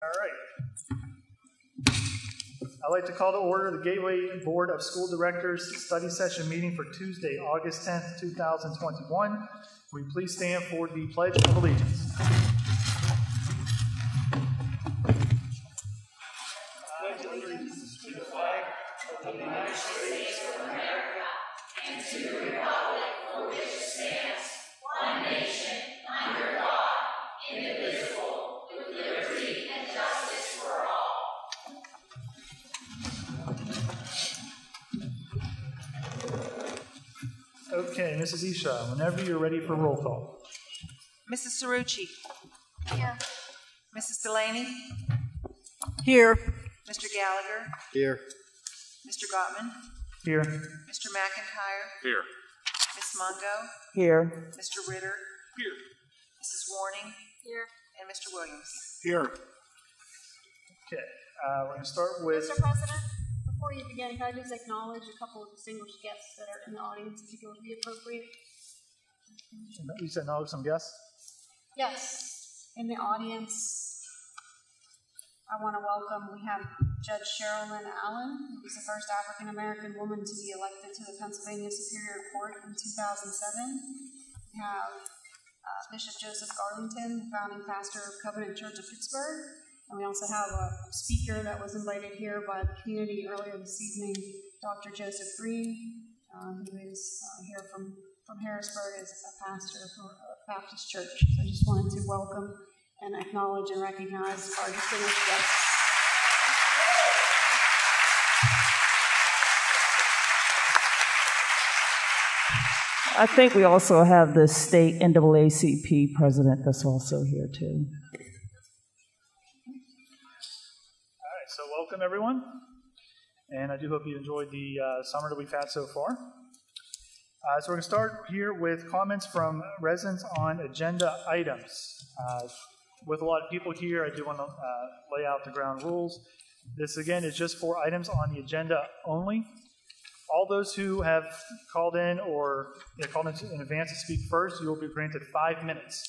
All right. I'd like to call to order the Gateway Board of School Directors study session meeting for Tuesday, August 10th, 2021. Will you please stand for the Pledge of Allegiance? Pledge allegiance to the flag of the United States of America and to the republic for which it stands, one nation, under God, indivisible, with liberty and justice for all. Okay, Mrs. Isha, whenever you're ready for roll call. Mrs. Cerrucci. Here. Mrs. Delaney. Here. Mr. Gallagher. Here. Mr. Gottman. Here. Mr. McIntyre. Here. Ms. Mungo. Here. Mr. Ritter. Here. Mrs. Warning. Here. And Mr. Williams. Here. Okay, we're going to start with... Mr. President, before you begin, can I just acknowledge a couple of distinguished guests that are in the audience, if you feel it would be appropriate? You said no, some guests? Yes, in the audience, I want to welcome, we have Judge Sherilyn Allen, who was the first African-American woman to be elected to the Pennsylvania Superior Court in 2007. We have Bishop Joseph Garlington, the founding pastor of Covenant Church of Pittsburgh. And we also have a speaker that was invited here by the community earlier this evening, Dr. Joseph Green, who is here from Harrisburg as a pastor for a Baptist church. So I just wanted to welcome and acknowledge and recognize our distinguished guests. I think we also have the state NAACP president that's also here too. All right, so welcome everyone. And I do hope you enjoyed the summer that we've had so far. So we're going to start here with comments from residents on agenda items. With a lot of people here, I do want to lay out the ground rules. This, again, is just for items on the agenda only. All those who have called in or called in advance to speak first, you will be granted 5 minutes.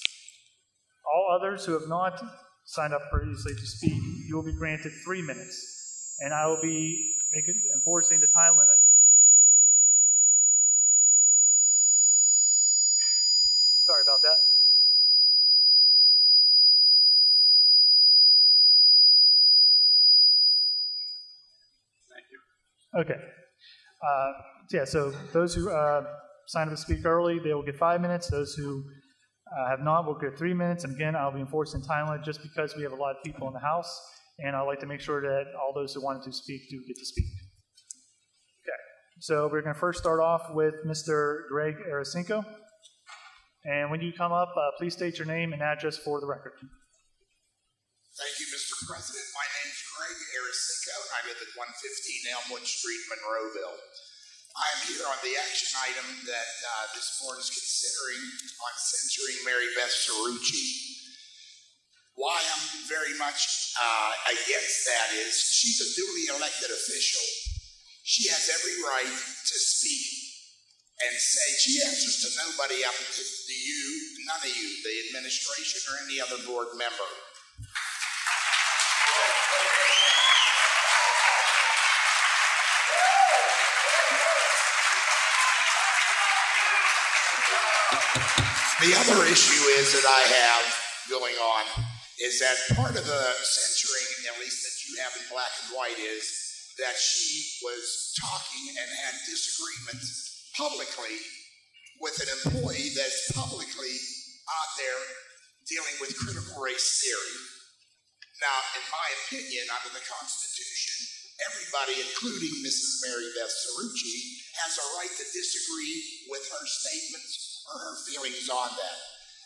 All others who have not signed up previously to speak, you will be granted 3 minutes. And I will be enforcing the time limit. Sorry about that. Thank you. Okay. So those who signed up to speak early, they will get 5 minutes. Those who have not will get 3 minutes. And again, I'll be enforcing time limit just because we have a lot of people in the house, and I'd like to make sure that all those who wanted to speak do get to speak. Okay. So we're going to first start off with Mr. Greg Arasinko. And when you come up, please state your name and address for the record. Thank you, Mr. President. My name's Greg Arasinko, and I live at 115 Elmwood Street, Monroeville. I'm here on the action item that this board is considering on censuring Mary Beth Cerrucci. Why I'm very much against that is she's a duly elected official. She has every right to speak and say she answers to nobody up to you, none of you, the administration or any other board member. The other issue is that I have going on is that part of the censuring, at least that you have in black and white, is that she was talking and had disagreements publicly with an employee that's publicly out there dealing with critical race theory. Now, in my opinion, under the Constitution, everybody, including Mrs. Mary Beth Cerrucci, has a right to disagree with her statements or her feelings on that.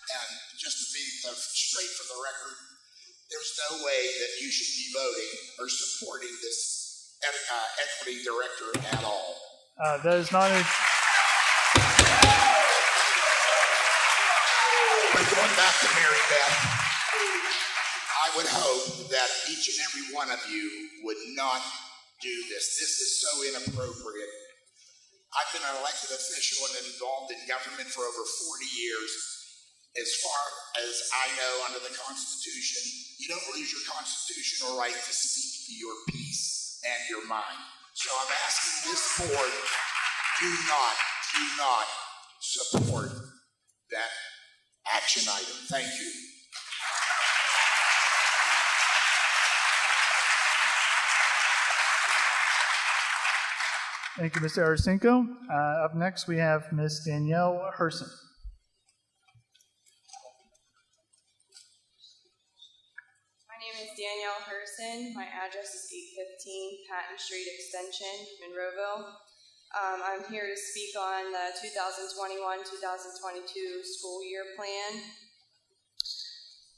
And just to be straight for the record, there's no way that you should be voting or supporting this equity director at all. That is not a... But going back to Mary Beth, I would hope that each and every one of you would not do this. This is so inappropriate. I've been an elected official and involved in government for over 40 years. as far as I know under the Constitution, you don't lose your constitutional right to speak your piece and your mind. So I'm asking this board, do not support that action item. Thank you. Thank you, Mr. Arasinko. Up next, we have Ms. Danielle Harrison. My name is Danielle Harrison. My address is 815 Patton Street Extension, Monroeville. I'm here to speak on the 2021-2022 school year plan.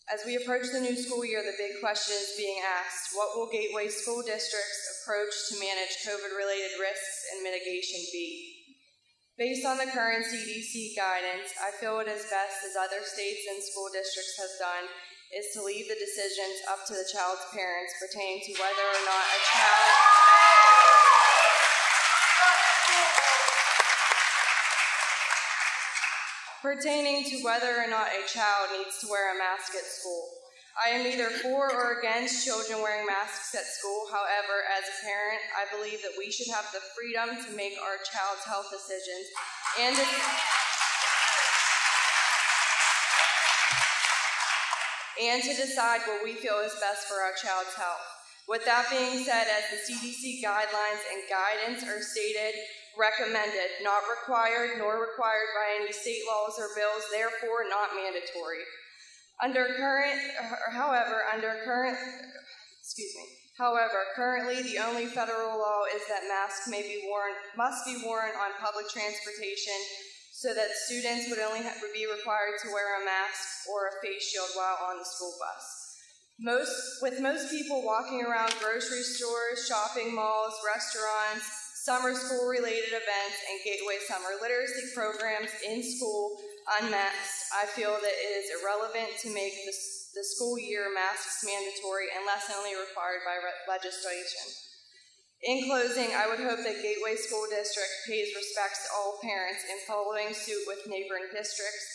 As we approach the new school year, the big question is being asked, what will Gateway School District's approach to manage COVID-related risks and mitigation be? Based on the current CDC guidance, I feel it is best, as other states and school districts have done, is to leave the decisions up to the child's parents pertaining to whether or not a child needs to wear a mask at school. I am neither for or against children wearing masks at school. However, as a parent, I believe that we should have the freedom to make our child's health decisions and to decide what we feel is best for our child's health. With that being said, as the CDC guidelines and guidance are stated, recommended, not required, nor required by any state laws or bills, therefore not mandatory. Currently the only federal law is that masks must be worn on public transportation, so that students would only be required to wear a mask or a face shield while on the school bus. With most people walking around grocery stores, shopping malls, restaurants, summer school-related events, and Gateway summer literacy programs in school unmasked, I feel that it is irrelevant to make the school year masks mandatory unless only required by legislation. In closing, I would hope that Gateway School District pays respects to all parents in following suit with neighboring districts,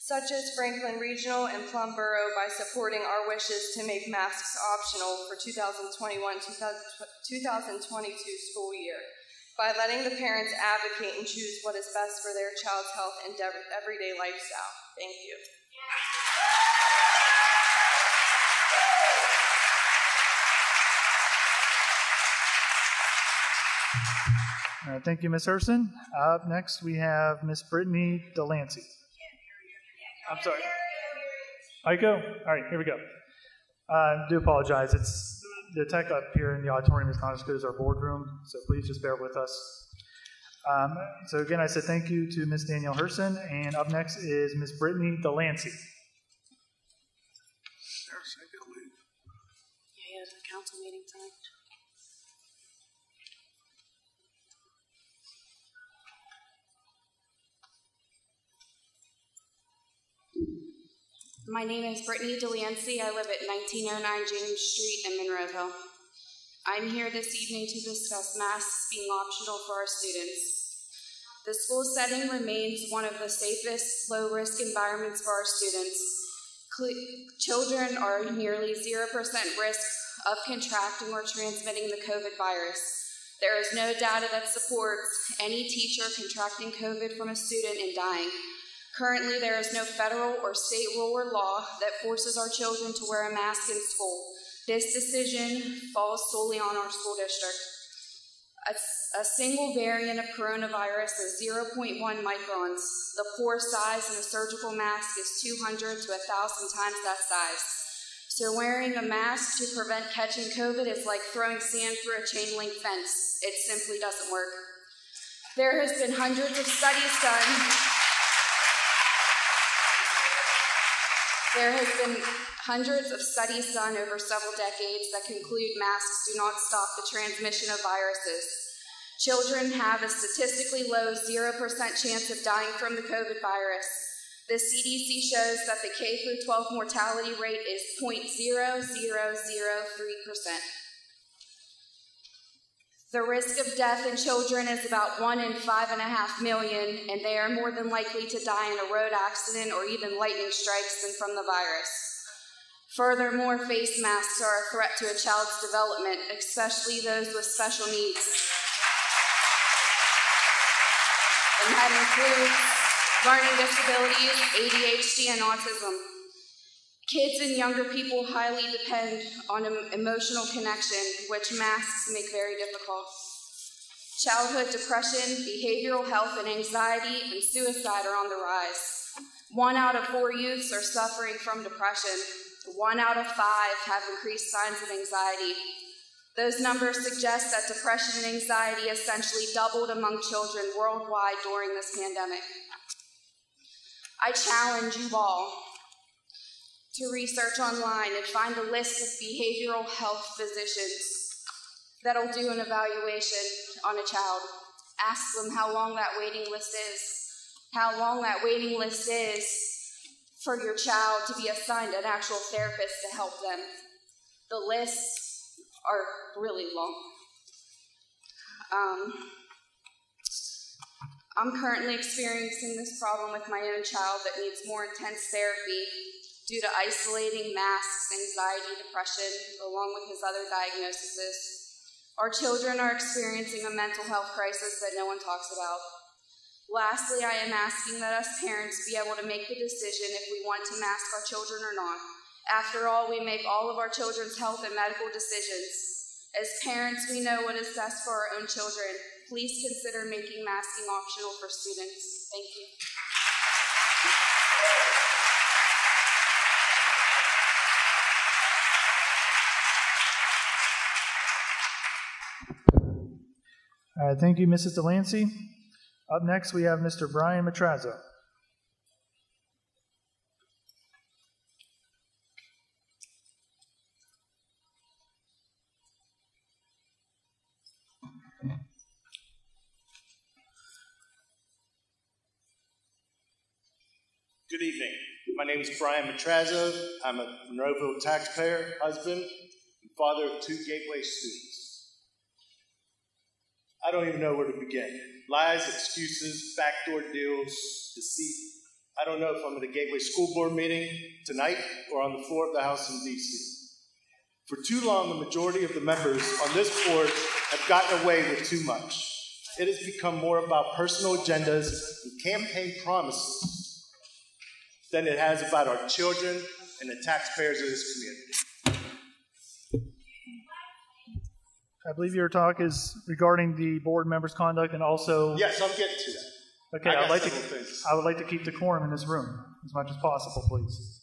such as Franklin Regional and Plum Borough, by supporting our wishes to make masks optional for 2021-2022 school year, by letting the parents advocate and choose what is best for their child's health and everyday lifestyle. Thank you. Thank you, Ms. Harrison. Up next, we have Ms. Brittany Delancey. I'm sorry. I go? All right, here we go. I do apologize. It's the tech up here in the auditorium is not as good as our boardroom, so please just bear with us. So again, I said thank you to Ms. Danielle Harrison, and up next is Ms. Brittany Delancey. Yeah, the council meeting tonight. My name is Brittany Delancey. I live at 1909 James Street in Monroeville. I'm here this evening to discuss masks being optional for our students. The school setting remains one of the safest, low-risk environments for our students. Children are nearly 0% risk of contracting or transmitting the COVID virus. There is no data that supports any teacher contracting COVID from a student and dying. Currently, there is no federal or state rule or law that forces our children to wear a mask in school. This decision falls solely on our school district. A single variant of coronavirus is 0.1 microns. The pore size in a surgical mask is 200 to 1,000 times that size. So wearing a mask to prevent catching COVID is like throwing sand through a chain link fence. It simply doesn't work. There has been hundreds of studies done. There has been hundreds of studies done over several decades that conclude masks do not stop the transmission of viruses. Children have a statistically low 0% chance of dying from the COVID virus. The CDC shows that the K-12 mortality rate is 0.0003%. The risk of death in children is about 1 in 5.5 million, and they are more than likely to die in a road accident or even lightning strikes than from the virus. Furthermore, face masks are a threat to a child's development, especially those with special needs. And that includes learning disabilities, ADHD, and autism. Kids and younger people highly depend on emotional connection, which masks make very difficult. Childhood depression, behavioral health and anxiety, and suicide are on the rise. 1 out of 4 youths are suffering from depression. 1 out of 5 have increased signs of anxiety. Those numbers suggest that depression and anxiety essentially doubled among children worldwide during this pandemic. I challenge you all to research online and find a list of behavioral health physicians that'll do an evaluation on a child. Ask them how long that waiting list is. How long that waiting list is for your child to be assigned an actual therapist to help them. The lists are really long. I'm currently experiencing this problem with my own child that needs more intense therapy due to isolating, masks, anxiety, depression, along with his other diagnoses. Our children are experiencing a mental health crisis that no one talks about. Lastly, I am asking that us parents be able to make the decision if we want to mask our children or not. After all, we make all of our children's health and medical decisions. As parents, we know what is best for our own children. Please consider making masking optional for students. Thank you. All right, thank you, Mrs. Delancey. Up next, we have Mr. Brian Matrazo. Good evening. My name is Brian Matrazo. I'm a Monroeville taxpayer, husband, and father of 2 Gateway students. I don't even know where to begin. Lies, excuses, backdoor deals, deceit. I don't know if I'm at a Gateway School Board meeting tonight or on the floor of the House in D.C. For too long, the majority of the members on this board have gotten away with too much. It has become more about personal agendas and campaign promises than it has about our children and the taxpayers of this community. I believe your talk is regarding the board members' conduct and also... Yes, I'm getting to that. Okay, I would like to keep decorum in this room as much as possible, please.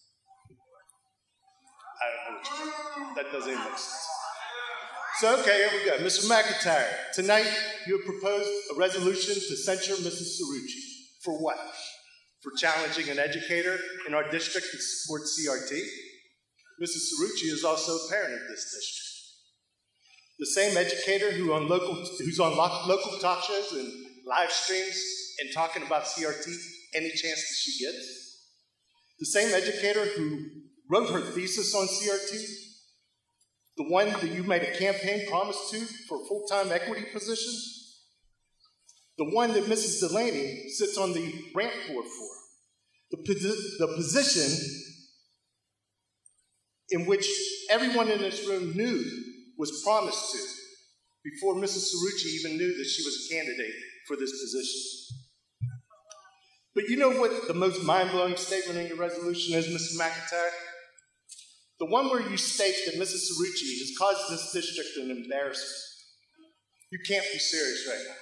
I don't know what you mean. That doesn't even make sense. So, okay, here we go. Mr. McIntyre, tonight you have proposed a resolution to censure Mrs. Cerrucci. For what? For challenging an educator in our district to support CRT. Mrs. Cerrucci is also a parent of this district. The same educator who's on local talk shows and live streams and talking about CRT any chance that she gets. The same educator who wrote her thesis on CRT. The one that you made a campaign promise to for a full-time equity position. The one that Mrs. Delaney sits on the grant board for. The position in which everyone in this room knew was promised to before Mrs. Cerrucci even knew that she was a candidate for this position. But you know what the most mind-blowing statement in your resolution is, Mr. McIntyre? The one where you state that Mrs. Cerrucci has caused this district an embarrassment. You can't be serious right now.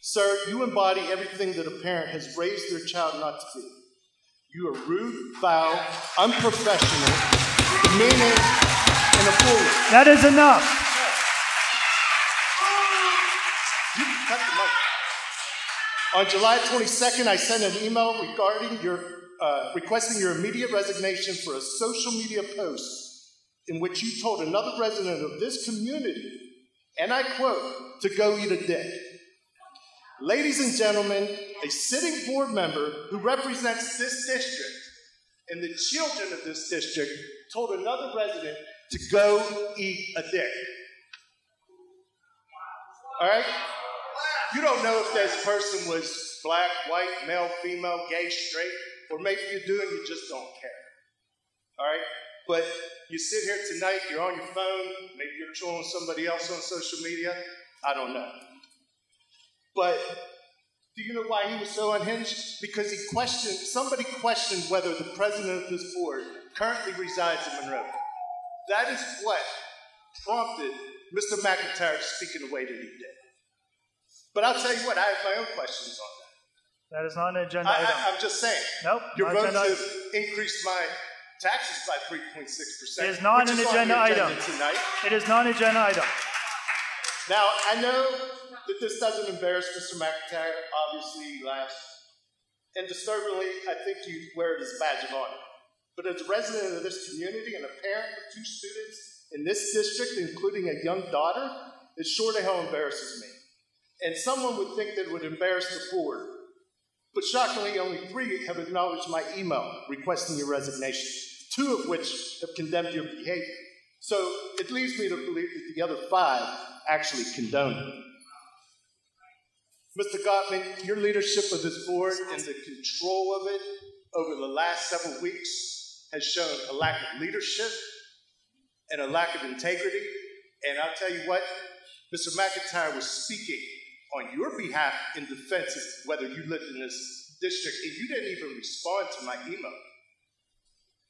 Sir, you embody everything that a parent has raised their child not to be. You are rude, foul, unprofessional, demeaning, and a fool. That is enough. You can cut the mic. On July 22nd, I sent an email regarding requesting your immediate resignation for a social media post in which you told another resident of this community, and I quote, to go eat a dick. Ladies and gentlemen, a sitting board member who represents this district and the children of this district told another resident to go eat a dick. All right? You don't know if this person was black, white, male, female, gay, straight, or maybe you do and you just don't care. All right? But you sit here tonight, you're on your phone, maybe you're trolling somebody else on social media. I don't know. But do you know why he was so unhinged? Because somebody questioned whether the president of this board currently resides in Monroeville. That is what prompted Mr. McIntyre to speak in the way that he did. But I'll tell you what, I have my own questions on that. That is not an agenda item. I'm just saying. Nope. Your votes have increased my taxes by 3.6%. It is not an agenda item. Tonight. It is not an agenda item. Now, I know that this doesn't embarrass Mr. McIntyre. Obviously, he laughs. And disturbingly, I think you wear it as a badge of honor. But as a resident of this community and a parent of 2 students in this district, including a young daughter, it sure to hell embarrasses me. And someone would think that it would embarrass the board. But shockingly, only 3 have acknowledged my email requesting your resignation, 2 of which have condemned your behavior. So it leads me to believe that the other 5 actually condone it. Mr. Gottman, your leadership of this board and the control of it over the last several weeks has shown a lack of leadership and a lack of integrity. And I'll tell you what, Mr. McIntyre was speaking on your behalf in defense of whether you lived in this district, and you didn't even respond to my email.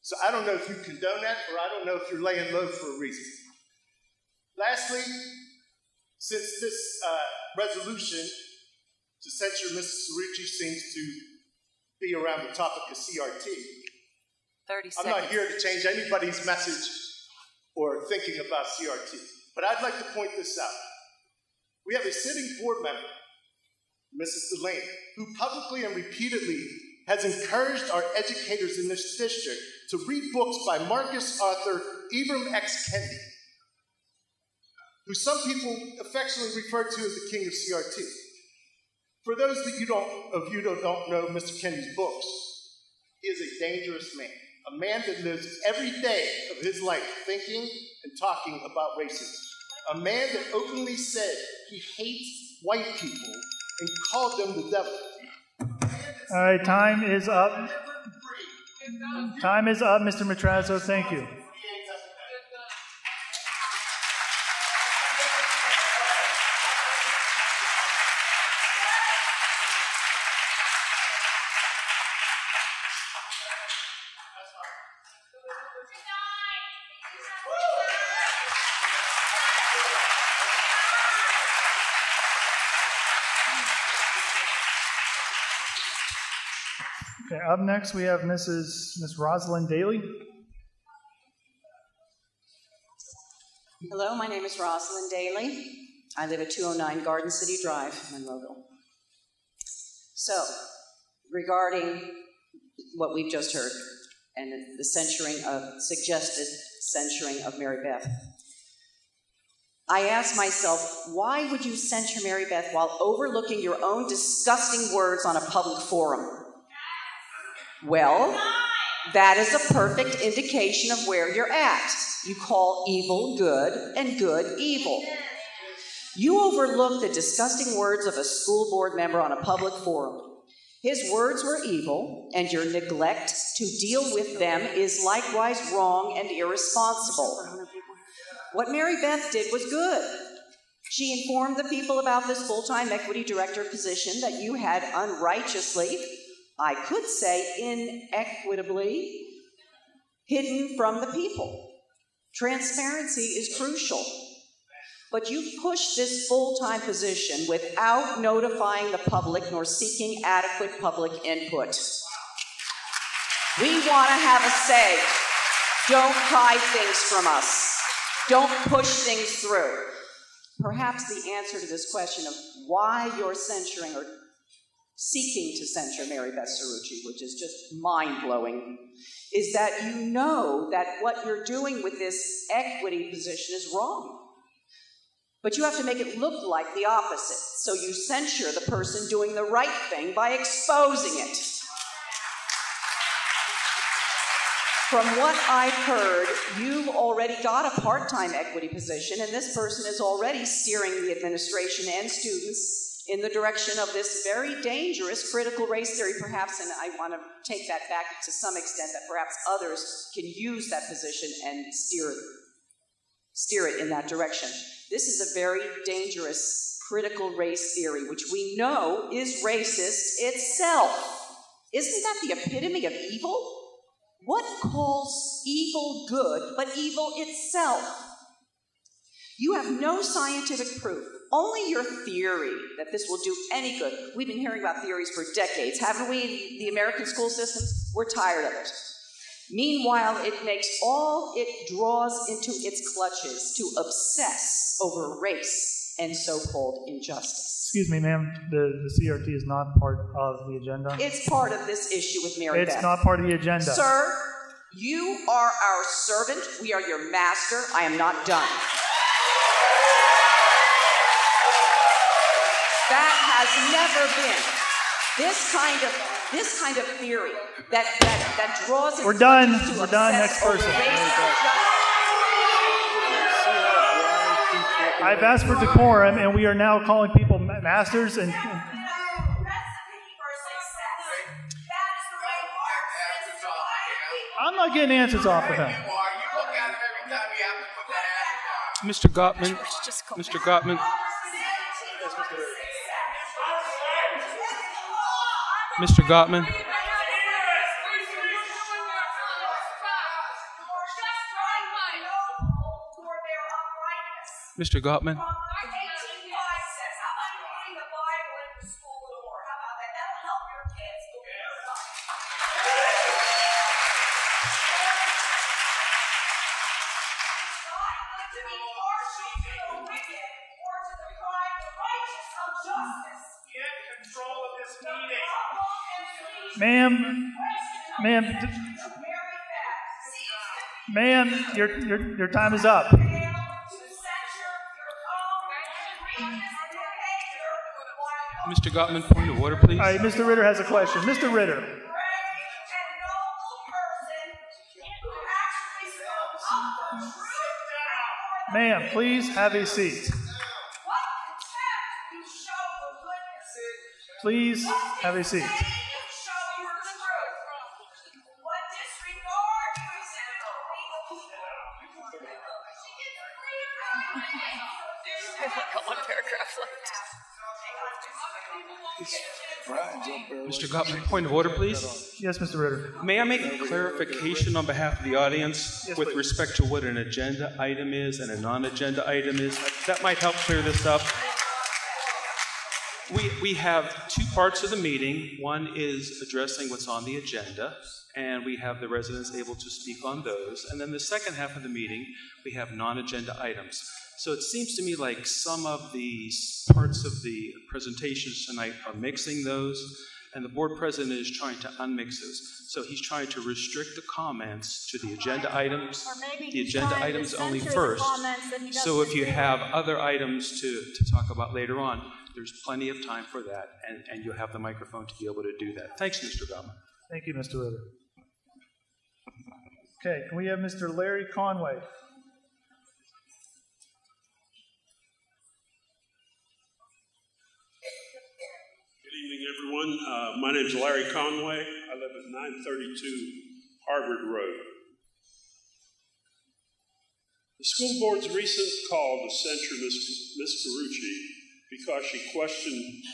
So I don't know if you condone that, or I don't know if you're laying low for a reason. Lastly, since this resolution to censure Mrs. Cerrucci seems to be around the topic of CRT, 30 seconds. I'm not here to change anybody's message or thinking about CRT, but I'd like to point this out. We have a sitting board member, Mrs. Delaney, who publicly and repeatedly has encouraged our educators in this district to read books by Marcus author Ibram X. Kendi, who some people affectionately refer to as the king of CRT. For those of you that don't know Mr. Kendi's books, he is a dangerous man, a man that lives every day of his life thinking and talking about racism, a man that openly said he hates white people and called them the devil. All right, time is up. Time is up, Mr. Matrazzo. Thank you. Okay, up next we have Miss Rosalyn Daly. Hello, my name is Rosalyn Daly. I live at 209 Garden City Drive, Monroeville. So, regarding what we've just heard and the suggested censuring of Mary Beth, I ask myself, why would you censure Mary Beth while overlooking your own disgusting words on a public forum? Well, that is a perfect indication of where you're at. You call evil good and good evil. You overlook the disgusting words of a school board member on a public forum. His words were evil, and your neglect to deal with them is likewise wrong and irresponsible. What Mary Beth did was good. She informed the people about this full-time equity director position that you had unrighteously, I could say inequitably, hidden from the people. Transparency is crucial. But you pushed this full-time position without notifying the public nor seeking adequate public input. We want to have a say. Don't hide things from us. Don't push things through. Perhaps the answer to this question of why you're censuring or seeking to censure Mary Beth Cerrucci, which is just mind-blowing, is that you know that what you're doing with this equity position is wrong. But you have to make it look like the opposite, so you censure the person doing the right thing by exposing it. From what I've heard, you've already got a part-time equity position, and this person is already steering the administration and students in the direction of this very dangerous critical race theory, perhaps, and I want to take that back to some extent, that perhaps others can use that position and steer it in that direction. This is a very dangerous critical race theory, which we know is racist itself. Isn't that the epitome of evil? What calls evil good but evil itself? You have no scientific proof, only your theory that this will do any good. We've been hearing about theories for decades, haven't we? The American school systems, we're tired of it. Meanwhile, it makes all it draws into its clutches to obsess over race and so-called injustice. Excuse me, ma'am. The CRT is not part of the agenda. It's part of this issue with Mary Beth. It's not part of the agenda. Sir, you are our servant. We are your master. I am not done. That has never been this kind of theory that draws its We're done. to We're done. obsess Next person. over race. I've asked for decorum, and we are now calling people masters and. I'm not getting answers off of him. Mr. Gottman. Mr. Gottman. Mr. Gottman. Mr. Gottman. Ma'am, your time is up. Mr. Gottman, point of order, please. All right, Mr. Ritter has a question. Mr. Ritter. Ma'am, please have a seat. Please have a seat. Mr. Gottman, point of order, please. Yes, Mr. Ritter. May I make a clarification on behalf of the audience with please. respect to what an agenda item is and a non-agenda item is? That might help clear this up. We have two parts of the meeting. One is addressing what's on the agenda, and we have the residents able to speak on those. And then the second half of the meeting, we have non-agenda items. So it seems to me like some of the parts of the presentations tonight are mixing those, and the board president is trying to unmix those. So he's trying to restrict the comments to the agenda items, the agenda items only first. So if you have other items to talk about later on, there's plenty of time for that, and you'll have the microphone to be able to do that. Thanks, Mr. Gottman. Thank you, Mr. Ritter. Okay, can we have Mr. Larry Conway? Good evening, everyone. My name is Larry Conway. I live at 932 Harvard Road. The school board's recent call to censure Ms. Carucci because she questioned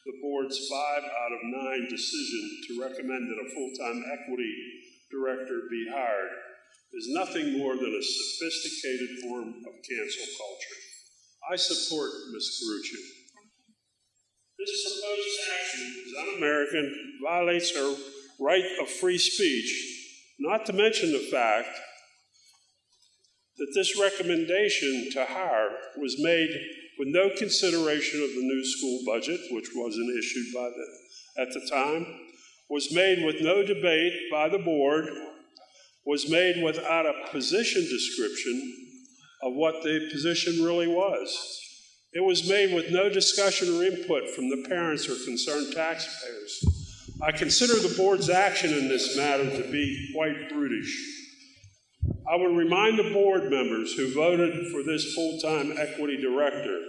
the board's 5 out of 9 decision to recommend that a full-time equity director be hired is nothing more than a sophisticated form of cancel culture. I support Ms. Carucci. This proposed action is un-American, violates her right of free speech, not to mention the fact that this recommendation to hire was made with no consideration of the new school budget, which wasn't issued at the time, was made with no debate by the board, was made without a position description of what the position really was. It was made with no discussion or input from the parents or concerned taxpayers. I consider the board's action in this matter to be quite brutish. I would remind the board members who voted for this full-time equity director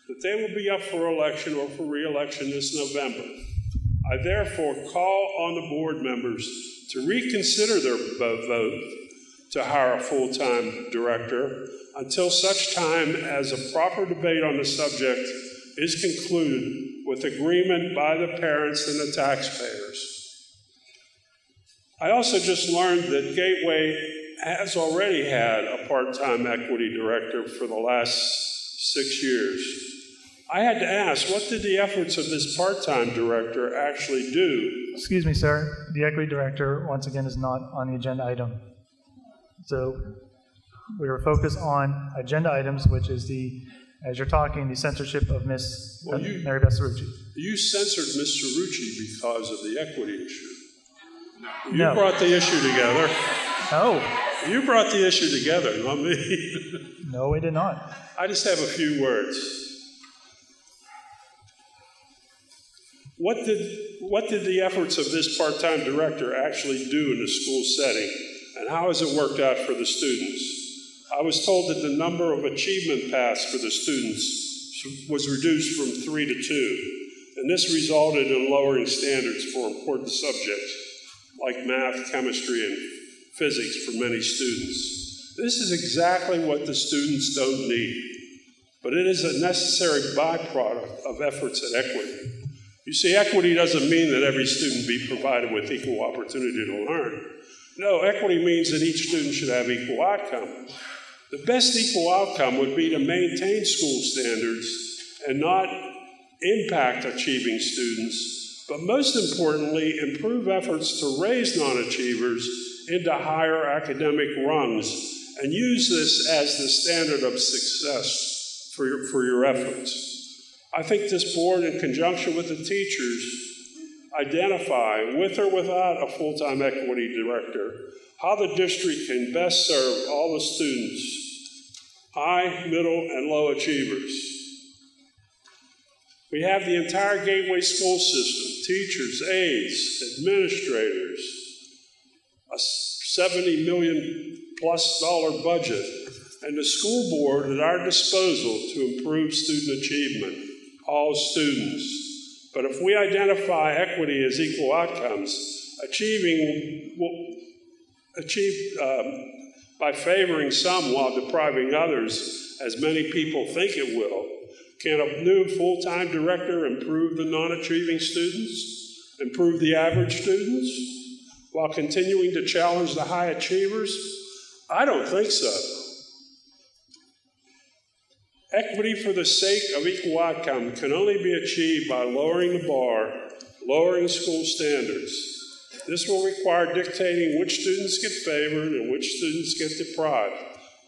that they will be up for election or for re-election this November. I therefore call on the board members to reconsider their vote to hire a full-time director until such time as a proper debate on the subject is concluded with agreement by the parents and the taxpayers. I also just learned that Gateway has already had a part-time equity director for the last 6 years. I had to ask, what did the efforts of this part-time director actually do? Excuse me, sir. The equity director, once again, is not on the agenda item. So we were focused on agenda items, which is as you're talking, the censorship of Miss Mary Beth Cerrucci. You censored Ms. Cerrucci because of the equity issue. No. You brought the issue together. No. You brought the issue together, not me. No, we did not. I just have a few words. What did the efforts of this part-time director actually do in the school setting, and how has it worked out for the students? I was told that the number of achievement paths for the students was reduced from 3 to 2, and this resulted in lowering standards for important subjects like math, chemistry, and physics for many students. This is exactly what the students don't need, but it is a necessary byproduct of efforts at equity. You see, equity doesn't mean that every student be provided with equal opportunity to learn. No, equity means that each student should have equal outcome. The best equal outcome would be to maintain school standards and not impact achieving students, but most importantly, improve efforts to raise non-achievers into higher academic rungs and use this as the standard of success for your efforts. I think this board, in conjunction with the teachers, identify, with or without a full-time equity director, how the district can best serve all the students, high, middle, and low achievers. We have the entire Gateway school system, teachers, aides, administrators, a $70 million+ budget, and the school board at our disposal to improve student achievement, all students. But if we identify equity as equal outcomes, by favoring some while depriving others, as many people think it will, can a new full-time director improve the non-achieving students, improve the average students, while continuing to challenge the high achievers? I don't think so. Equity for the sake of equal outcome can only be achieved by lowering the bar, lowering school standards. This will require dictating which students get favored and which students get deprived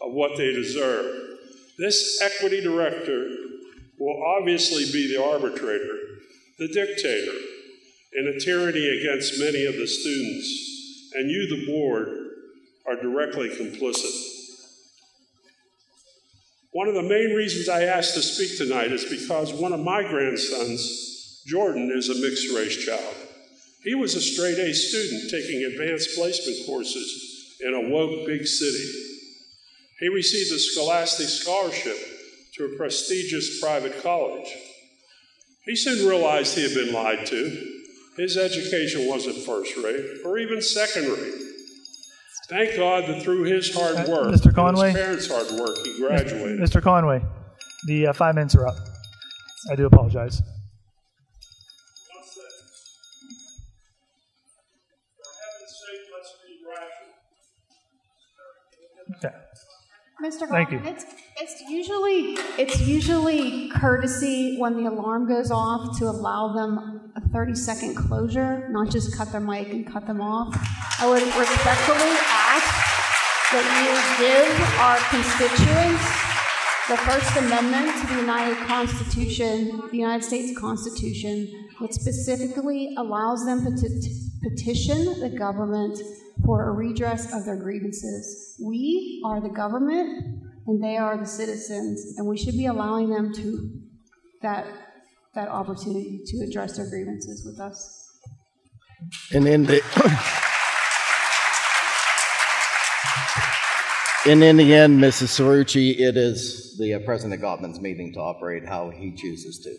of what they deserve. This equity director will obviously be the arbitrator, the dictator, in a tyranny against many of the students, and you, the board, are directly complicit. One of the main reasons I asked to speak tonight is because one of my grandsons, Jordan, is a mixed-race child. He was a straight-A student taking advanced placement courses in a woke big city. He received a scholastic scholarship to a prestigious private college. He soon realized he had been lied to. His education wasn't first-rate or even second-rate. Thank God that through his hard work, Mr. Conway, and his parents' hard work, he graduated. Mr. Conway, the 5 minutes are up. I do apologize. Okay. Mr. Thank you. Hoffman, it's usually courtesy when the alarm goes off to allow them a 30-second closure, not just cut their mic and cut them off. I would respectfully ask that you give our constituents the First Amendment to the United States Constitution, which specifically allows them to petition the government for a redress of their grievances. We are the government, and they are the citizens, and we should be allowing them to that opportunity to address their grievances with us. And in the And in the end, Mrs. Cerrucci, it is the President Gottman's meeting to operate how he chooses to.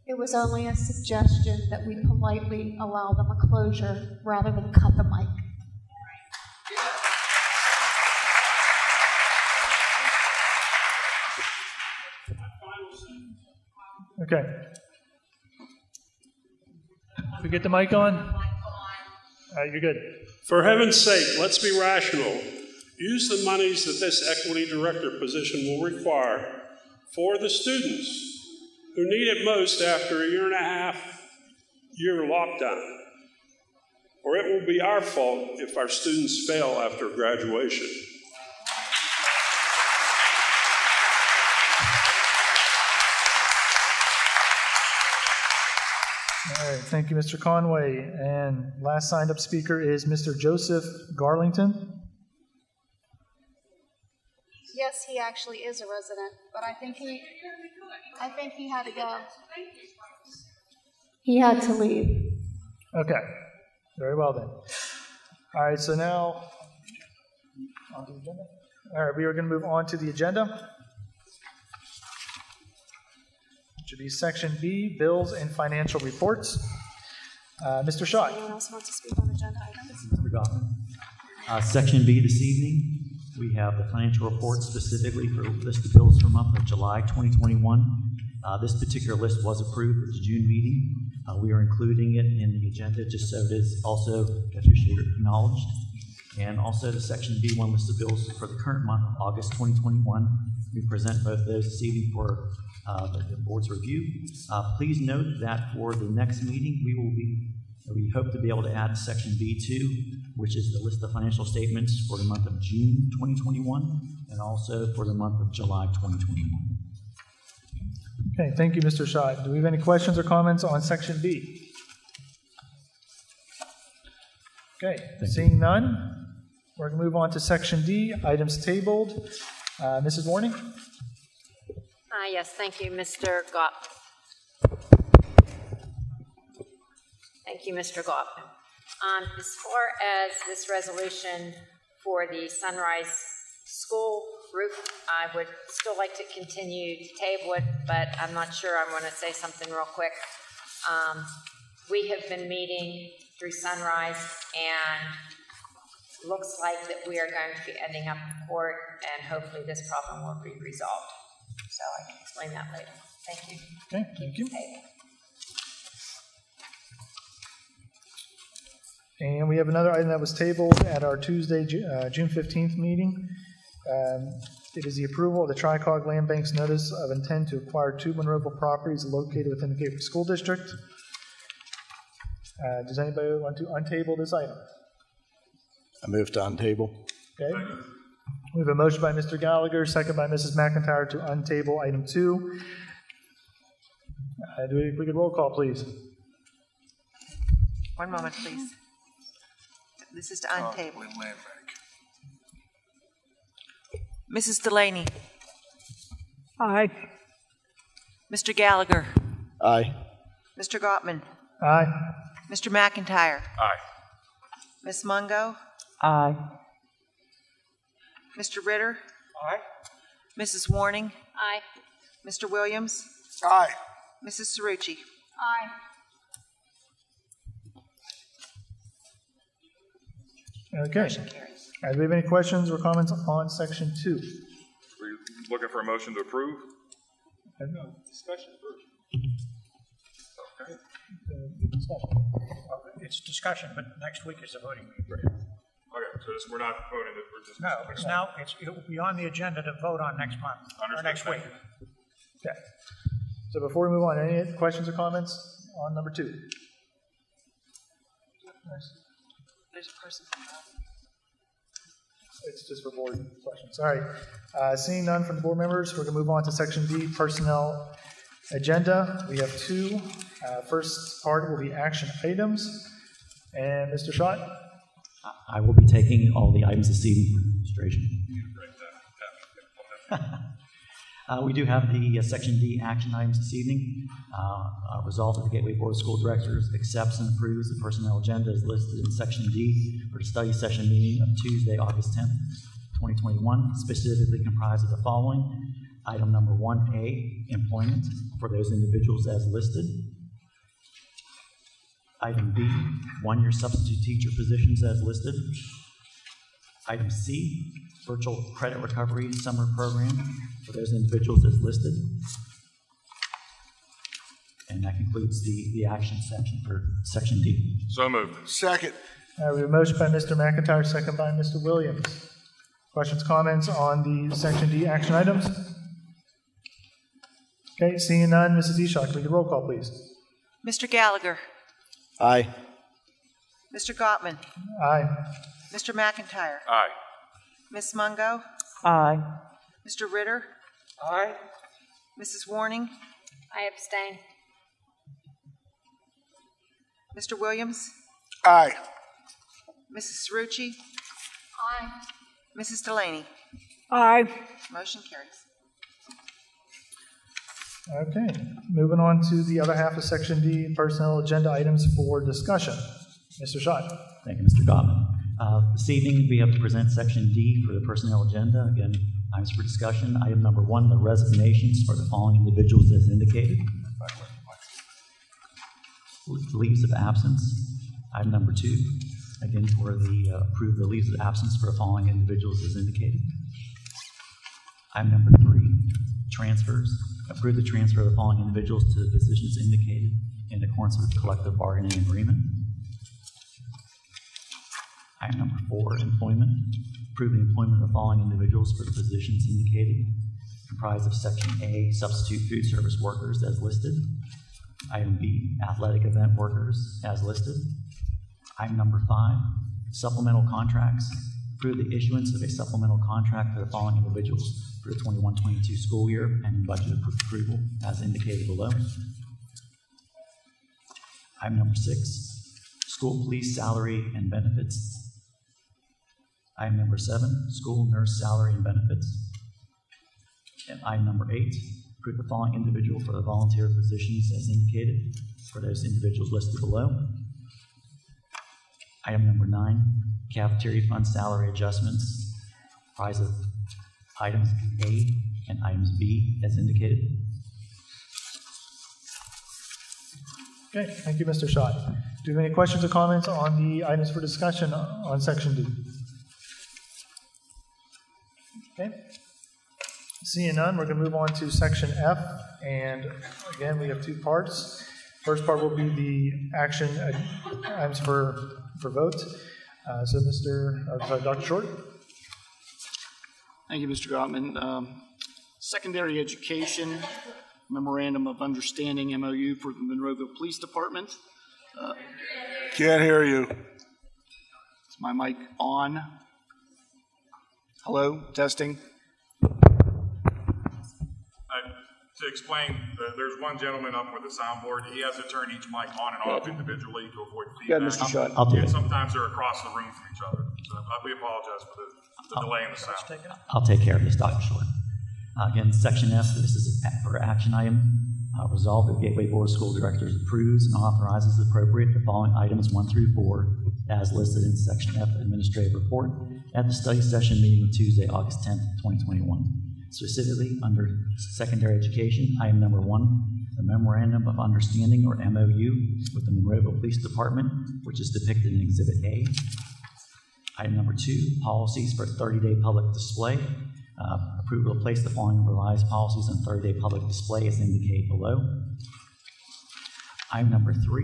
It was only a suggestion that we politely allow them a closure rather than cut the mic. Okay. We get the mic on? All right, you're good. For heaven's sake, let's be rational. Use the monies that this equity director position will require for the students who need it most after a 1.5-year lockdown. Or it will be our fault if our students fail after graduation. All right, thank you, Mr. Conway. And last signed up speaker is Mr. Joseph Garlington. Yes, he actually is a resident, but I think he had to go. He had to leave. Okay, very well then. All right, so now, on to the agenda. All right, we are going to move on to the agenda. It should be Section B, Bills and Financial Reports. Mr. Schott. Anyone else want to speak on agenda items? Mr. Gottman. Section B this evening, we have the financial report specifically for listed bills for the month of July 2021. This particular list was approved at the June meeting. We are including it in the agenda just so it is also officially acknowledged. And also the Section B1 list of bills for the current month, August 2021. We present both those this evening for the board's review. Please note that for the next meeting, we hope to be able to add Section B2, which is the list of financial statements for the month of June 2021 and also for the month of July 2021. Okay, thank you, Mr. Schott. Do we have any questions or comments on Section B? Okay, seeing none, we're going to move on to Section D, items tabled. Mrs. Warning? Yes, thank you, Mr. Gott. Thank you, Mr. Gottman. As far as this resolution for the Sunrise School roof, I would still like to continue to table it, but I'm not sure. I want to say something real quick. We have been meeting through Sunrise, and looks like that we are going to be ending up in court, and hopefully this problem will be resolved. So I can explain that later. Thank you. Okay, thank you. And we have another item that was tabled at our Tuesday, June 15th meeting. It is the approval of the Tricog Land Bank's notice of intent to acquire 2 Monroeville properties located within the Gateway School District. Does anybody want to untable this item? I move to untable. Okay. We have a motion by Mr. Gallagher, second by Mrs. McIntyre to untable item 2. We could roll call, please. One moment, please. This is to untable. Mrs. Delaney. Aye. Mr. Gallagher. Aye. Mr. Gottman. Aye. Mr. McIntyre. Aye. Ms. Mungo. Aye. Mr. Ritter. Aye. Mrs. Warning. Aye. Mr. Williams. Aye. Mrs. Cerrucci. Aye. Okay. Do we have any questions or comments on Section 2? We're looking for a motion to approve? No, discussion first. Okay. It's discussion, but next week is a voting meeting. Okay, so we're not voting, we're just... No, it's now, it will be on the agenda to vote on next month, or next week. Okay. So before we move on, any questions or comments on number 2? There's a person. It's just for board questions. All right. Seeing none from the board members, we're going to move on to Section D, personnel agenda. We have 2. First part will be action items. And Mr. Schott? I will be taking all the items this evening for administration. We do have the Section D action items this evening. Resolved that the Gateway Board of School Directors accepts and approves the personnel agenda as listed in Section D for the study session meeting of Tuesday, August 10th, 2021, specifically comprised of the following. Item number 1A, employment for those individuals as listed. Item B, one-year substitute teacher positions as listed. Item C, virtual credit recovery summer program for those individuals as listed. And that concludes the action section for Section D. So moved. Second. We have a motion by Mr. McIntyre, second by Mr. Williams. Questions, comments on the Section D action items? Okay, seeing none, Mrs. Eshok, can we get a roll call, please? Mr. Gallagher. Aye. Mr. Gottman. Aye. Mr. McIntyre. Aye. Ms. Mungo. Aye. Mr. Ritter. Aye. Mrs. Warning. I abstain. Mr. Williams. Aye. Mrs. Cerrucci. Aye. Mrs. Delaney. Aye. Motion carries. Okay, moving on to the other half of Section D, personnel agenda items for discussion. Mr. Schott. Thank you, Mr. Gottman. This evening, we have to present Section D for the personnel agenda. Again, items for discussion. Item number 1, the resignations for the following individuals as indicated. Leaves of absence. Item number 2, again, for the approve the leaves of absence for the following individuals as indicated. Item number 3, transfers. Approve the transfer of the following individuals to the positions indicated in accordance with the collective bargaining agreement. Item number 4, employment. Approve the employment of the following individuals for the positions indicated, comprised of Section A, substitute food service workers as listed. Item B, athletic event workers as listed. Item number 5, supplemental contracts. Approve the issuance of a supplemental contract for the following individuals for the 21-22 school year and budget approval as indicated below. Item number 6, school police salary and benefits. Item number 7, school nurse salary and benefits. And item number 8, approve the following individual for the volunteer positions as indicated for those individuals listed below. Item number 9, cafeteria fund salary adjustments, comprised of items A and items B as indicated. Okay, thank you, Mr. Schott. Do you have any questions or comments on the items for discussion on Section D? Okay. Seeing none, we're going to move on to Section F, and again, we have 2 parts. First part will be the action items for vote. Dr. Short. Thank you, Mr. Gottman. Secondary Education Memorandum of Understanding, MOU, for the Monroeville Police Department. Can't hear you. Is my mic on? Hello, testing. To explain, there's one gentleman up with the soundboard. He has to turn each mic on and off individually to avoid feedback. Yeah, Mr. Schott. I'll do it. Sometimes they're across the room from each other. So we apologize for the delay in the sound. I'll take care of this, Dr. Short. Again, Section F, this is for action item. Resolve the Gateway Board of School Directors approves and authorizes appropriate the following items 1 through 4 as listed in Section F Administrative Report at the study session meeting of Tuesday, August 10th, 2021. Specifically, under secondary education, item number 1, the Memorandum of Understanding, or MOU, with the Monroeville Police Department, which is depicted in Exhibit A. Item number 2, policies for 30-day public display. Approval to place the following revised policies on 30-day public display as indicated below. Item number 3,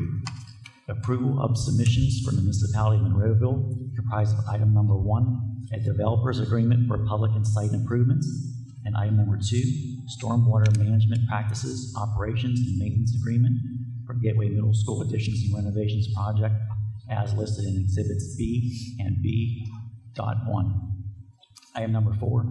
approval of submissions for the Municipality of Monroeville, comprised of item number 1, a developer's agreement for public and site improvements. And item number 2, stormwater management practices, operations, and maintenance agreement for Gateway Middle School additions and renovations project as listed in Exhibits B and B.1. Item number 4,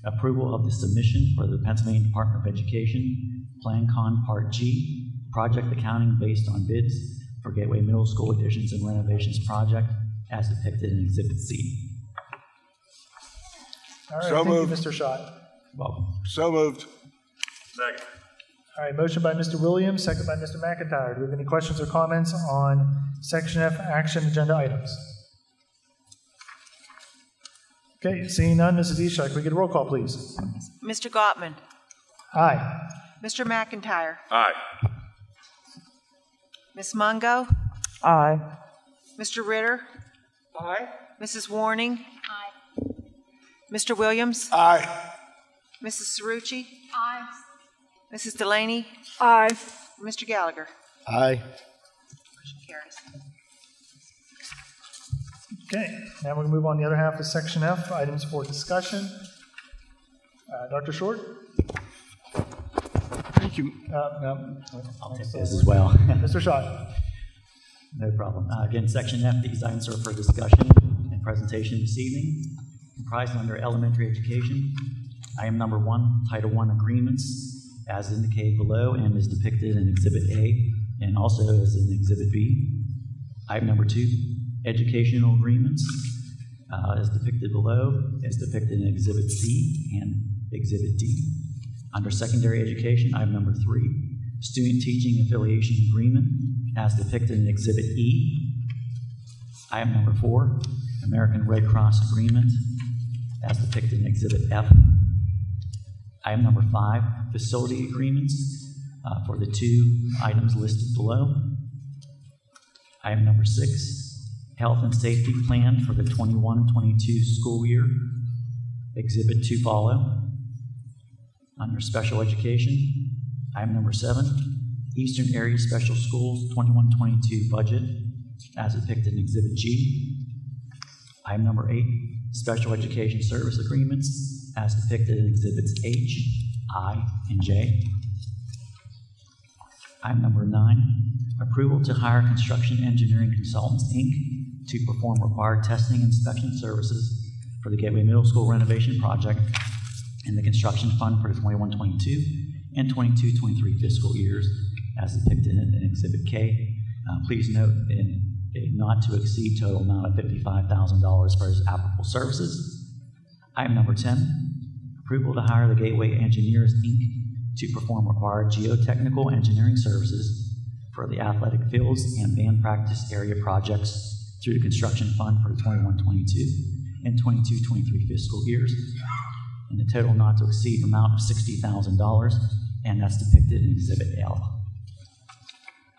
approval of the submission for the Pennsylvania Department of Education, PlanCon Part G, project accounting based on bids for Gateway Middle School additions and renovations project as depicted in Exhibit C. All right, thank you, Mr. Schott. Welcome. So moved. Second. All right, motion by Mr. Williams, second by Mr. McIntyre. Do we have any questions or comments on Section F action agenda items? Okay, seeing none, Mrs. Ishak, can we get a roll call, please? Mr. Gottman. Aye. Mr. McIntyre. Aye. Ms. Mungo. Aye. Mr. Ritter. Aye. Mrs. Warning. Aye. Mr. Williams. Aye. Mrs. Cerrucci. Aye. Mrs. Delaney. Aye. Mr. Gallagher. Aye. Motion carries. Okay, now we're going to move on to the other half of Section F, items for discussion. Dr. Short? Thank you. No. I'll take this as well. Mr. Schott? No problem. Again, Section F, these items are for discussion and presentation this evening, comprised under elementary education. Item number 1, Title I agreements, as indicated below and is depicted in Exhibit A, and also as in Exhibit B. Item number 2, educational agreements, as depicted below, is depicted in Exhibit C and Exhibit D. Under secondary education, item number 3, student teaching affiliation agreement, as depicted in Exhibit E. Item number 4, American Red Cross agreement, as depicted in Exhibit F. Item number 5, facility agreements for the 2 items listed below. Item number 6, health and safety plan for the 21-22 school year. Exhibit to follow. Under special education, item number 7, Eastern Area Special Schools 21-22 budget, as depicted in Exhibit G. Item number 8, special education service agreements, as depicted in Exhibits H, I, and J. Item number 9, approval to hire Construction Engineering Consultants, Inc. to perform required testing and inspection services for the Gateway Middle School renovation project and the construction fund for the 21-22 and 22-23 fiscal years, as depicted in Exhibit K. Please note in a not to exceed total amount of $55,000 for his applicable services. Item number 10, approval to hire the Gateway Engineers, Inc. to perform required geotechnical engineering services for the athletic fields and band practice area projects through the construction fund for the 21-22 and 22-23 fiscal years, in the total not to exceed amount of $60,000, and that's depicted in Exhibit L.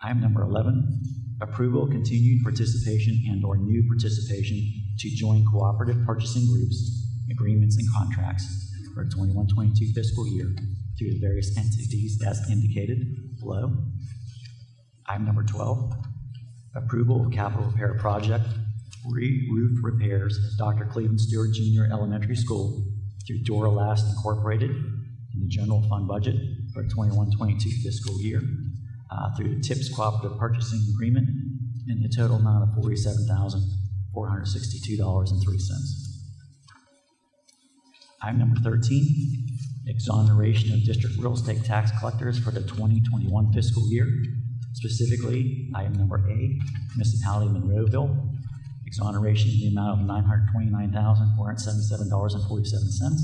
Item number 11, approval of continued participation and or new participation to join cooperative purchasing groups, agreements, and contracts for the 21-22 fiscal year through the various entities as indicated below. Item number 12, approval of capital repair project, roof repairs at Dr. Cleveland Stewart Jr. Elementary School through Dora Last Incorporated in the general fund budget for the 21-22 fiscal year through the TIPS cooperative purchasing agreement in the total amount of $47,462.03. Item number 13, exoneration of district real estate tax collectors for the 2021 fiscal year. Specifically, item number A, Municipality Monroeville, exoneration in the amount of $929,477.47.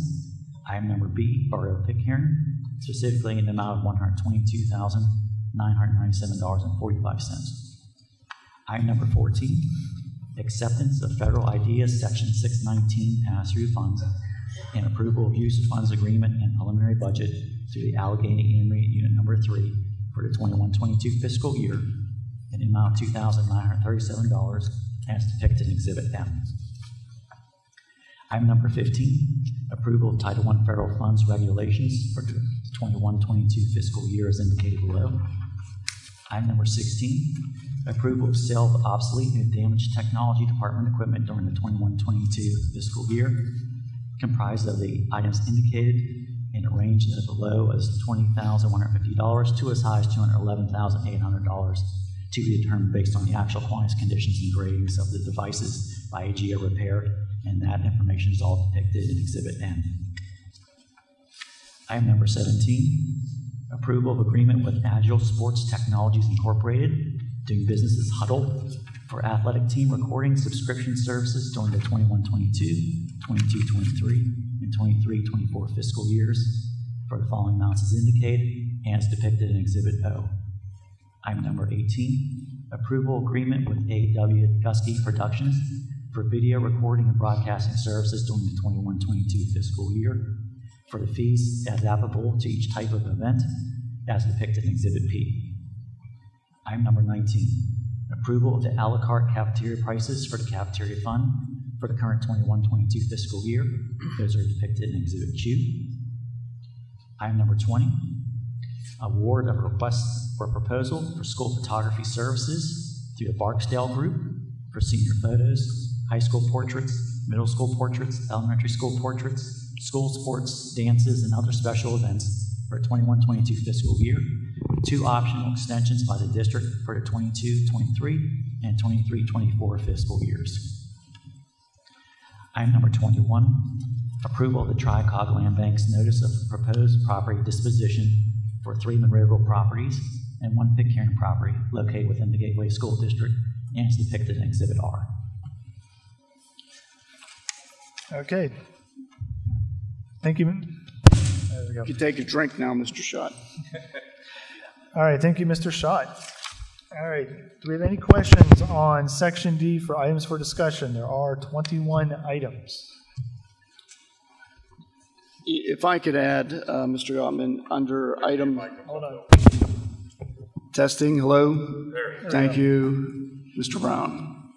Item number B, Borough of Pitcairn, specifically in the amount of $122,997.45. Item number 14, acceptance of Federal IDEA Section 619 pass-through funds and approval of use of funds agreement and preliminary budget through the Allegheny Inmate Unit number 3 for the 21-22 fiscal year in the amount of $2,937 as depicted in Exhibit M. Item number 15, approval of Title I federal funds regulations for the 21-22 fiscal year as indicated below. Item number 16, approval of sale of obsolete and damaged technology department equipment during the 21-22 fiscal year, comprised of the items indicated in a range as low as $20,150 to as high as $211,800 to be determined based on the actual quantities, conditions, and gradings of the devices by AGA Repair, and that information is all depicted in Exhibit N. Item number 17, approval of agreement with Agile Sports Technologies Incorporated, doing business as Huddle, for athletic team recording subscription services during the 21-22, 22-23, and 23-24 fiscal years for the following amounts as indicated and as depicted in Exhibit O. Item number 18, approval agreement with A.W. Gusky Productions for video recording and broadcasting services during the 21-22 fiscal year for the fees as applicable to each type of event as depicted in Exhibit P. Item number 19, approval of the a la carte cafeteria prices for the cafeteria fund for the current 21-22 fiscal year. Those are depicted in Exhibit Q. Item number 20, award of a request for a proposal for school photography services through the Barksdale Group for senior photos, high school portraits, middle school portraits, elementary school portraits, school sports, dances, and other special events for the 21-22 fiscal year. 2 optional extensions by the district for the 22-23 and 23-24 fiscal years. Item number 21, approval of the Tricog Land Bank's notice of proposed property disposition for 3 Monroeville properties and 1 Pitcairn property located within the Gateway School District and is depicted in Exhibit R. Okay. Thank you. There we go. You can take a drink now, Mr. Schott. All right, thank you, Mr. Schott. All right, do we have any questions on Section D for items for discussion? There are 21 items. If I could add, Mr. Gottman, under item... Hold on. Testing, hello? Thank you, Mr. Brown.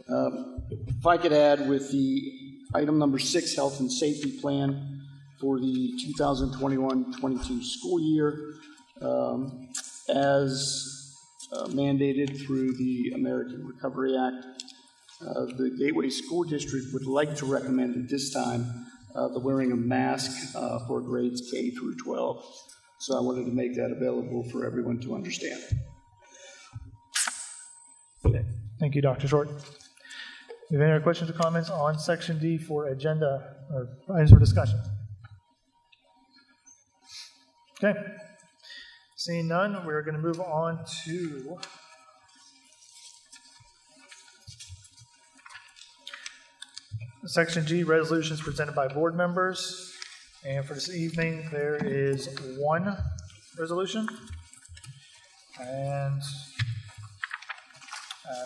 If I could add with the item number 6, health and safety plan for the 2021-22 school year, as mandated through the American Recovery Act, the Gateway School District would like to recommend at this time the wearing of masks for grades K through 12. So I wanted to make that available for everyone to understand. Okay. Thank you, Dr. Short. Do you have any other questions or comments on Section D for agenda or items for discussion? Okay. Seeing none, we're going to move on to Section G, resolutions presented by board members. And for this evening, there is 1 resolution. And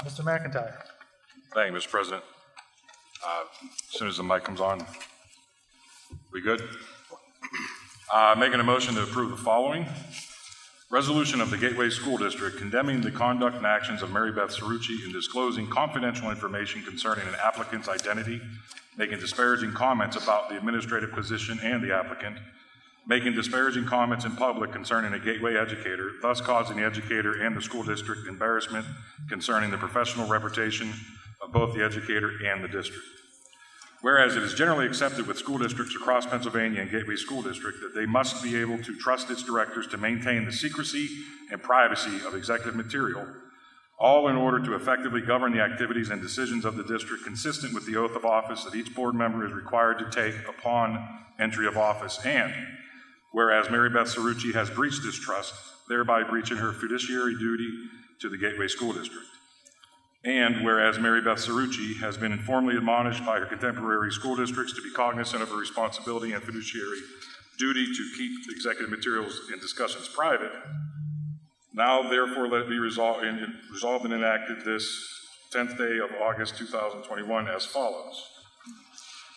Mr. McIntyre. Thank you, Mr. President. As soon as the mic comes on, we good? Making a motion to approve the following. Resolution of the Gateway School District condemning the conduct and actions of Mary Beth Cerrucci in disclosing confidential information concerning an applicant's identity, making disparaging comments about the administrative position and the applicant, making disparaging comments in public concerning a Gateway educator, thus causing the educator and the school district embarrassment concerning the professional reputation of both the educator and the district. Whereas it is generally accepted with school districts across Pennsylvania and Gateway School District that they must be able to trust its directors to maintain the secrecy and privacy of executive material, all in order to effectively govern the activities and decisions of the district consistent with the oath of office that each board member is required to take upon entry of office. And whereas Mary Beth Cerrucci has breached this trust, thereby breaching her fiduciary duty to the Gateway School District. And whereas Mary Beth Cerrucci has been informally admonished by her contemporary school districts to be cognizant of her responsibility and fiduciary duty to keep executive materials and discussions private, now therefore let it be resolved and enacted this 10th day of August 2021 as follows.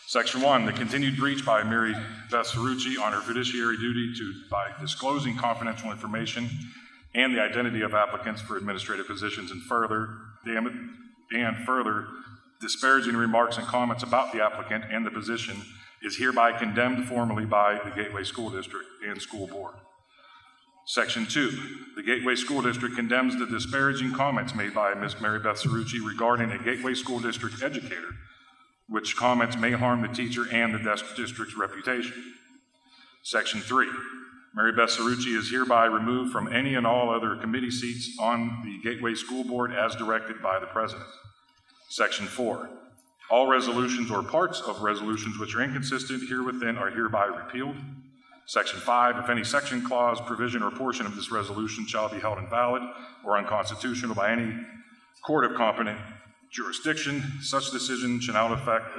Section 1, the continued breach by Mary Beth Cerrucci on her fiduciary duty by disclosing confidential information and the identity of applicants for administrative positions and further disparaging remarks and comments about the applicant and the position is hereby condemned formally by the Gateway School District and School Board. Section 2, the Gateway School District condemns the disparaging comments made by Ms. Mary Beth Cerrucci regarding a Gateway School District educator, which comments may harm the teacher and the district's reputation. Section 3, Mary Beth Cerrucci is hereby removed from any and all other committee seats on the Gateway School Board as directed by the President. Section 4, all resolutions or parts of resolutions which are inconsistent herewithin are hereby repealed. Section 5, if any section, clause, provision, or portion of this resolution shall be held invalid or unconstitutional by any court of competent jurisdiction, such decision shall not affect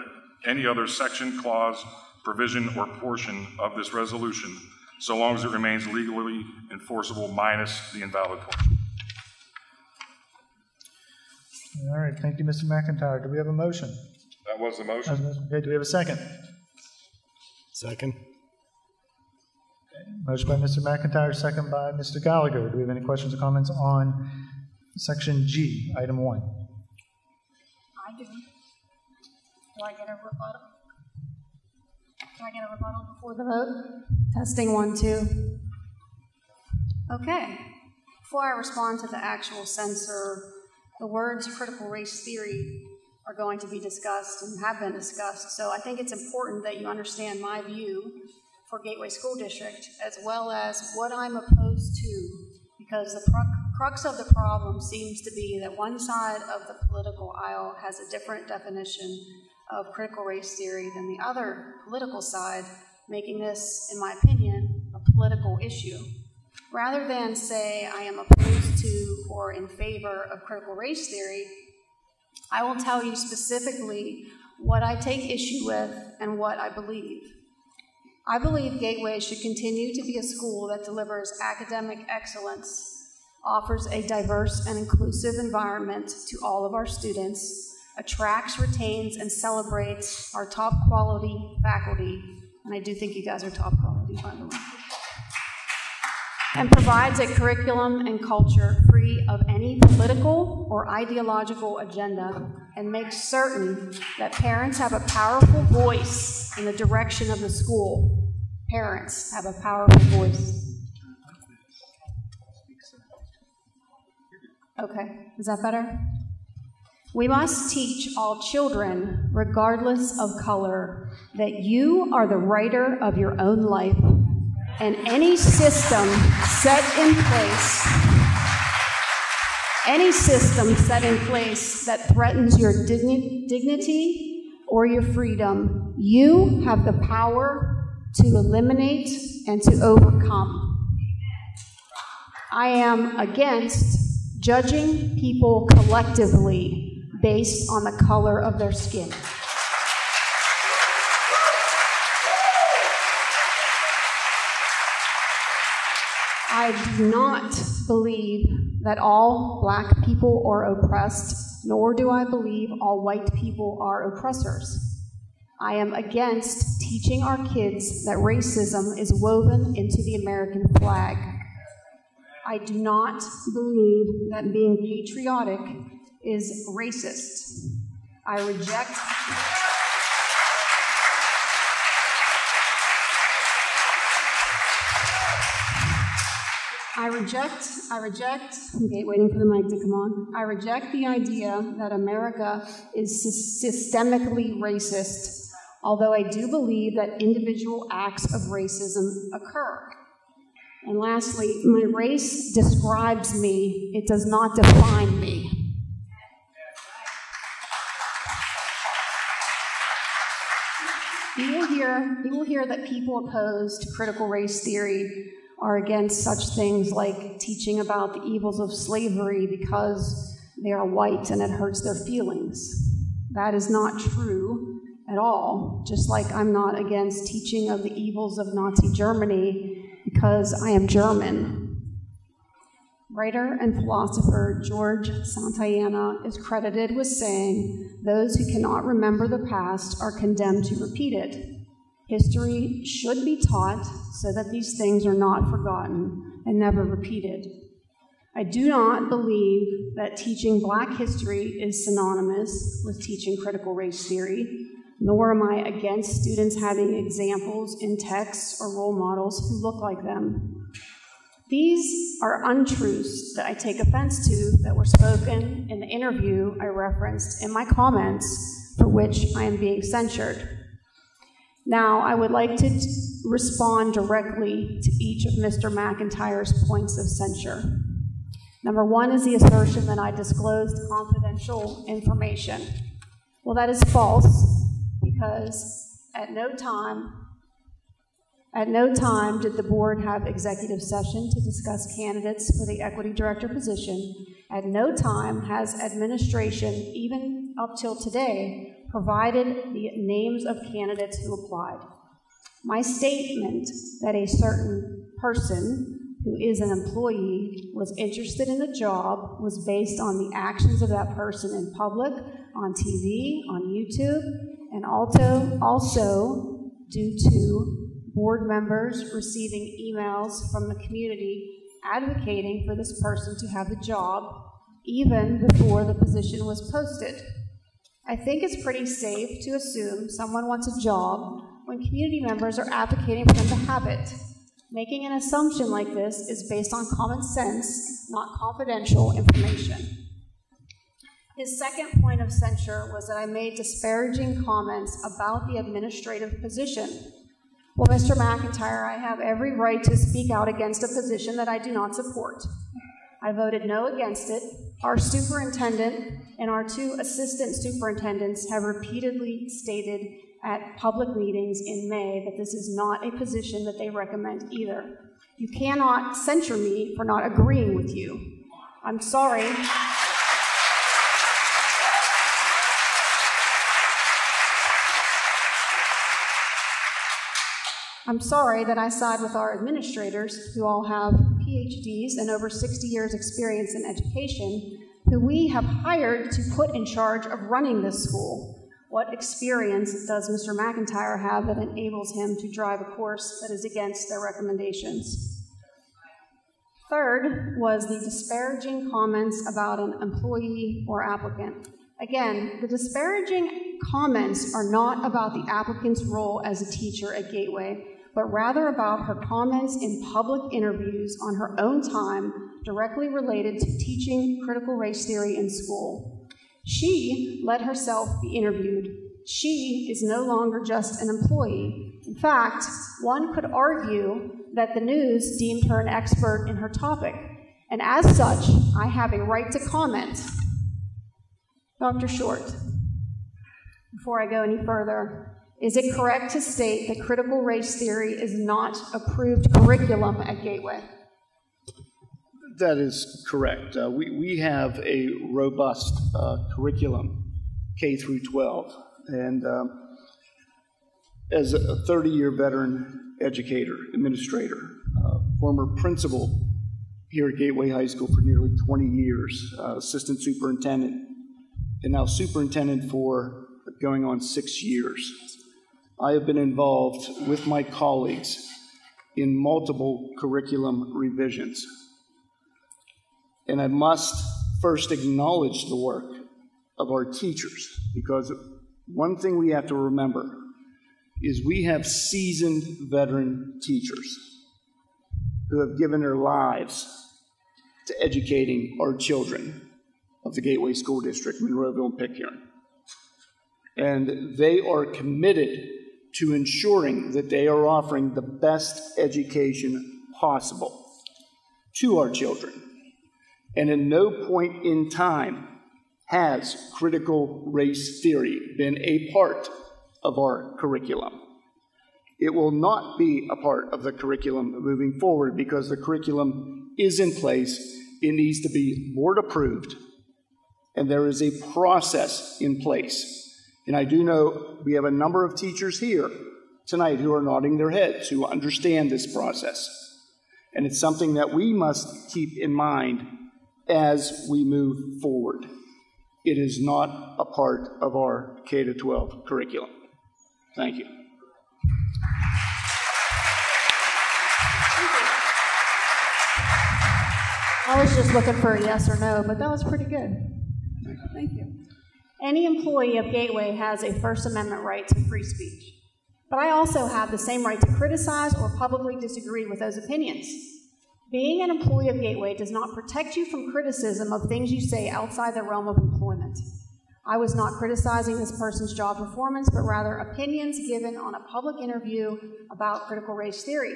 any other section, clause, provision, or portion of this resolution, so long as it remains legally enforceable minus the invalid portion. All right, thank you, Mr. McIntyre. Do we have a motion? That was the motion. Okay, do we have a second? Second. Motion by Mr. McIntyre, second by Mr. Gallagher. Do we have any questions or comments on section G, item 1? I do. Do I get a rebuttal? Can I get a rebuttal before the vote? Testing 1, 2. Okay. Before I respond to the actual censor, the words critical race theory are going to be discussed and have been discussed. So I think it's important that you understand my view for Gateway School District as well as what I'm opposed to, because the crux of the problem seems to be that one side of the political aisle has a different definition of critical race theory than the other political side, making this, in my opinion, a political issue. Rather than say I am opposed to or in favor of critical race theory, I will tell you specifically what I take issue with and what I believe. I believe Gateway should continue to be a school that delivers academic excellence, offers a diverse and inclusive environment to all of our students, attracts, retains, and celebrates our top quality faculty, and I do think you guys are top quality, by the way, and provides a curriculum and culture free of any political or ideological agenda, and makes certain that parents have a powerful voice in the direction of the school. Parents have a powerful voice. Okay, is that better? We must teach all children, regardless of color, that you are the writer of your own life, and any system set in place that threatens your dignity or your freedom, you have the power to eliminate and to overcome. I am against judging people collectively based on the color of their skin. I do not believe that all black people are oppressed, nor do I believe all white people are oppressors. I am against teaching our kids that racism is woven into the American flag. I do not believe that being patriotic is racist. I reject okay, waiting for the mic to come on. I reject the idea that America is systemically racist, although I do believe that individual acts of racism occur. And lastly, my race describes me, it does not define me. You will hear that people opposed to critical race theory are against such things like teaching about the evils of slavery because they are white and it hurts their feelings. That is not true at all, just like I'm not against teaching of the evils of Nazi Germany because I am German. Writer and philosopher George Santayana is credited with saying, "Those who cannot remember the past are condemned to repeat it. History should be taught so that these things are not forgotten and never repeated." I do not believe that teaching Black history is synonymous with teaching critical race theory, nor am I against students having examples in texts or role models who look like them. These are untruths that I take offense to that were spoken in the interview I referenced in my comments, for which I am being censured. Now, I would like to respond directly to each of Mr. McIntyre's points of censure. Number one is the assertion that I disclosed confidential information. Well, that is false, because at no time did the board have executive session to discuss candidates for the equity director position. At no time has administration, even up till today, provided the names of candidates who applied. My statement that a certain person who is an employee, was interested in the job, was based on the actions of that person in public, on TV, on YouTube, and also due to board members receiving emails from the community advocating for this person to have the job even before the position was posted. I think it's pretty safe to assume someone wants a job when community members are advocating for them to have it. Making an assumption like this is based on common sense, not confidential information. His second point of censure was that I made disparaging comments about the administrative position. Well, Mr. McIntyre, I have every right to speak out against a position that I do not support. I voted no against it. Our superintendent and our 2 assistant superintendents have repeatedly stated at public meetings in May that this is not a position that they recommend either. You cannot censure me for not agreeing with you. I'm sorry. I'm sorry that I side with our administrators, who all have PhDs and over 60 years experience in education, who we have hired to put in charge of running this school. What experience does Mr. McIntyre have that enables him to drive a course that is against their recommendations? Third was the disparaging comments about an employee or applicant. Again, the disparaging comments are not about the applicant's role as a teacher at Gateway, but rather about her comments in public interviews on her own time directly related to teaching critical race theory in school. She let herself be interviewed. She is no longer just an employee. In fact, one could argue that the news deemed her an expert in her topic, and as such, I have a right to comment. Dr. Short, before I go any further, is it correct to state that critical race theory is not approved curriculum at Gateway? That is correct. We have a robust curriculum, K through 12, and as a 30-year veteran educator, administrator, former principal here at Gateway High School for nearly 20 years, assistant superintendent, and now superintendent for going on 6 years. I have been involved with my colleagues in multiple curriculum revisions. And I must first acknowledge the work of our teachers, because one thing we have to remember is we have seasoned veteran teachers who have given their lives to educating our children of the Gateway School District, Monroeville and Pitcairn. And they are committed to ensuring that they are offering the best education possible to our children. And in no point in time has critical race theory been a part of our curriculum. It will not be a part of the curriculum moving forward because the curriculum is in place. It needs to be board approved, and there is a process in place. And I do know we have a number of teachers here tonight who are nodding their heads, who understand this process. And it's something that we must keep in mind as we move forward. It is not a part of our K-12 curriculum. Thank you. I was just looking for a yes or no, but that was pretty good. Thank you. Any employee of Gateway has a First Amendment right to free speech, but I also have the same right to criticize or publicly disagree with those opinions. Being an employee of Gateway does not protect you from criticism of things you say outside the realm of employment. I was not criticizing this person's job performance, but rather opinions given on a public interview about critical race theory.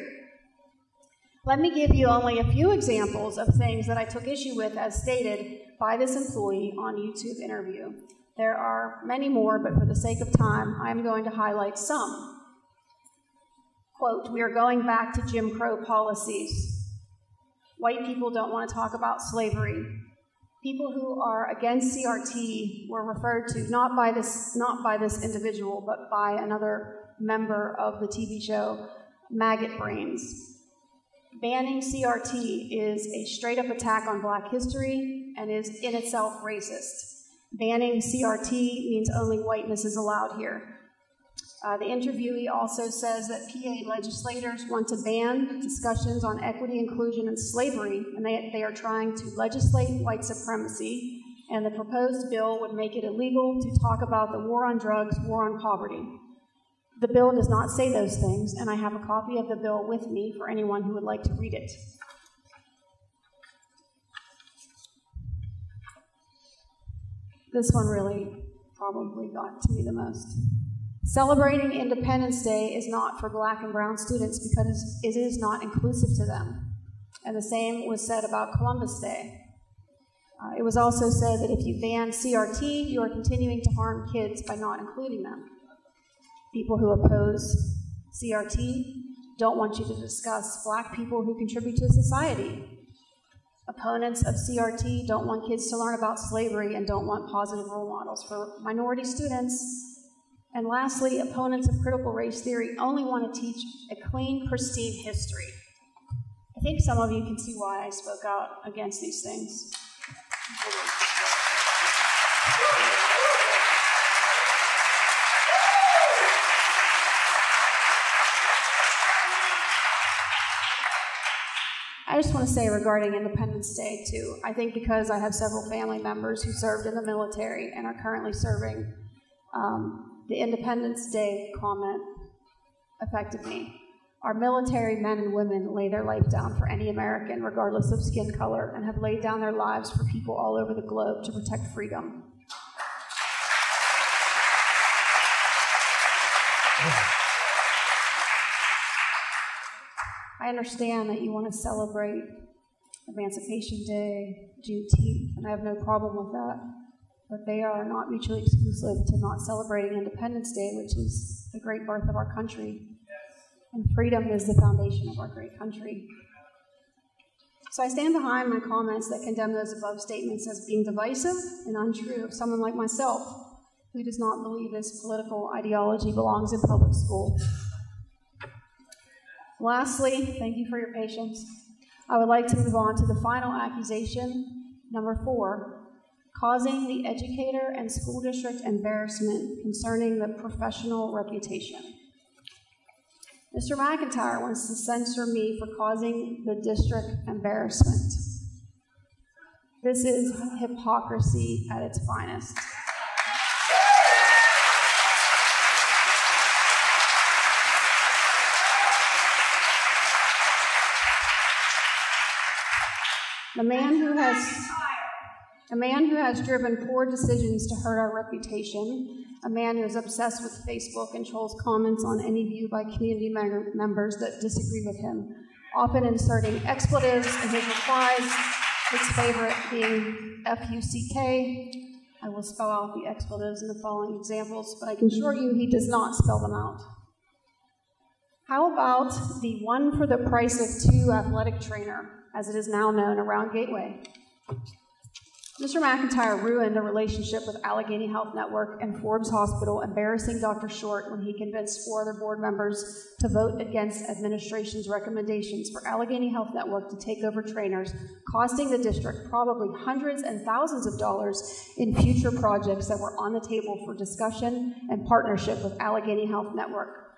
Let me give you only a few examples of things that I took issue with as stated by this employee on YouTube interview. There are many more, but for the sake of time, I'm going to highlight some. Quote, "We are going back to Jim Crow policies. White people don't want to talk about slavery. People who are against CRT were referred to not by this individual, but by another member of the TV show, maggot brains. Banning CRT is a straight-up attack on Black history and is in itself racist. Banning CRT means only whiteness is allowed here. The interviewee also says that PA legislators want to ban discussions on equity, inclusion, and slavery, and they are trying to legislate white supremacy, and the proposed bill would make it illegal to talk about the war on drugs, war on poverty. The bill does not say those things, and I have a copy of the bill with me for anyone who would like to read it. This one really probably got to me the most. Celebrating Independence Day is not for Black and brown students because it is not inclusive to them. And the same was said about Columbus Day. It was also said that if you ban CRT, you are continuing to harm kids by not including them. People who oppose CRT don't want you to discuss Black people who contribute to society. Opponents of CRT don't want kids to learn about slavery and don't want positive role models for minority students. And lastly, opponents of critical race theory only want to teach a clean, pristine history. I think some of you can see why I spoke out against these things. I just want to say regarding Independence Day, too, I think because I have several family members who served in the military and are currently serving, the Independence Day comment affected me. Our military men and women lay their life down for any American, regardless of skin color, and have laid down their lives for people all over the globe to protect freedom. I understand that you want to celebrate Emancipation Day, Juneteenth, and I have no problem with that. But they are not mutually exclusive to not celebrating Independence Day, which is the great birth of our country. And freedom is the foundation of our great country. So I stand behind my comments that condemn those above statements as being divisive and untrue of someone like myself, who does not believe this political ideology belongs in public school. Lastly, thank you for your patience. I would like to move on to the final accusation, number 4, causing the educator and school district embarrassment concerning the professional reputation. Mr. McIntyre wants to censure me for causing the district embarrassment. This is hypocrisy at its finest. A man who has driven poor decisions to hurt our reputation, a man who is obsessed with Facebook and trolls comments on any view by community members that disagree with him, often inserting expletives in his replies, his favorite being F-U-C-K. I will spell out the expletives in the following examples, but I can assure you he does not spell them out. How about the 1 for the price of 2 athletic trainer, as it is now known around Gateway? Mr. McIntyre ruined a relationship with Allegheny Health Network and Forbes Hospital, embarrassing Dr. Short when he convinced 4 other board members to vote against administration's recommendations for Allegheny Health Network to take over trainers, costing the district probably hundreds and thousands of dollars in future projects that were on the table for discussion and partnership with Allegheny Health Network.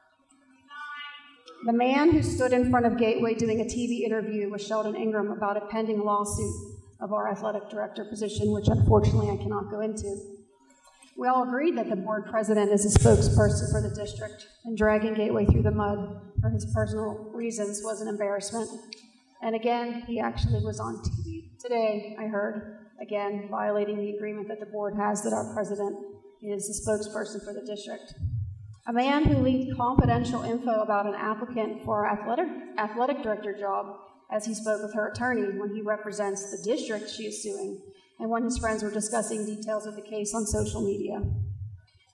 The man who stood in front of Gateway doing a TV interview with Sheldon Ingram about a pending lawsuit of our athletic director position, which unfortunately I cannot go into. We all agreed that the board president is a spokesperson for the district, and dragging Gateway through the mud for his personal reasons was an embarrassment. And again, he actually was on TV today, I heard, again, violating the agreement that the board has that our president is the spokesperson for the district. A man who leaked confidential info about an applicant for our athletic director job as he spoke with her attorney when he represents the district she is suing, and when his friends were discussing details of the case on social media.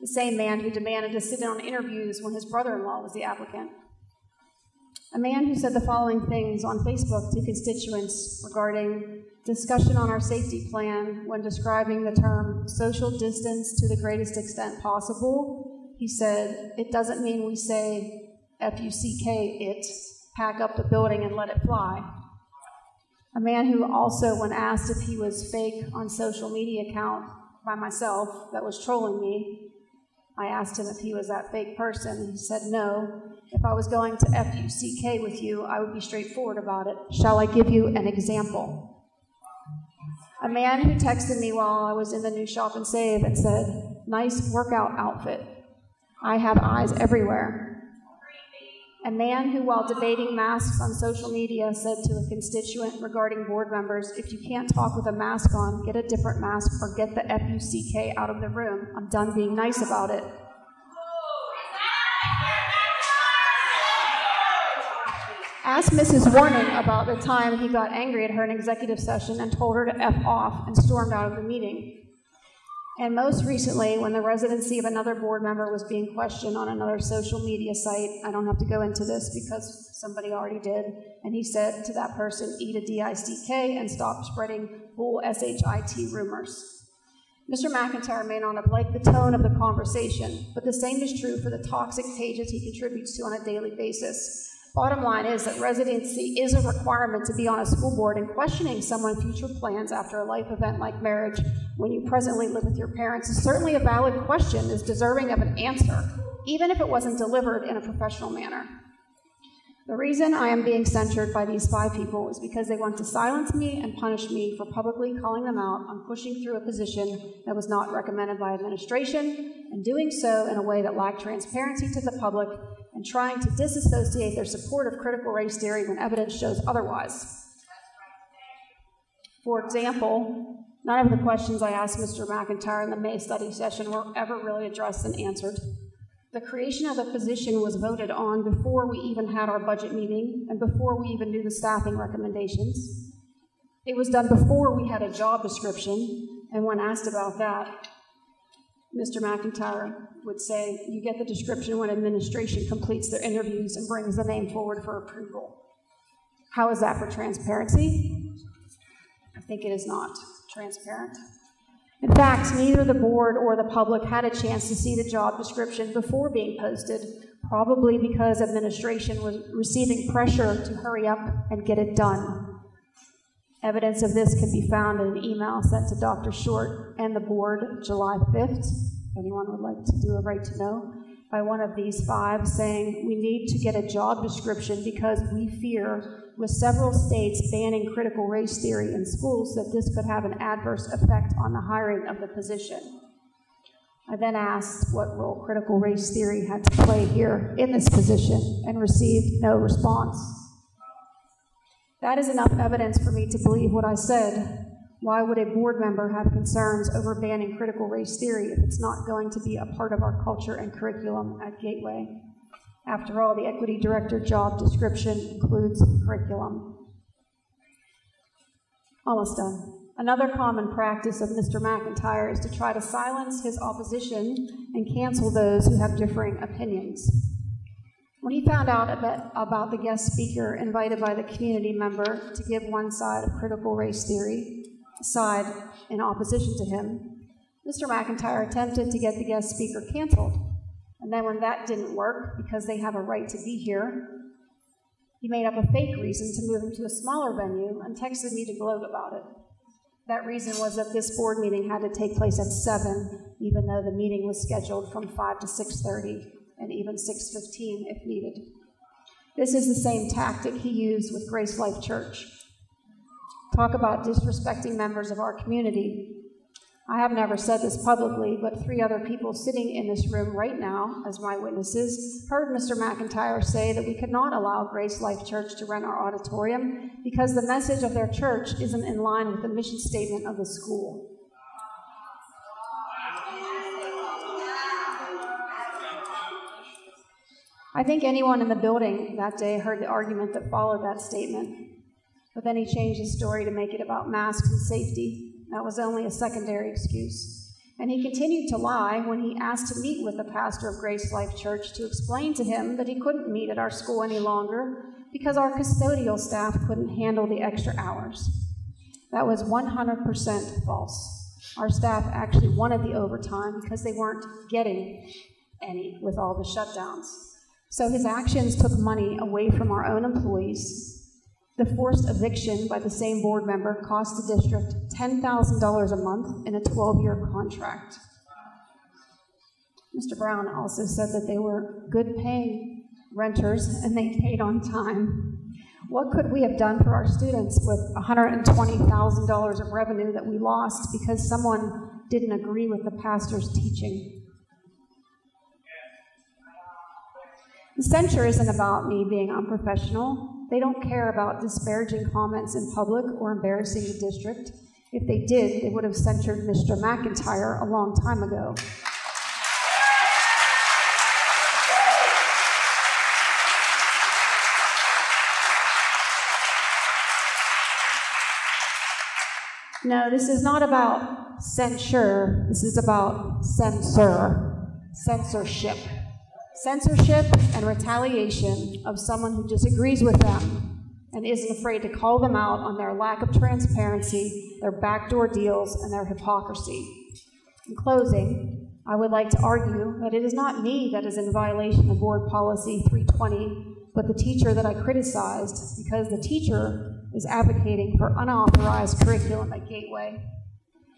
The same man who demanded to sit in on interviews when his brother-in-law was the applicant. A man who said the following things on Facebook to constituents regarding discussion on our safety plan when describing the term social distance to the greatest extent possible. He said, "It doesn't mean we say F-U-C-K it pack up the building and let it fly. A man who also, when asked if he was fake on social media account by myself that was trolling me, I asked him if he was that fake person. He said no. If I was going to FUCK with you, I would be straightforward about it. Shall I give you an example? A man who texted me while I was in the new Shop and Save and said, nice workout outfit. I have eyes everywhere. A man who, while debating masks on social media, said to a constituent regarding board members, if you can't talk with a mask on, get a different mask or get the FUCK out of the room. I'm done being nice about it. Asked Mrs. Warning about the time he got angry at her in executive session and told her to F off and stormed out of the meeting. And most recently, when the residency of another board member was being questioned on another social media site, I don't have to go into this because somebody already did, and he said to that person, eat a DICK and stop spreading full SHIT rumors. Mr. McIntyre may not have liked the tone of the conversation, but the same is true for the toxic pages he contributes to on a daily basis. Bottom line is that residency is a requirement to be on a school board, and questioning someone's future plans after a life event like marriage when you presently live with your parents is certainly a valid question, is deserving of an answer, even if it wasn't delivered in a professional manner. The reason I am being censured by these 5 people is because they want to silence me and punish me for publicly calling them out on pushing through a position that was not recommended by administration, and doing so in a way that lacked transparency to the public, and trying to disassociate their support of critical race theory when evidence shows otherwise. For example, none of the questions I asked Mr. McIntyre in the May study session were ever really addressed and answered. The creation of the position was voted on before we even had our budget meeting and before we even knew the staffing recommendations. It was done before we had a job description, and when asked about that, Mr. McIntyre would say, you get the description when administration completes their interviews and brings the name forward for approval. How is that for transparency? I think it is not transparent. In fact, neither the board or the public had a chance to see the job description before being posted, probably because administration was receiving pressure to hurry up and get it done. Evidence of this can be found in an email sent to Dr. Short and the board July 5th, if anyone would like to do a right to know, by one of these 5 saying, we need to get a job description because we fear, with several states banning critical race theory in schools, that this could have an adverse effect on the hiring of the position. I then asked what role critical race theory had to play here in this position and received no response. That is enough evidence for me to believe what I said. Why would a board member have concerns over banning critical race theory if it's not going to be a part of our culture and curriculum at Gateway? After all, the equity director job description includes curriculum. Almost done. Another common practice of Mr. McIntyre is to try to silence his opposition and cancel those who have differing opinions. When he found out about the guest speaker invited by the community member to give one side of critical race theory, side in opposition to him, Mr. McIntyre attempted to get the guest speaker canceled. And then when that didn't work, because they have a right to be here, he made up a fake reason to move him to a smaller venue and texted me to gloat about it. That reason was that this board meeting had to take place at 7, even though the meeting was scheduled from 5 to 6:30. And even 6:15 if needed. This is the same tactic he used with Grace Life Church. Talk about disrespecting members of our community. I have never said this publicly, but 3 other people sitting in this room right now as my witnesses heard Mr. McIntyre say that we could not allow Grace Life Church to rent our auditorium because the message of their church isn't in line with the mission statement of the school. I think anyone in the building that day heard the argument that followed that statement, but then he changed his story to make it about masks and safety. That was only a secondary excuse. And he continued to lie when he asked to meet with the pastor of Grace Life Church to explain to him that he couldn't meet at our school any longer because our custodial staff couldn't handle the extra hours. That was 100% false. Our staff actually wanted the overtime because they weren't getting any with all the shutdowns. So his actions took money away from our own employees. The forced eviction by the same board member cost the district $10,000 a month in a 12-year contract. Mr. Brown also said that they were good-paying renters and they paid on time. What could we have done for our students with $120,000 of revenue that we lost because someone didn't agree with the pastor's teaching? The censure isn't about me being unprofessional. They don't care about disparaging comments in public or embarrassing the district. If they did, they would have censured Mr. McIntyre a long time ago. No, this is not about censure. This is about censorship. Censorship and retaliation of someone who disagrees with them and isn't afraid to call them out on their lack of transparency, their backdoor deals, and their hypocrisy. In closing, I would like to argue that it is not me that is in violation of Board Policy 320, but the teacher that I criticized, because the teacher is advocating for unauthorized curriculum at Gateway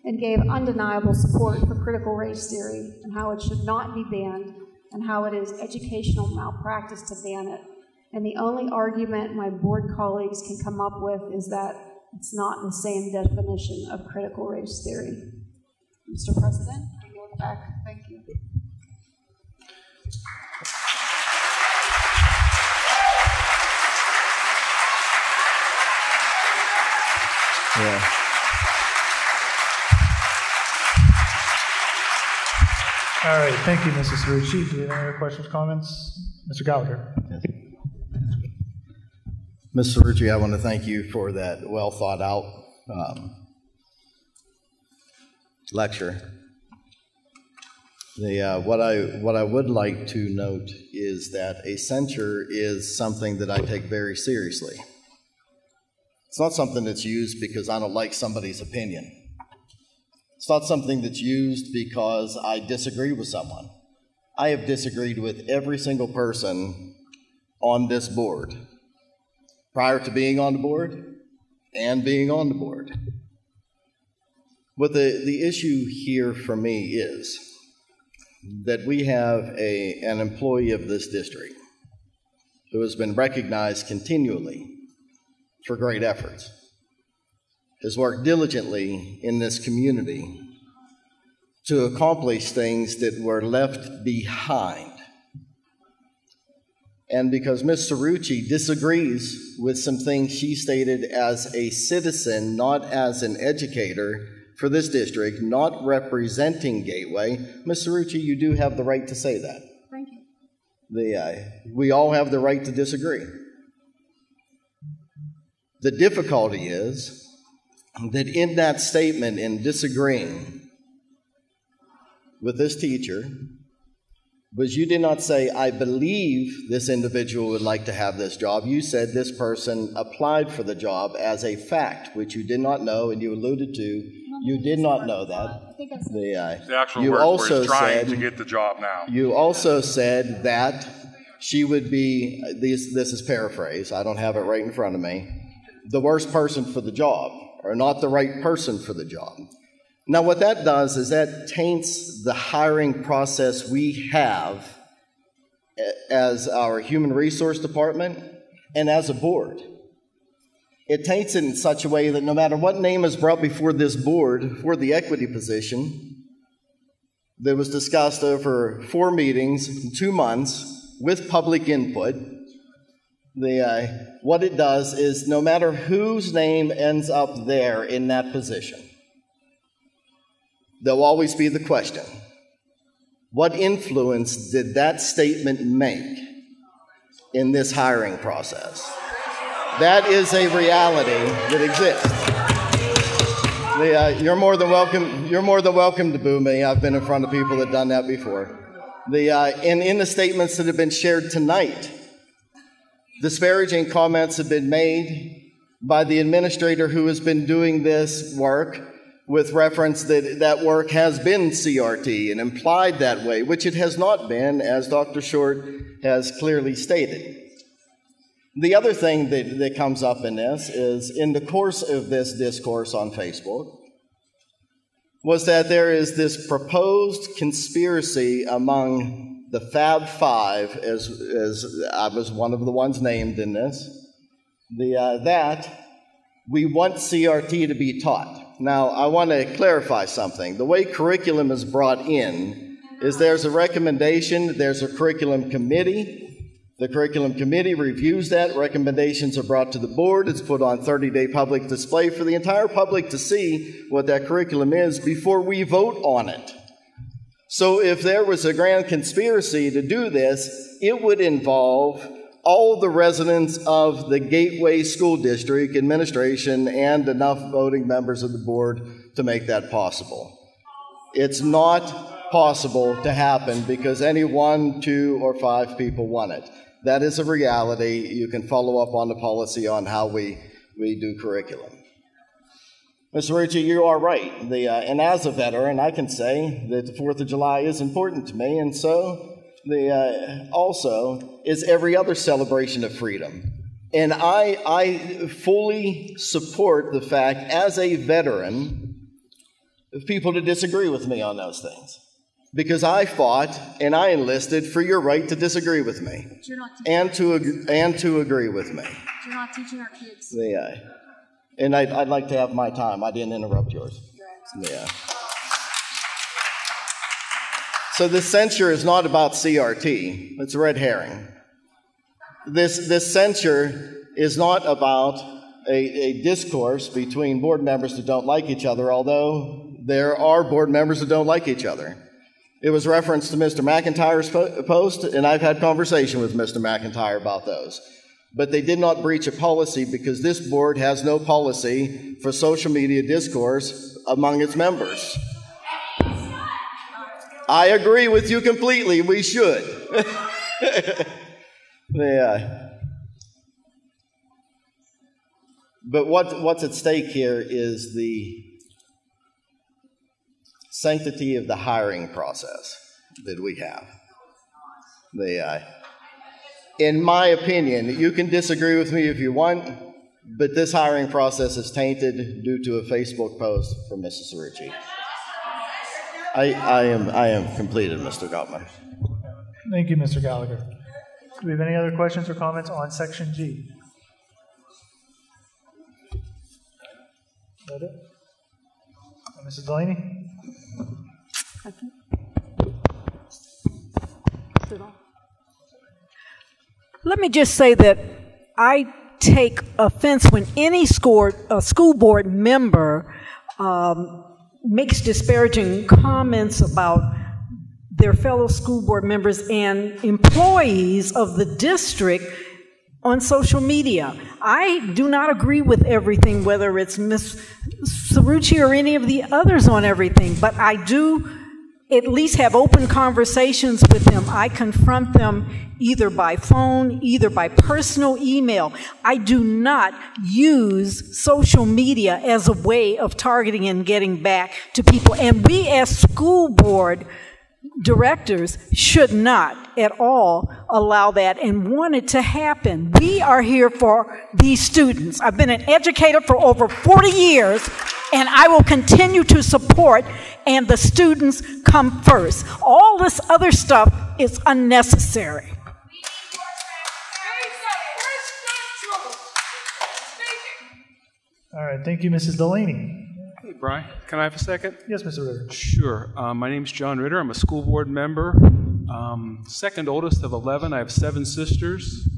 and gave undeniable support for critical race theory and how it should not be banned and how it is educational malpractice to ban it. And the only argument my board colleagues can come up with is that it's not the same definition of critical race theory. Mr. President, I yield back. Thank you. Yeah. All right, thank you, Mrs. Cerrucci. Do we have any other questions, comments? Mr. Gallagher. Yes. Ms. Cerrucci, I want to thank you for that well thought out lecture. What I would like to note is that a censure is something that I take very seriously. It's not something that's used because I don't like somebody's opinion. It's not something that's used because I disagree with someone. I have disagreed with every single person on this board, prior to being on the board and being on the board. What the issue here for me is that we have an employee of this district who has been recognized continually for great efforts, has worked diligently in this community to accomplish things that were left behind. And because Ms. Cerrucci disagrees with some things she stated as a citizen, not as an educator for this district, not representing Gateway, Ms. Cerrucci, you do have the right to say that. Thank you. We all have the right to disagree. The difficulty is that in that statement, in disagreeing with this teacher, was you did not say, I believe this individual would like to have this job. You said this person applied for the job as a fact, which you did not know, and you alluded to. You did not know that. The actual word where he's trying to get the job now. You also said that she would be, this is paraphrase, I don't have it right in front of me, the worst person for the job, or not the right person for the job. Now, what that does is that taints the hiring process we have as our human resource department and as a board. It taints it in such a way that no matter what name is brought before this board for the equity position, that was discussed over 4 meetings in 2 months with public input, what it does is no matter whose name ends up there in that position, there'll always be the question, what influence did that statement make in this hiring process? That is a reality that exists. You're more than welcome to boo me. I've been in front of people that have done that before. And in the statements that have been shared tonight, disparaging comments have been made by the administrator who has been doing this work with reference that that work has been CRT and implied that way, which it has not been, as Dr. Short has clearly stated. The other thing that comes up in this is, in the course of this discourse on Facebook, was that there is this proposed conspiracy among the Fab Five, as I was one of the ones named in this, that we want CRT to be taught. Now, I want to clarify something. The way curriculum is brought in is there's a recommendation, there's a curriculum committee. The curriculum committee reviews that. Recommendations are brought to the board. It's put on 30-day public display for the entire public to see what that curriculum is before we vote on it. So if there was a grand conspiracy to do this, it would involve all the residents of the Gateway School District administration and enough voting members of the board to make that possible. It's not possible to happen because any 1, 2, or 5 people want it. That is a reality. You can follow up on the policy on how we do curriculum. Mr. Ritchie, you are right. And as a veteran, I can say that the 4th of July is important to me, and so also is every other celebration of freedom. And I fully support the fact, as a veteran, of people to disagree with me on those things. Because I fought and I enlisted for your right to disagree with me. But you're not and to agree with me. You're not teaching our kids. Yeah. And I'd like to have my time. I didn't interrupt yours. Yeah. So this censure is not about CRT. It's a red herring. This censure is not about a discourse between board members that don't like each other, although there are board members that don't like each other. It was referenced to Mr. McIntyre's post, and I've had conversation with Mr. McIntyre about those. But they did not breach a policy because this board has no policy for social media discourse among its members. I agree with you completely. We should. Yeah. But what's at stake here is the sanctity of the hiring process that we have. In my opinion, you can disagree with me if you want, but this hiring process is tainted due to a Facebook post from Mrs. Ritchie. I am completed, Mr. Gottman. Thank you, Mr. Gallagher. Do we have any other questions or comments on Section G? Is that it? Mrs. Delaney? Let me just say that I take offense when any school board member makes disparaging comments about their fellow school board members and employees of the district on social media. I do not agree with everything, whether it's Ms. Cerrucci or any of the others on everything, but I do at least have open conversations with them. I confront them either by phone, either by personal email. I do not use social media as a way of targeting and getting back to people. And we as school board directors should not at all allow that and want it to happen. We are here for these students. I've been an educator for over 40 years, and I will continue to support, and the students come first. All this other stuff is unnecessary. All right, thank you, Mrs. Delaney. Hey, Brian, can I have a second? Yes, Mr. Ritter. Sure. My name's John Ritter. I'm a school board member. Second oldest of 11. I have 7 sisters.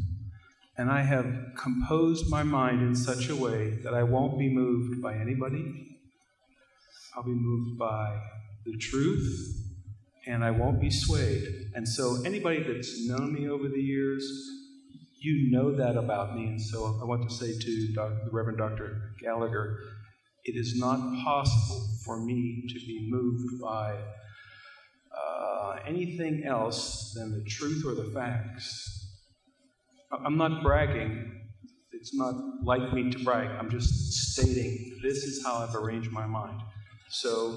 And I have composed my mind in such a way that I won't be moved by anybody. I'll be moved by the truth, and I won't be swayed. And so anybody that's known me over the years, you know that about me. And so I want to say to the Reverend Dr. Gallagher, it is not possible for me to be moved by anything else than the truth or the facts. I'm not bragging. It's not like me to brag. I'm just stating this is how I've arranged my mind. So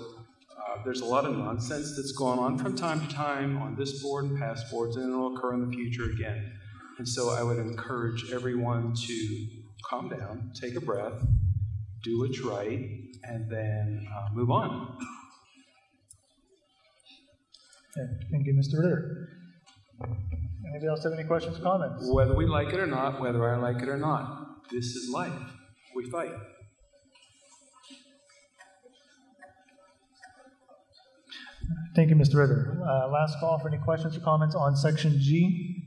there's a lot of nonsense that's going on from time to time on this board and past boards, and it'll occur in the future again. And so I would encourage everyone to calm down, take a breath, do what's right, and then move on. Okay. Thank you, Mr. Ritter. Anybody else have any questions or comments? Whether we like it or not, whether I like it or not, this is life. We fight. Thank you, Mr. Ritter. Last call for any questions or comments on Section G.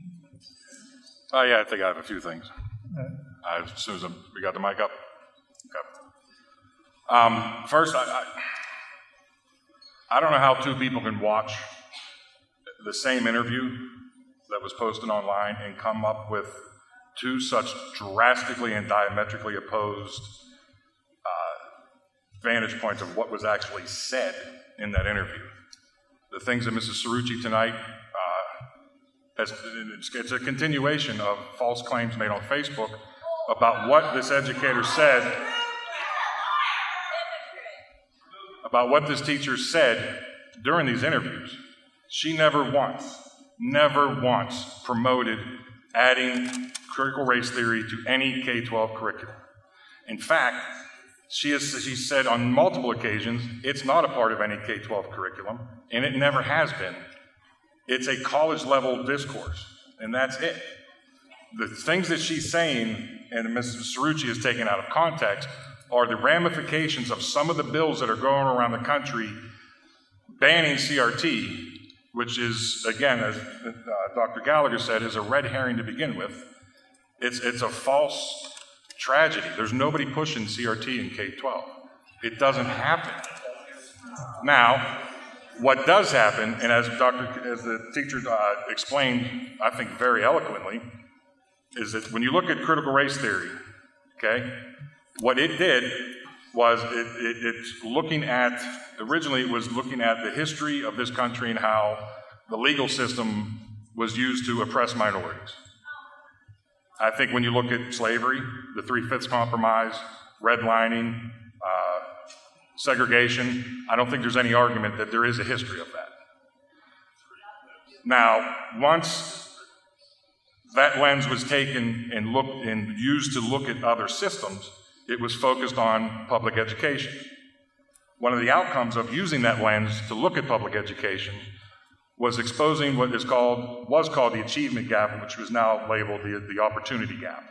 Yeah, I think I have a few things. All right. As soon as we got the mic up. Okay. First, I don't know how two people can watch the same interview that was posted online and come up with two such drastically and diametrically opposed vantage points of what was actually said in that interview. The things that Mrs. Cerrucci tonight, it's a continuation of false claims made on Facebook about what this educator said, about what this teacher said during these interviews. She never once promoted adding critical race theory to any K-12 curriculum. In fact, she said on multiple occasions, it's not a part of any K-12 curriculum, and it never has been. It's a college-level discourse, and that's it. The things that she's saying, and Mrs. Cerrucci is taken out of context, are the ramifications of some of the bills that are going around the country banning CRT, which is, again, as Dr. Gallagher said, is a red herring to begin with. It's a false tragedy. There's nobody pushing CRT in K-12. It doesn't happen. Now, what does happen, and as the teacher explained, I think very eloquently, is that when you look at critical race theory, okay, what it did was it's looking at, originally it was looking at the history of this country and how the legal system was used to oppress minorities. I think when you look at slavery, the 3/5 compromise, redlining, segregation, I don't think there's any argument that there is a history of that. Now, once that lens was taken and used to look at other systems, it was focused on public education. One of the outcomes of using that lens to look at public education was exposing what was called the achievement gap, which was now labeled the opportunity gap.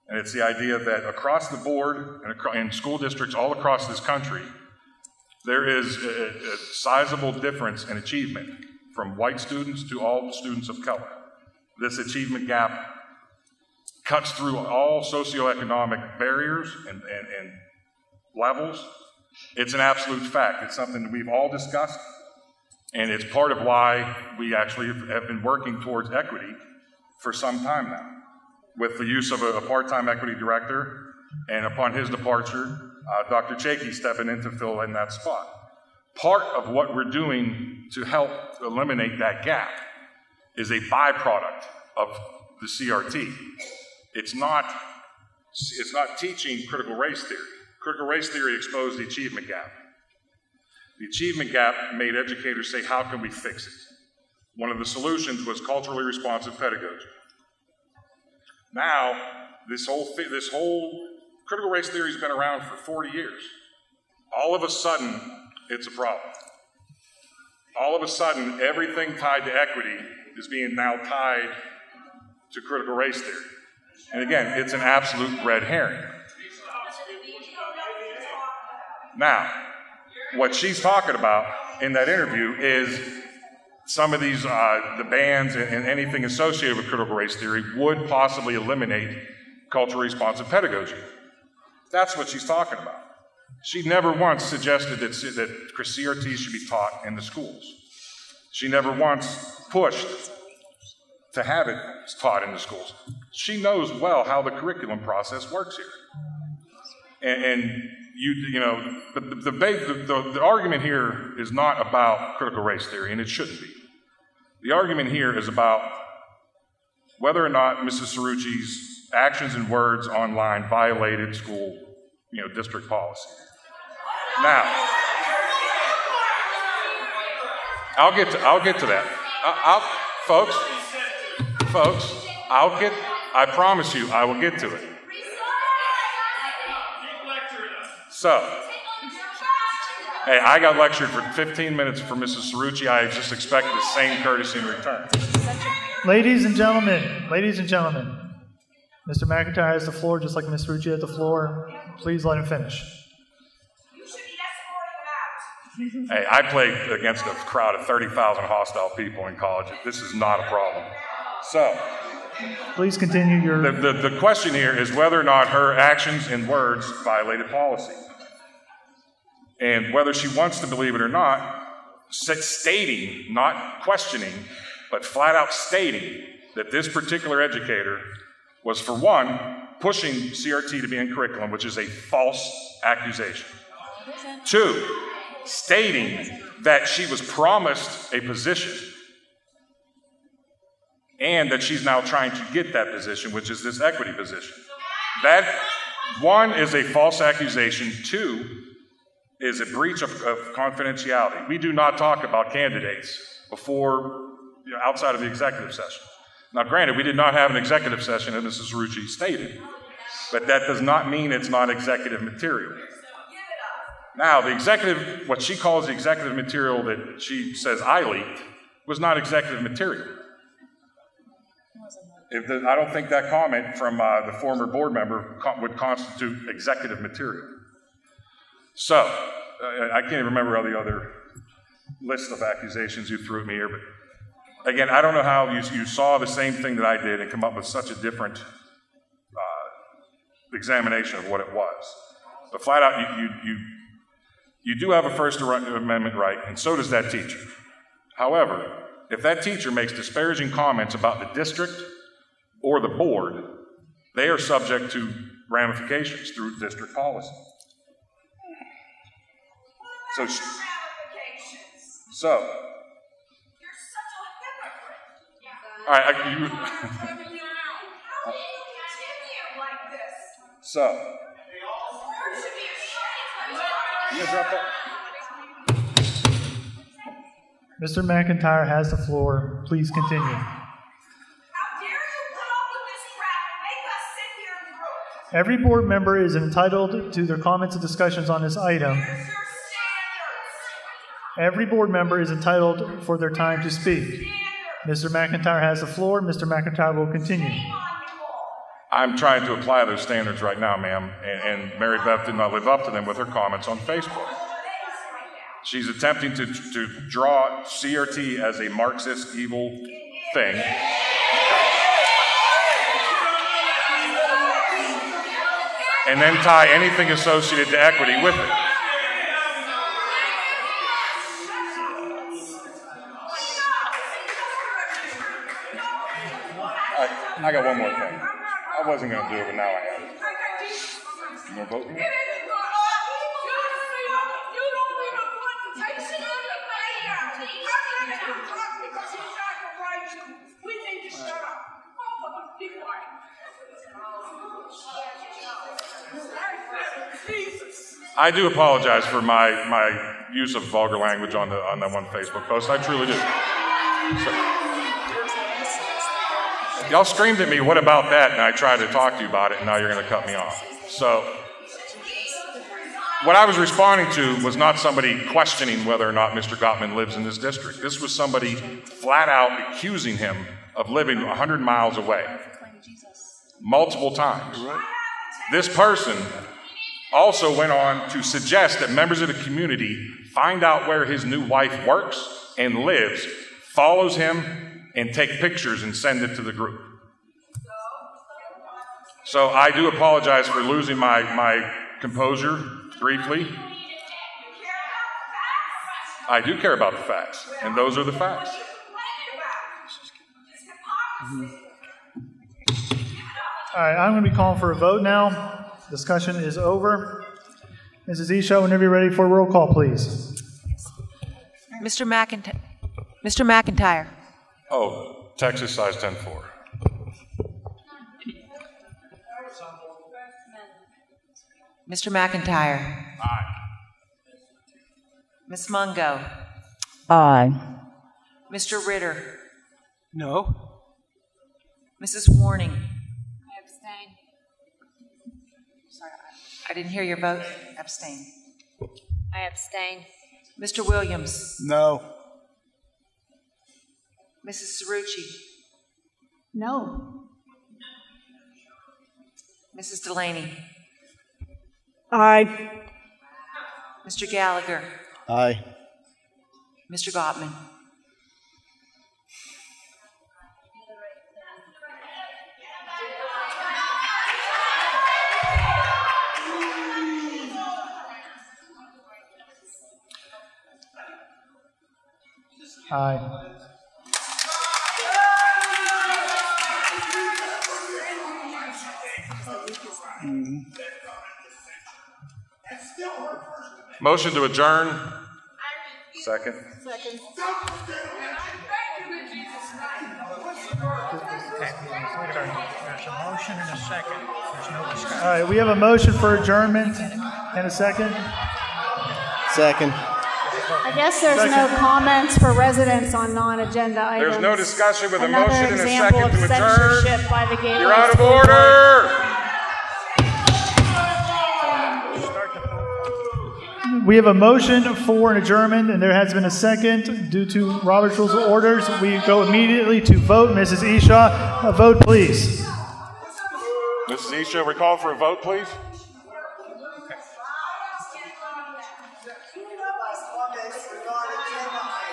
And it's the idea that across the board and in school districts all across this country, there is a sizable difference in achievement from white students to all students of color. This achievement gap cuts through all socioeconomic barriers and levels. It's an absolute fact. It's something that we've all discussed, and it's part of why we actually have been working towards equity for some time now, with the use of a part-time equity director, and upon his departure, Dr. Chakey stepping in to fill in that spot. Part of what we're doing to help eliminate that gap is a byproduct of the CRT. It's not teaching critical race theory. Critical race theory exposed the achievement gap. The achievement gap made educators say, how can we fix it? One of the solutions was culturally responsive pedagogy. Now, this whole critical race theory has been around for 40 years. All of a sudden, it's a problem. All of a sudden, everything tied to equity is being now tied to critical race theory. And again, it's an absolute red herring. Now, what she's talking about in that interview is some of these, the bans and anything associated with critical race theory would possibly eliminate culturally responsive pedagogy. That's what she's talking about. She never once suggested that CRT should be taught in the schools. She never once pushed to have it taught in the schools. She knows well how the curriculum process works here. The argument here is not about critical race theory, and it shouldn't be. The argument here is about whether or not Mrs. Cerrucci's actions and words online violated school, district policy. Now, I'll get to that. Folks, I promise you, I will get to it. So, hey, I got lectured for 15 minutes for Mrs. Cerrucci. I just expect the same courtesy in return. Ladies and gentlemen, Mr. McIntyre has the floor, just like Ms. Cerrucci has the floor. Please let him finish. Hey, I played against a crowd of 30,000 hostile people in college. This is not a problem. So, please continue your... The question here is whether or not her actions and words violated policy. And whether she wants to believe it or not, stating, not questioning, but flat out stating that this particular educator was, for one, pushing CRT to be in curriculum, which is a false accusation. Two, stating that she was promised a position and that she's now trying to get that position, which is this equity position. That, one, is a false accusation. Two, is a breach of confidentiality. We do not talk about candidates before, outside of the executive session. Now, granted, we did not have an executive session, as Mrs. Cerrucci stated, but that does not mean it's not executive material. Now, what she calls the executive material that she says I leaked was not executive material. I don't think that comment from the former board member would constitute executive material. So, I can't even remember all the other list of accusations you threw at me here, but again, I don't know how you saw the same thing that I did and come up with such a different examination of what it was. But flat out, you do have a First Amendment right, and so does that teacher. However, if that teacher makes disparaging comments about the district or the board, they are subject to ramifications through district policy. So, all right, so, you gonna drop that? Mr. McIntyre has the floor. Please continue. Every board member is entitled to their comments and discussions on this item. Every board member is entitled for their time to speak. Mr. McIntyre has the floor. Mr. McIntyre will continue. I'm trying to apply those standards right now, ma'am, and Mary Beth did not live up to them with her comments on Facebook. She's attempting to draw CRT as a Marxist evil thing. And then tie anything associated to equity with it. I got one more thing. I wasn't going to do it, but now I have it. You want to vote for me? I do apologize for my use of vulgar language on that one Facebook post. I truly do. Y'all screamed at me, what about that? And I tried to talk to you about it, and now you're going to cut me off. So, what I was responding to was not somebody questioning whether or not Mr. Gottman lives in this district. This was somebody flat out accusing him of living 100 miles away. Multiple times. This person also went on to suggest that members of the community find out where his new wife works and lives, follows him, and take pictures and send it to the group. So I do apologize for losing my composure briefly. I do care about the facts, and those are the facts. All right, I'm going to be calling for a vote now. Discussion is over. Mrs. Isha, whenever you're ready for a roll call, please. Mr. McIntyre. Oh, Texas size 10-4. Mr. McIntyre. Aye. Ms. Mungo. Aye. Mr. Ritter. No. Mrs. Warning. I abstain. Sorry, I didn't hear your vote. Abstain. I abstain. Mr. Williams. No. Mrs. Cerrucci. No. Mrs. Delaney. Aye. Mr. Gallagher. Aye. Mr. Gottman. Aye. Motion to adjourn. Second. Second. There's a motion and a second. There's no discussion. All right, we have a motion for adjournment and a second. Second. I guess there's no comments for residents on non-agenda items. There's no discussion with a Another motion and a example second of to adjourn. censorship by the Gateway You're out of School Board. order. We have a motion for an adjournment, and there has been a second. Due to Robert's Rules of Orders, we go immediately to vote. Mrs. Eshaw, a vote, please. Mrs. Isha, we call for a vote, please.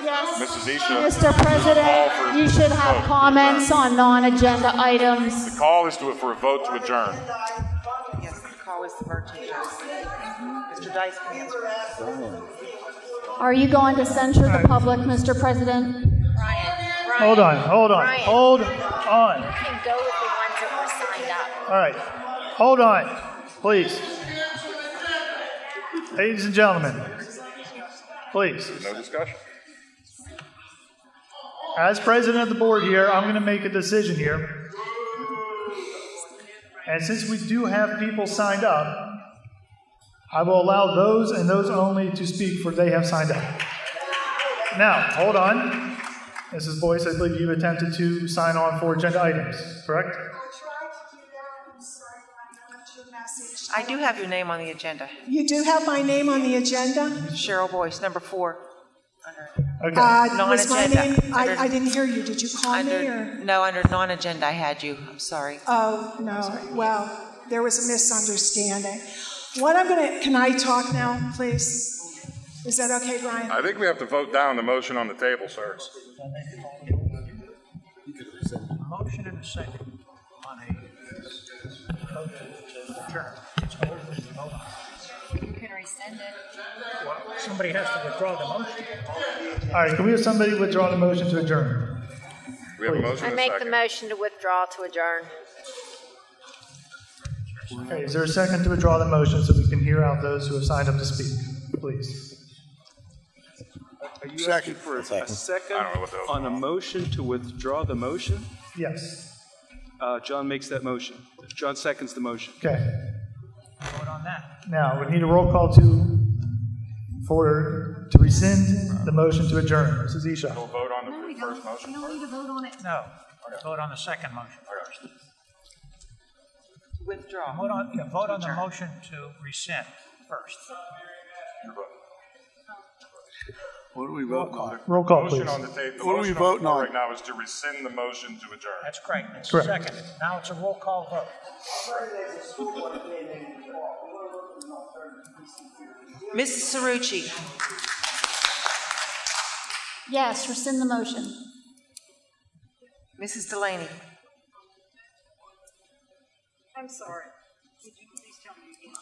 Yes. Mrs. Isha. Mr. President, you should have comments on non-agenda items. The call is for a vote to adjourn. Yes, the call is the vote to adjourn. Mr. Dice can answer. Are you going to censure the public, Mr. President? Hold on. Brian. Hold on. You can go with the ones that were signed up. All right. Hold on, please. Ladies and gentlemen, please. No discussion. As president of the board here, I'm going to make a decision here. And since we do have people signed up, I will allow those and those only to speak, for they have signed up. Now, hold on. Mrs. Boyce, I believe you attempted to sign on for agenda items, correct? I do have your name on the agenda. You do have my name on the agenda? Cheryl Boyce, number 4. Okay. Was my Non-agenda. name, I didn't hear you. Did you call me or? No, under non-agenda I had you. I'm sorry. Oh, no. Well, there was a misunderstanding. What I'm going to, can I talk now, please? Is that okay, Brian? I think we have to vote down the motion on the table, sir. Motion and a second on a vote to adjourn. It's over. Vote on it. You can rescind it. Well, somebody has to withdraw the motion. All right, can we have somebody withdraw the motion to adjourn? We have a motion I and a make the second. motion to withdraw to adjourn. Okay, is there a second to withdraw the motion so we can hear out those who have signed up to speak? Please. Are you asking for a second I don't know what the on a motion to withdraw the motion? Yes. John makes that motion. John seconds the motion. Okay. Vote on that. Now, we need a roll call to rescind the motion to adjourn. Mrs. Eshaw. We'll vote on the first motion. We don't need to vote on it. No. Vote on the second motion first. Withdraw. Vote on the motion to rescind first. What are we voting on? Roll call, Motion please. on the table. The What are we motion voting the floor on? right now is to rescind the motion to adjourn. That's correct. It's Correct. second. Now it's a roll call vote. Mrs. Cerrucci. Yes, rescind the motion. Mrs. Delaney. I'm sorry. Would you please tell me again?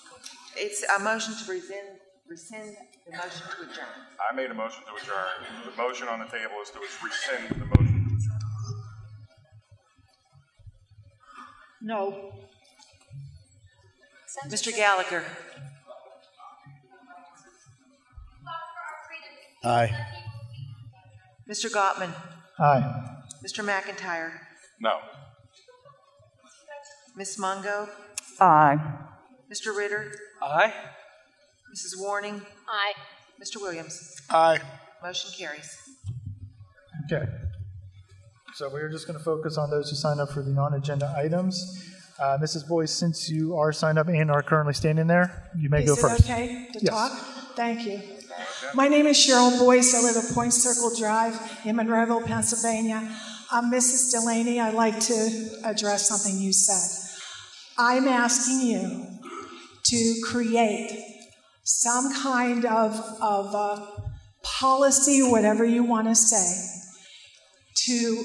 It's a motion to rescind the motion to adjourn. I made a motion to adjourn. The motion on the table is to rescind the motion to adjourn. No. Mr. Gallagher. Aye. Mr. Gottman. Aye. Mr. McIntyre. No. Ms. Mungo. Aye. Mr. Ritter. Aye. Mrs. Warning. Aye. Mr. Williams. Aye. Motion carries. Okay. So we're just going to focus on those who signed up for the non-agenda items. Mrs. Boyce, since you are signed up and are currently standing there, you may go first. Is it okay to talk? Thank you. My name is Cheryl Boyce. I live at Point Circle Drive in Monroeville, Pennsylvania. Mrs. Delaney, I'd like to address something you said. I'm asking you to create some kind of policy, whatever you want to say, to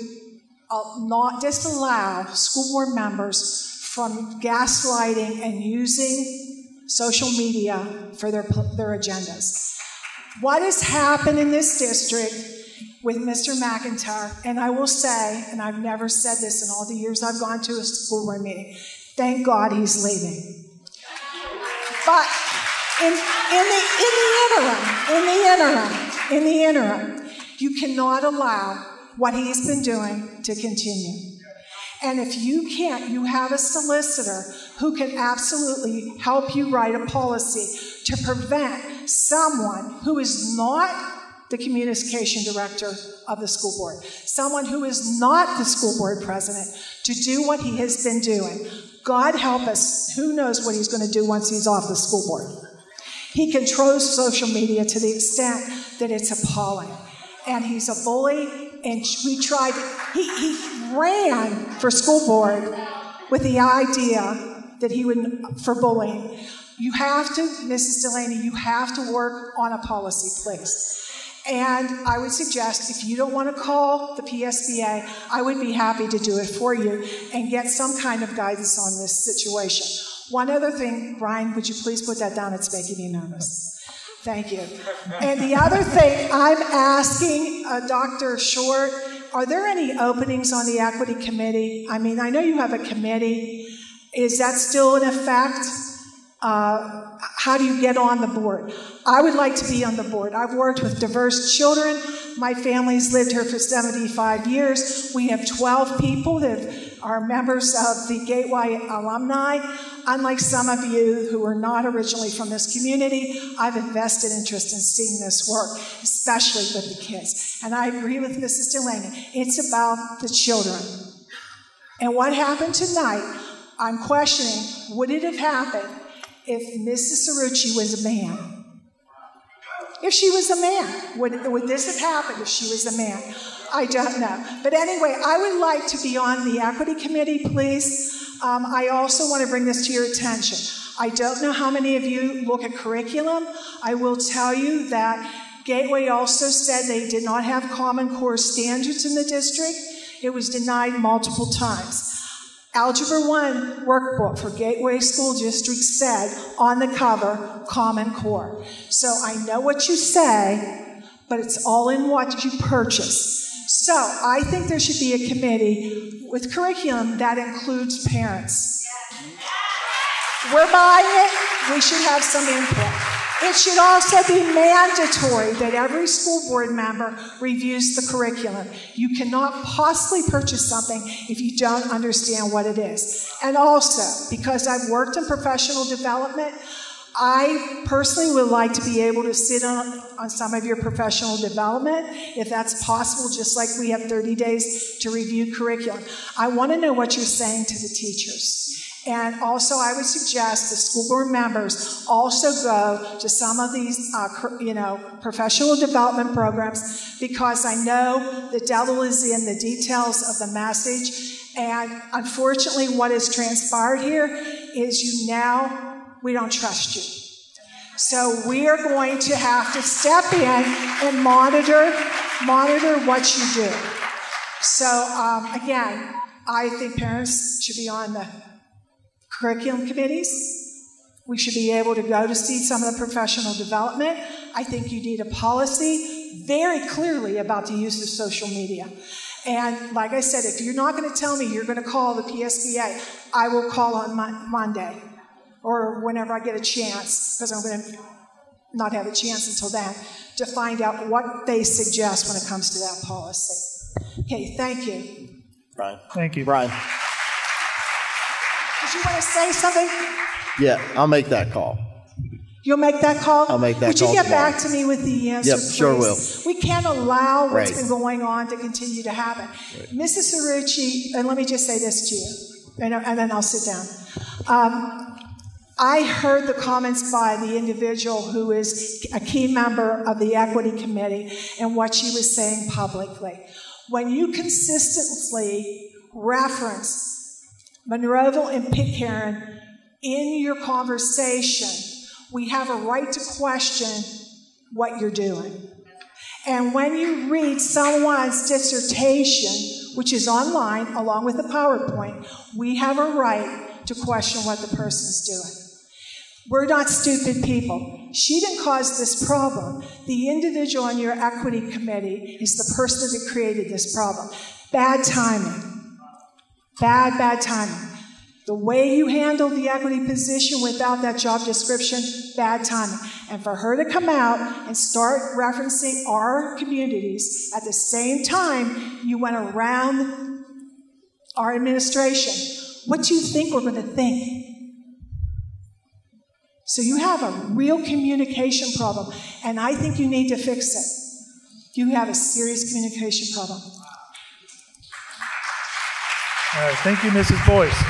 not disallow school board members from gaslighting and using social media for their agendas. What has happened in this district with Mr. McIntyre, and I will say, and I've never said this in all the years I've gone to a school board meeting, thank God he's leaving. But in the interim, you cannot allow what he's been doing to continue. And if you can't, you have a solicitor who can absolutely help you write a policy to prevent someone who is not the communication director of the school board, someone who is not the school board president, to do what he has been doing. God help us, who knows what he's going to do once he's off the school board. He controls social media to the extent that it's appalling. And he's a bully, and we tried, he ran for school board with the idea that he would, for bullying. You have to, Mrs. Delaney, you have to work on a policy, please. And I would suggest, if you don't want to call the PSBA, I would be happy to do it for you and get some kind of guidance on this situation. One other thing, Brian, would you please put that down? It's making me nervous. Thank you. And the other thing, I'm asking Dr. Short, are there any openings on the Equity Committee? I mean, I know you have a committee. Is that still in effect? How do you get on the board? I would like to be on the board. I've worked with diverse children. My family's lived here for 75 years. We have 12 people that are members of the Gateway alumni. Unlike some of you who are not originally from this community, I've a vested interest in seeing this work, especially with the kids. And I agree with Mrs. Delaney. It's about the children. And what happened tonight, I'm questioning, would it have happened if Mrs. Cerrucci was a man? If she was a man, would this have happened if she was a man? I don't know. But anyway, I would like to be on the Equity Committee, please. I also want to bring this to your attention. I don't know how many of you look at curriculum. I will tell you that Gateway also said they did not have Common Core standards in the district. It was denied multiple times. Algebra 1 workbook for Gateway School District said on the cover, Common Core. So I know what you say, but it's all in what you purchase. So I think there should be a committee with curriculum that includes parents. We're buying it. We should have some input. It should also be mandatory that every school board member reviews the curriculum. You cannot possibly purchase something if you don't understand what it is. And also, because I've worked in professional development, I personally would like to be able to sit on some of your professional development, if that's possible, just like we have 30 days to review curriculum. I want to know what you're saying to the teachers. And also, I would suggest the school board members also go to some of these, professional development programs, because I know the devil is in the details of the message. And unfortunately, what has transpired here is we don't trust you. So we are going to have to step in and monitor what you do. So again, I think parents should be on the curriculum committees. We should be able to go to see some of the professional development. I think you need a policy very clearly about the use of social media. And like I said, if you're not going to tell me you're going to call the PSBA, I will call on Monday or whenever I get a chance, because I'm going to not have a chance until then, to find out what they suggest when it comes to that policy. Okay, thank you. Brian. Thank you. Brian. Did you want to say something? Yeah, I'll make that call. You'll make that call? I'll make that Would call you get tomorrow. back to me with the answer, Yep, please? sure will. We can't allow what's Right. been going on to continue to happen. Mrs. Cerrucci, and let me just say this to you, and then I'll sit down. I heard the comments by the individual who is a key member of the Equity Committee and what she was saying publicly. When you consistently reference Monroeville and Pitcairn in your conversation, we have a right to question what you're doing. And when you read someone's dissertation, which is online along with the PowerPoint, we have a right to question what the person's doing. We're not stupid people. She didn't cause this problem. The individual on your equity committee is the person that created this problem. Bad timing. Bad timing. The way you handled the equity position without that job description, bad timing. And for her to come out and start referencing our communities at the same time you went around our administration, what do you think we're going to think? So you have a real communication problem, and I think you need to fix it. You have a serious communication problem. All right, thank you, Mrs. Boyce.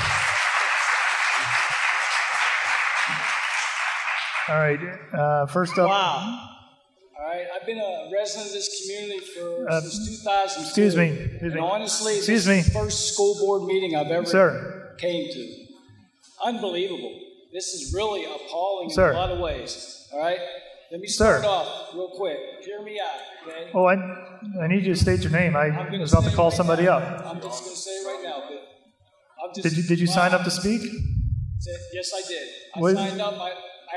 All right, first up. Wow. All right, I've been a resident of this community since 2002. Excuse me. And honestly, Excuse this me. is the first school board meeting I've ever Sir. came to. Unbelievable. This is really appalling Sir. in a lot of ways. All right? Let me Sir. start off real quick. Hear me out, okay? Oh, I need you to state your name. I was about to call somebody up. I'm just going to say it right now, but I'm just... Did you sign up to speak? Yes, I did. I What- signed up. I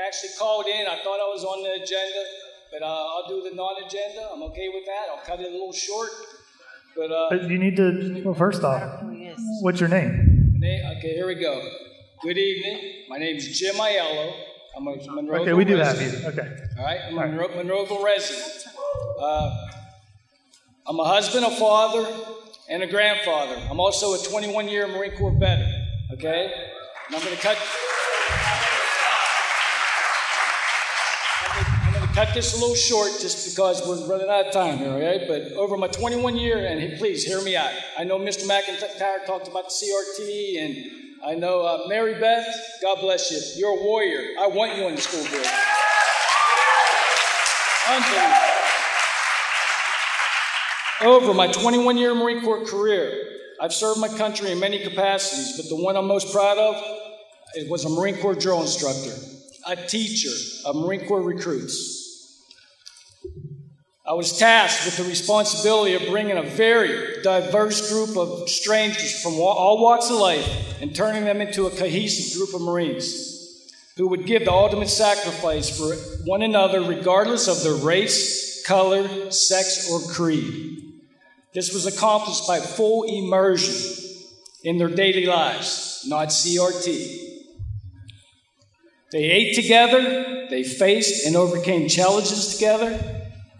actually called in. I thought I was on the agenda, but I'll do the non-agenda. I'm okay with that. I'll cut it a little short. But You need to, well, first off, what's your name? Okay, here we go. Good evening. My name is Jim Aiello. I'm a Monroeville Okay, we do resident. have you. Okay. All right, I'm a Monroeville resident. I'm a husband, a father, and a grandfather. I'm also a 21-year Marine Corps veteran. Okay, and I'm going to cut this a little short just because we're running out of time here. All right, but over my 21 year, and please hear me out. I know Mr. McIntyre talked about the CRT, and I know Mary Beth. God bless you. You're a warrior. I want you on the school board. Unbelievable. Over my 21-year Marine Corps career, I've served my country in many capacities, but the one I'm most proud of was a Marine Corps drill instructor, a teacher of Marine Corps recruits. I was tasked with the responsibility of bringing a very diverse group of strangers from all walks of life and turning them into a cohesive group of Marines who would give the ultimate sacrifice for one another regardless of their race, color, sex, or creed. This was accomplished by full immersion in their daily lives, not CRT. They ate together, they faced and overcame challenges together,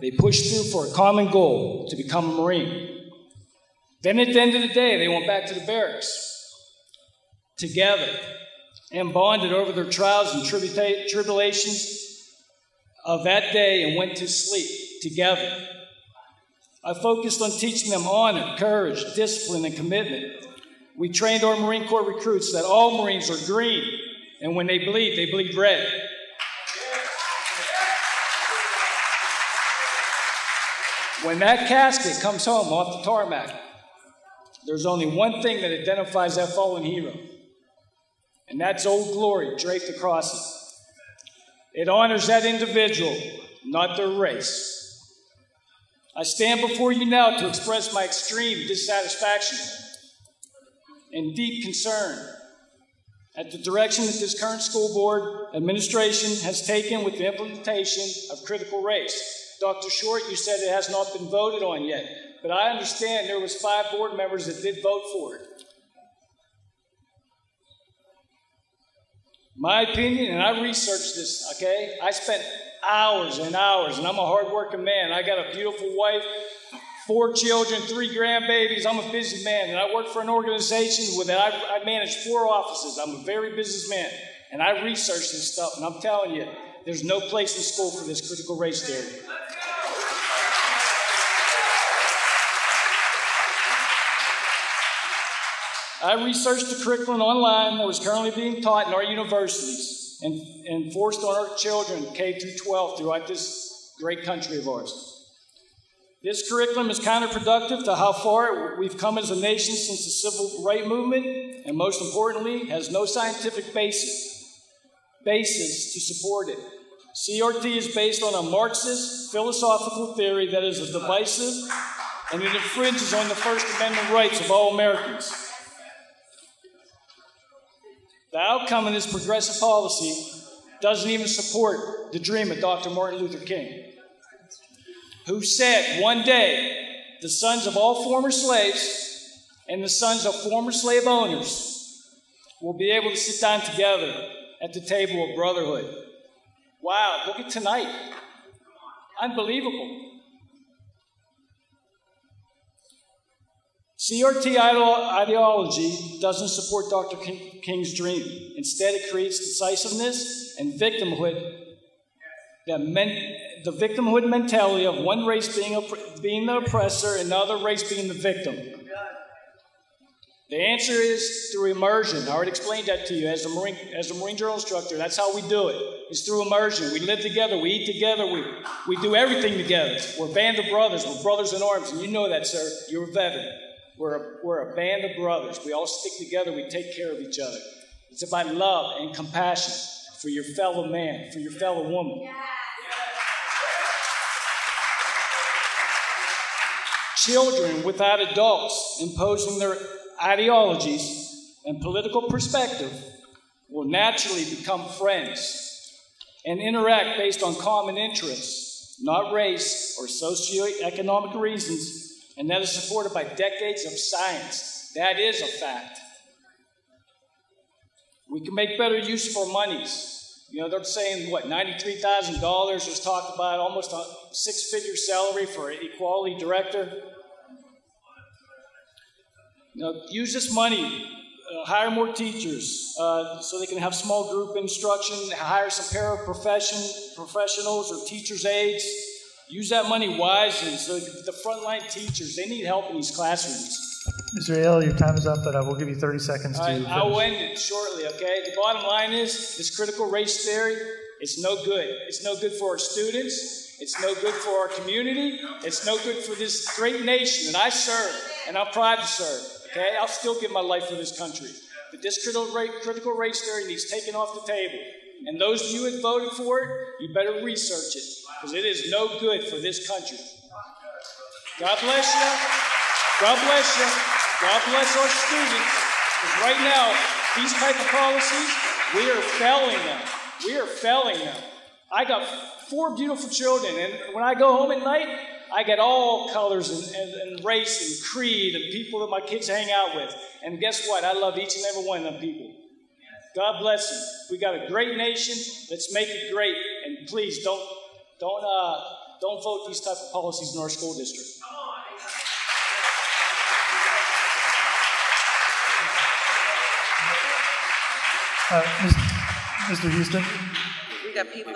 they pushed through for a common goal, to become a Marine. Then at the end of the day, they went back to the barracks together and bonded over their trials and tribulations of that day and went to sleep together. I focused on teaching them honor, courage, discipline, and commitment. We trained our Marine Corps recruits that all Marines are green, and when they bleed red. When that casket comes home off the tarmac, there's only one thing that identifies that fallen hero, and that's Old Glory draped across it. It honors that individual, not their race. I stand before you now to express my extreme dissatisfaction and deep concern at the direction that this current school board administration has taken with the implementation of critical race. Dr. Short, you said it has not been voted on yet, but I understand there was 5 board members that did vote for it. My opinion, and I researched this, okay? I spent hours and hours, and I'm a hardworking man. I got a beautiful wife, 4 children, 3 grandbabies. I'm a busy man, and I work for an organization that I manage 4 offices. I'm a very businessman, and I researched this stuff, and I'm telling you, There's no place in school for this critical race theory. I researched the curriculum online that was currently being taught in our universities and forced on our children K through 12 throughout this great country of ours. This curriculum is counterproductive to how far we've come as a nation since the civil rights movement, and most importantly, has no scientific basis to support it. CRT is based on a Marxist philosophical theory that is divisive, and it infringes on the First Amendment rights of all Americans. The outcome of this progressive policy doesn't even support the dream of Dr. Martin Luther King, who said one day the sons of all former slaves and the sons of former slave owners will be able to sit down together at the table of brotherhood. Wow, look at tonight. Unbelievable. CRT ideology doesn't support Dr. King's dream. Instead, it creates decisiveness and victimhood. The victimhood mentality of one race being the oppressor and the other race being the victim. The answer is through immersion. I already explained that to you as a Marine drill instructor. That's how we do it. It's through immersion. We live together. We eat together. We do everything together. We're a band of brothers. We're brothers in arms. And you know that, sir. You're a veteran. We're a band of brothers. We all stick together. We take care of each other. It's about love and compassion for your fellow man, for your fellow woman. Yeah. Children without adults imposing their ideologies and political perspective will naturally become friends and interact based on common interests, not race or socioeconomic reasons, and that is supported by decades of science. That is a fact. We can make better use of our monies. You know, they're saying, what, $93,000 was talked about, almost a six-figure salary for an equality director. You know, use this money, hire more teachers so they can have small group instruction, hire some professionals or teachers' aides. Use that money wisely so the frontline teachers, they need help in these classrooms. Mr. Aiello, your time is up, but I will give you 30 seconds to finish. I will end it shortly, okay? The bottom line is, this critical race theory, it's no good. It's no good for our students. It's no good for our community. It's no good for this great nation that I serve, and I'm proud to serve, okay? I'll still give my life for this country. But this critical race theory needs taken off the table. And those of you that voted for it, you better research it, because it is no good for this country. God bless you. God bless you. God bless our students. Because right now, these type of policies, we are failing them. We are failing them. I got 4 beautiful children, and when I go home at night, I get all colors and race and creed and people that my kids hang out with. And guess what? I love each and every one of them people. God bless them. We got a great nation. Let's make it great. And please don't vote these type of policies in our school district. Mr. Houston? We got people.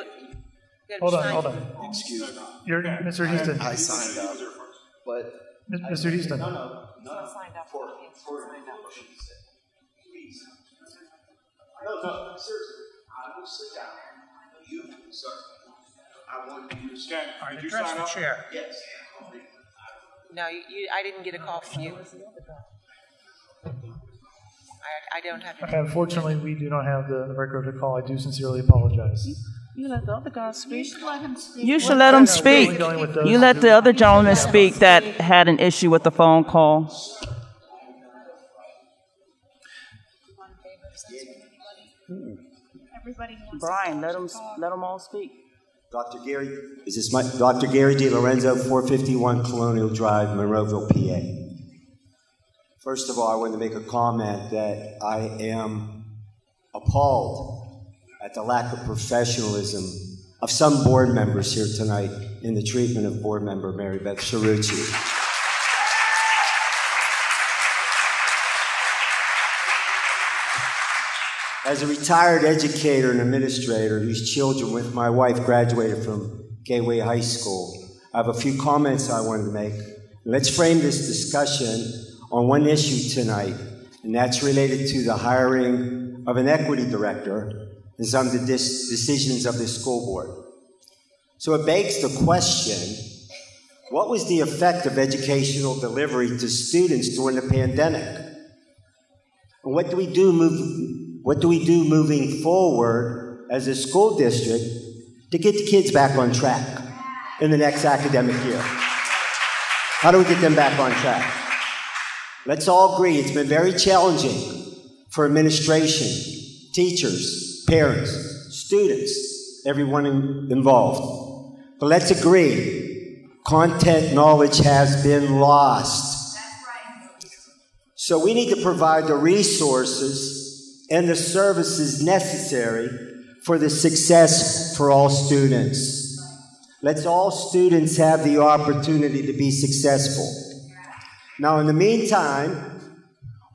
Hold on. Excuse me. You're Mr. Houston. I signed up, but Mr. Houston. No. Signed up. For please. No, seriously. I will sit down. You, sir. I want you to stand. Did you sign up? Chair. Yes. No, I didn't get a call from you. I don't have. Okay, unfortunately, we do not have the record of the call. I do sincerely apologize. You let the other guy speak. You should let him speak. You should let him speak. You let the other gentleman speak that had an issue with the phone call. Brian, let them all speak. Dr. Gary De Lorenzo, 451 Colonial Drive, Monroeville, PA. First of all, I want to make a comment that I am appalled at the lack of professionalism of some board members here tonight in the treatment of board member Mary Beth Cerrucci. As a retired educator and administrator whose children with my wife graduated from Gateway High School, I have a few comments I wanted to make. Let's frame this discussion on one issue tonight, and that's related to the hiring of an equity director and some of the decisions of the school board. So it begs the question, what was the effect of educational delivery to students during the pandemic? And what do we do moving forward as a school district to get the kids back on track in the next academic year? How do we get them back on track? Let's all agree it's been very challenging for administration, teachers, parents, students, everyone involved. But let's agree, content knowledge has been lost. So we need to provide the resources and the services necessary for the success for all students. Let's all students have the opportunity to be successful. Now, in the meantime,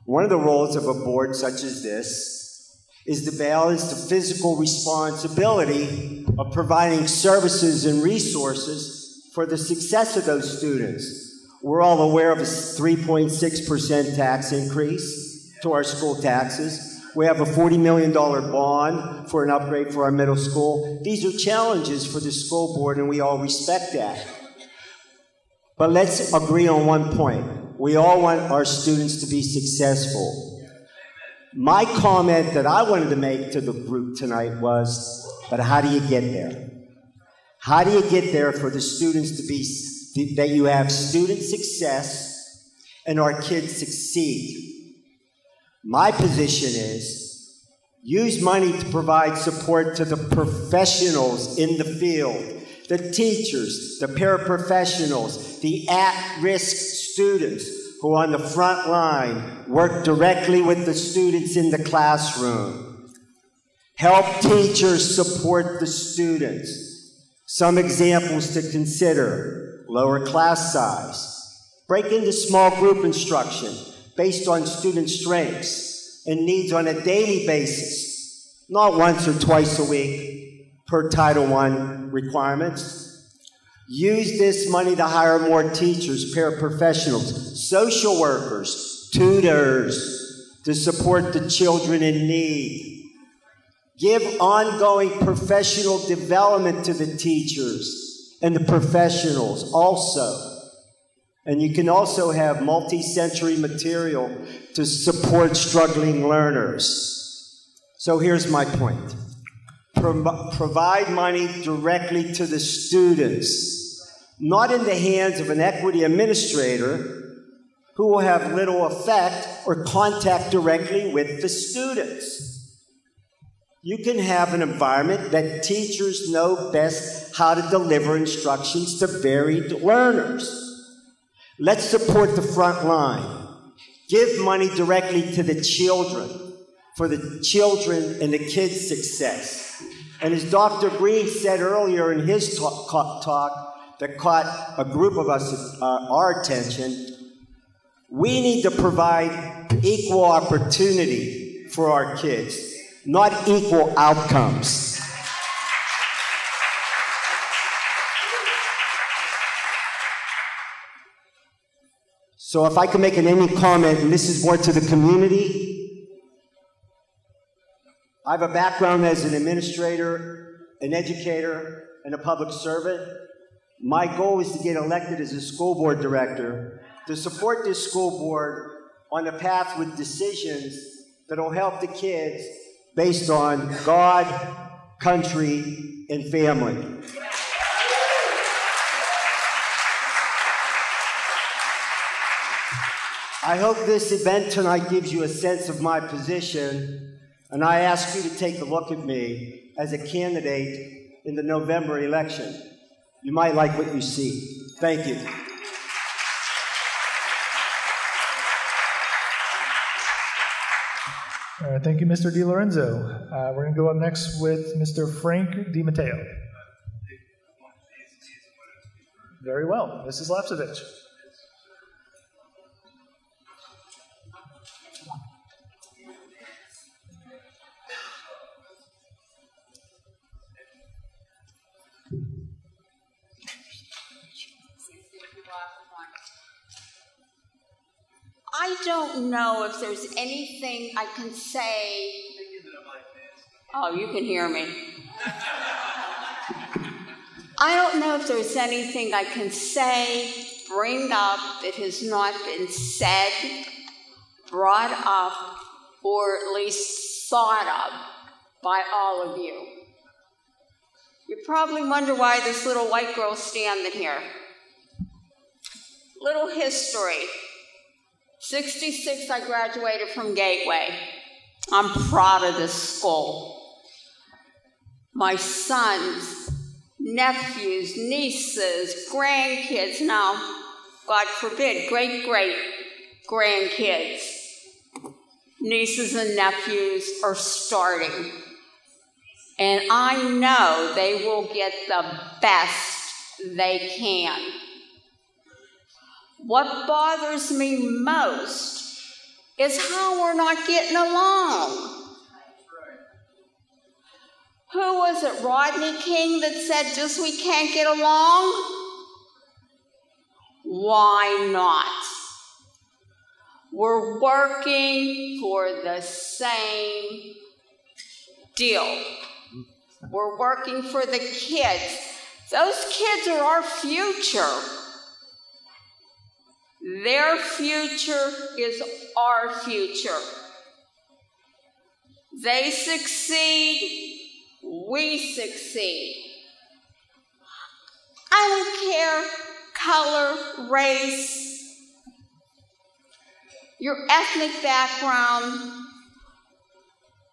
one of the roles of a board such as this is to balance the physical responsibility of providing services and resources for the success of those students. We're all aware of a 3.6% tax increase to our school taxes. We have a $40 million bond for an upgrade for our middle school. These are challenges for the school board, and we all respect that. But let's agree on one point. We all want our students to be successful. My comment that I wanted to make to the group tonight was, but how do you get there? How do you get there for the students to be, that you have student success and our kids succeed? My position is, use money to provide support to the professionals in the field, the teachers, the paraprofessionals, the at-risk students who on the front line work directly with the students in the classroom. Help teachers support the students. Some examples to consider: lower class size, break into small group instruction based on student strengths and needs on a daily basis, not once or twice a week per Title I requirements. Use this money to hire more teachers, paraprofessionals, social workers, tutors to support the children in need. Give ongoing professional development to the teachers and the professionals also. And you can also have multi-sensory material to support struggling learners. So here's my point. Provide money directly to the students, not in the hands of an equity administrator who will have little effect or contact directly with the students. You can have an environment that teachers know best how to deliver instructions to varied learners. Let's support the front line. Give money directly to the children for the children and the kids' success. And as Dr. Green said earlier in his talk that caught a group of us, our attention, we need to provide equal opportunity for our kids, not equal outcomes. So if I can make any comment, and this is more to the community, I have a background as an administrator, an educator, and a public servant. My goal is to get elected as a school board director to support this school board on a path with decisions that will help the kids based on God, country, and family. I hope this event tonight gives you a sense of my position, and I ask you to take a look at me as a candidate in the November election. You might like what you see. Thank you. All right, thank you, Mr. DiLorenzo. We're going to go up next with Mr. Frank DiMatteo. Very well. Mrs. Lapsevich. I don't know if there's anything I can say. Oh, you can hear me. I don't know if there's anything I can say, bring up that has not been said, brought up, or at least thought of by all of you. You probably wonder why this little white girl's standing here. Little history. 66, I graduated from Gateway. I'm proud of this school. My sons, nephews, nieces, grandkids, now, God forbid, great-great-grandkids, nieces and nephews are starting. And I know they will get the best they can. What bothers me most is how we're not getting along. Who was it, Rodney King, that said just we can't get along? Why not? We're working for the same deal. We're working for the kids. Those kids are our future. Their future is our future. They succeed, we succeed. I don't care color, race, your ethnic background.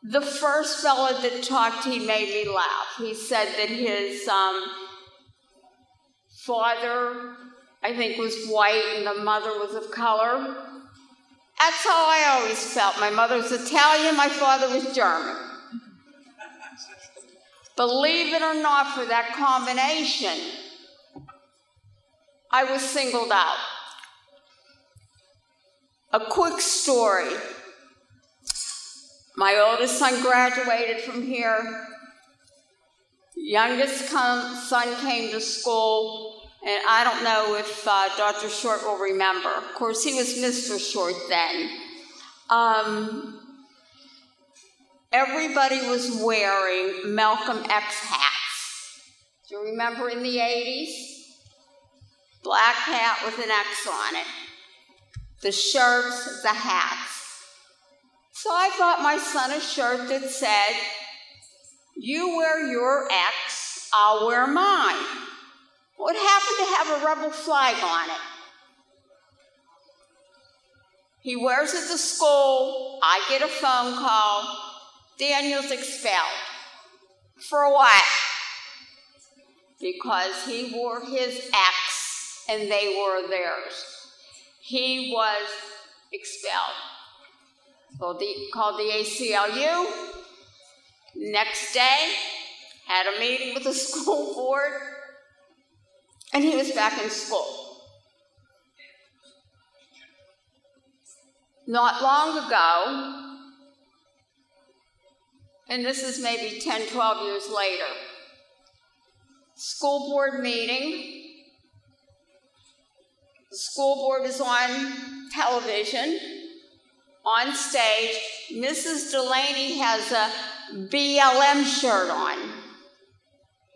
The first fellow that talked, he made me laugh. He said that his father, I think, was white and the mother was of color. That's how I always felt. My mother was Italian, my father was German. Believe it or not, for that combination, I was singled out. A quick story. My oldest son graduated from here. Youngest son came to school, and I don't know if Dr. Short will remember. Of course, he was Mr. Short then. Everybody was wearing Malcolm X hats. Do you remember in the 80s? Black hat with an X on it. The shirts, the hats. So I bought my son a shirt that said, "You wear your X, I'll wear mine." What happened to have a rebel flag on it? He wears it to school. I get a phone call. Daniel's expelled. For what? Because he wore his X and they wore theirs. He was expelled. Called the ACLU. Next day, had a meeting with the school board, and he was back in school. Not long ago, and this is maybe 10, 12 years later, school board meeting. The school board is on television, on stage. Mrs. Delaney has a BLM shirt on.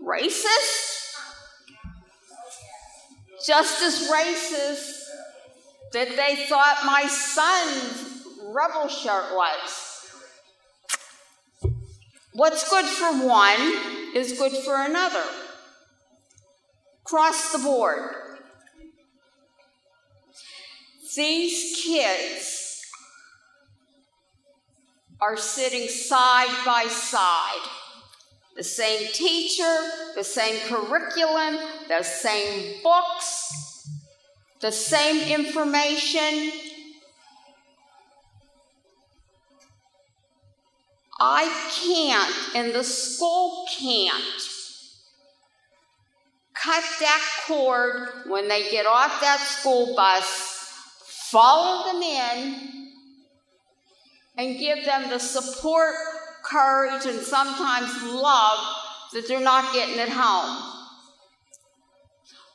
Racist? Just as racist that they thought my son's rebel shirt was. What's good for one is good for another. Across the board. These kids are sitting side by side. The same teacher, the same curriculum, the same books, the same information. I can't, and the school can't, cut that cord when they get off that school bus, follow them in, and give them the support, courage, and sometimes love that they're not getting at home.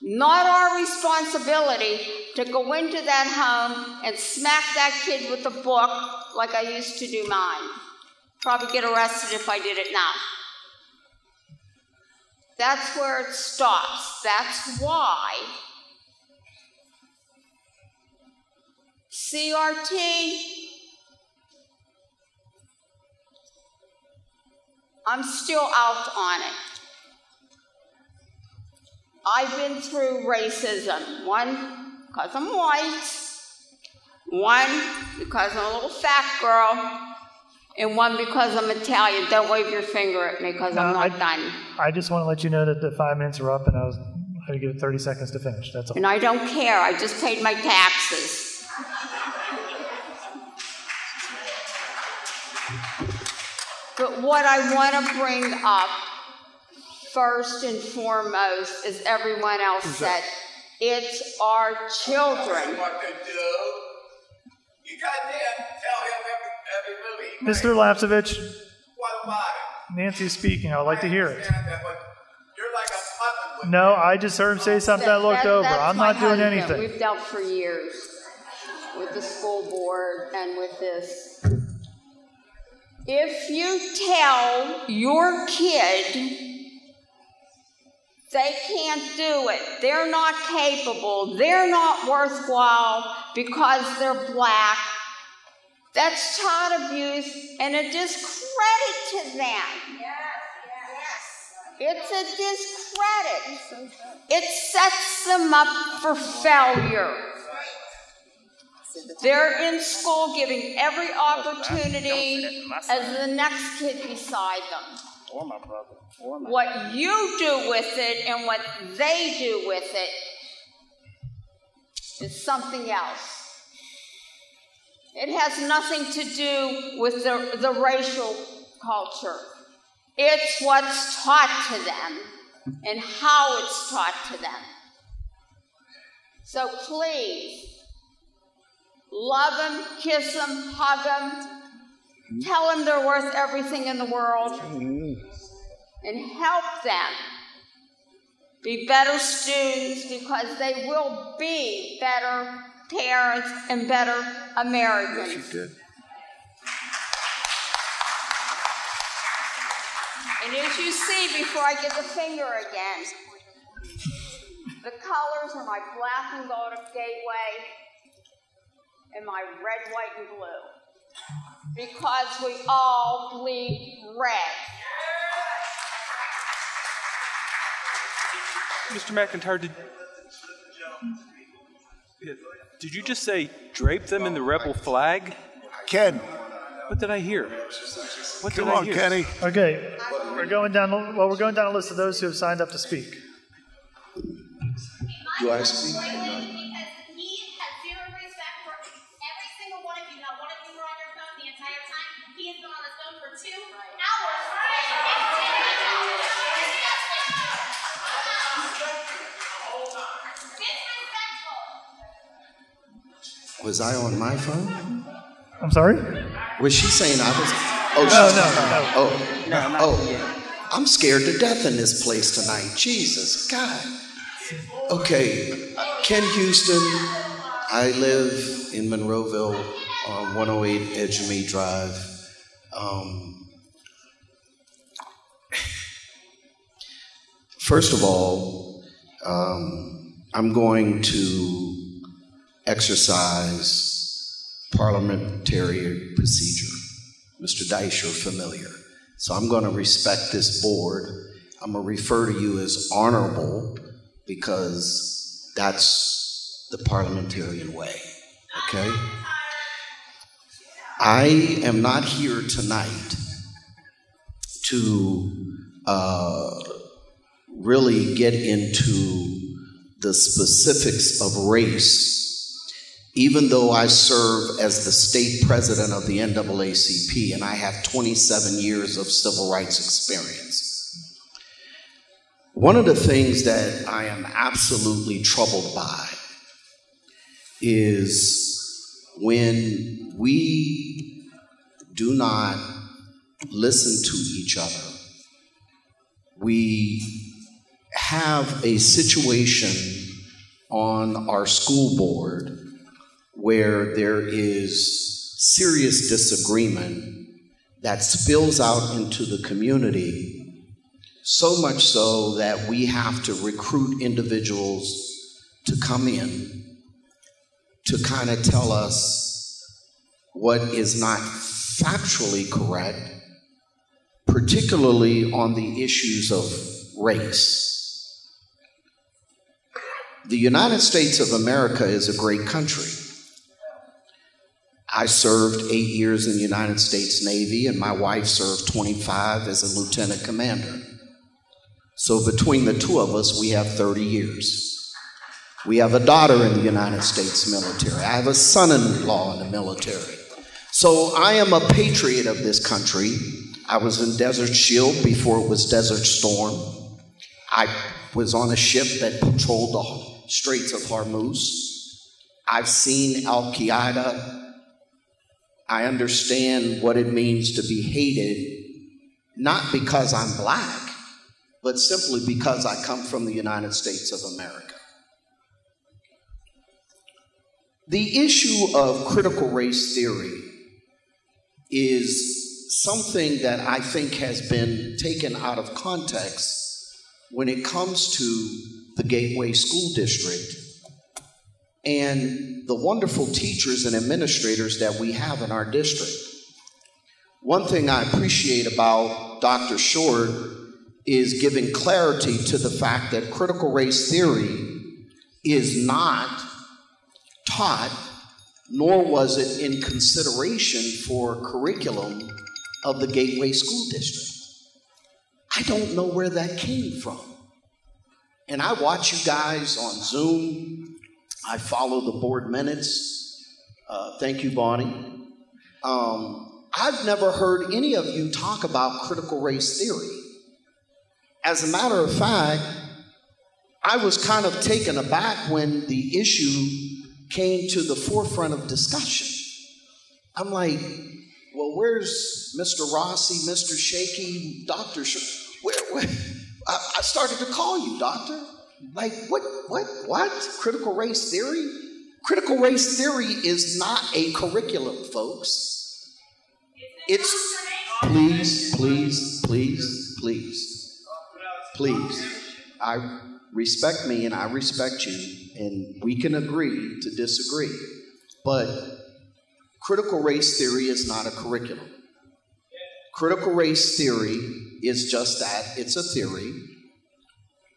Not our responsibility to go into that home and smack that kid with a book like I used to do mine. Probably get arrested if I did it now. That's where it stops. That's why CRT, I'm still out on it. I've been through racism. One, because I'm white. One, because I'm a little fat girl. And one, because I'm Italian. Don't wave your finger at me because I'm not done. I just want to let you know that the 5 minutes are up and I was going to give it 30 seconds to finish. That's all. And I don't care. I just paid my taxes. But what I want to bring up first and foremost, as everyone else said, it's our children. What to do? You goddamn tell him every movie. Mr. Lapsevich, What about it? Nancy's speaking. I would like to hear it. Understand that, but you're like a puppet. No, I just heard him say something I looked over. That's I'm my not doing husband. anything. We've dealt for years with the school board and with this. If you tell your kid they can't do it, they're not capable, they're not worthwhile because they're black, that's child abuse and a discredit to them. It's a discredit. It sets them up for failure. They're in school giving every opportunity as the next kid beside them. Or my brother. Or my What you do with it and what they do with it is something else. It has nothing to do with the racial culture. It's what's taught to them and how it's taught to them. So please, love them, kiss them, hug them, tell them they're worth everything in the world, and help them be better students because they will be better parents and better Americans. Yes, you did. And as you see, before I get the finger again, the colors are my black and gold of Gateway and my red, white, and blue. Because we all bleed red. Mr. McIntyre, did you just say drape them in the rebel flag? Ken. What did I hear? What Come did I on, hear? Kenny. Okay, we're going down a list of those who have signed up to speak. Do I speak? Was I on my phone? I'm sorry? Was she saying I was? I'm scared to death in this place tonight. Jesus, God. Okay, Ken Houston. I live in Monroeville on 108 Edge of Me Drive. First of all, I'm going to exercise parliamentary procedure. Mr. Dice, you're familiar. So I'm going to respect this board. I'm going to refer to you as honorable because that's the parliamentarian way, okay? I am not here tonight to really get into the specifics of race, even though I serve as the state president of the NAACP and I have 27 years of civil rights experience. One of the things that I am absolutely troubled by is when we do not listen to each other. We have a situation on our school board where there is serious disagreement that spills out into the community, so much so that we have to recruit individuals to come in to kind of tell us what is not factually correct, particularly on the issues of race. The United States of America is a great country. I served 8 years in the United States Navy, and my wife served 25 as a lieutenant commander. So between the two of us, we have 30 years. We have a daughter in the United States military. I have a son-in-law in the military. So I am a patriot of this country. I was in Desert Shield before it was Desert Storm. I was on a ship that patrolled the Straits of Hormuz. I've seen Al-Qaeda. I understand what it means to be hated, not because I'm black, but simply because I come from the United States of America. The issue of critical race theory is something that I think has been taken out of context when it comes to the Gateway School District and the wonderful teachers and administrators that we have in our district. One thing I appreciate about Dr. Short is giving clarity to the fact that critical race theory is not taught, nor was it in consideration for curriculum of the Gateway School District. I don't know where that came from. And I watch you guys on Zoom. I follow the board minutes. Thank you, Bonnie. I've never heard any of you talk about critical race theory. As a matter of fact, I was kind of taken aback when the issue came to the forefront of discussion. I'm like, well, where's Mr. Rossi, Mr. Shaky, Dr. Where? I started to call you, doctor. Like, what? Critical race theory? Critical race theory is not a curriculum, folks. It's, please. I respect me and I respect you, and we can agree to disagree. But critical race theory is not a curriculum. Critical race theory is just that, it's a theory.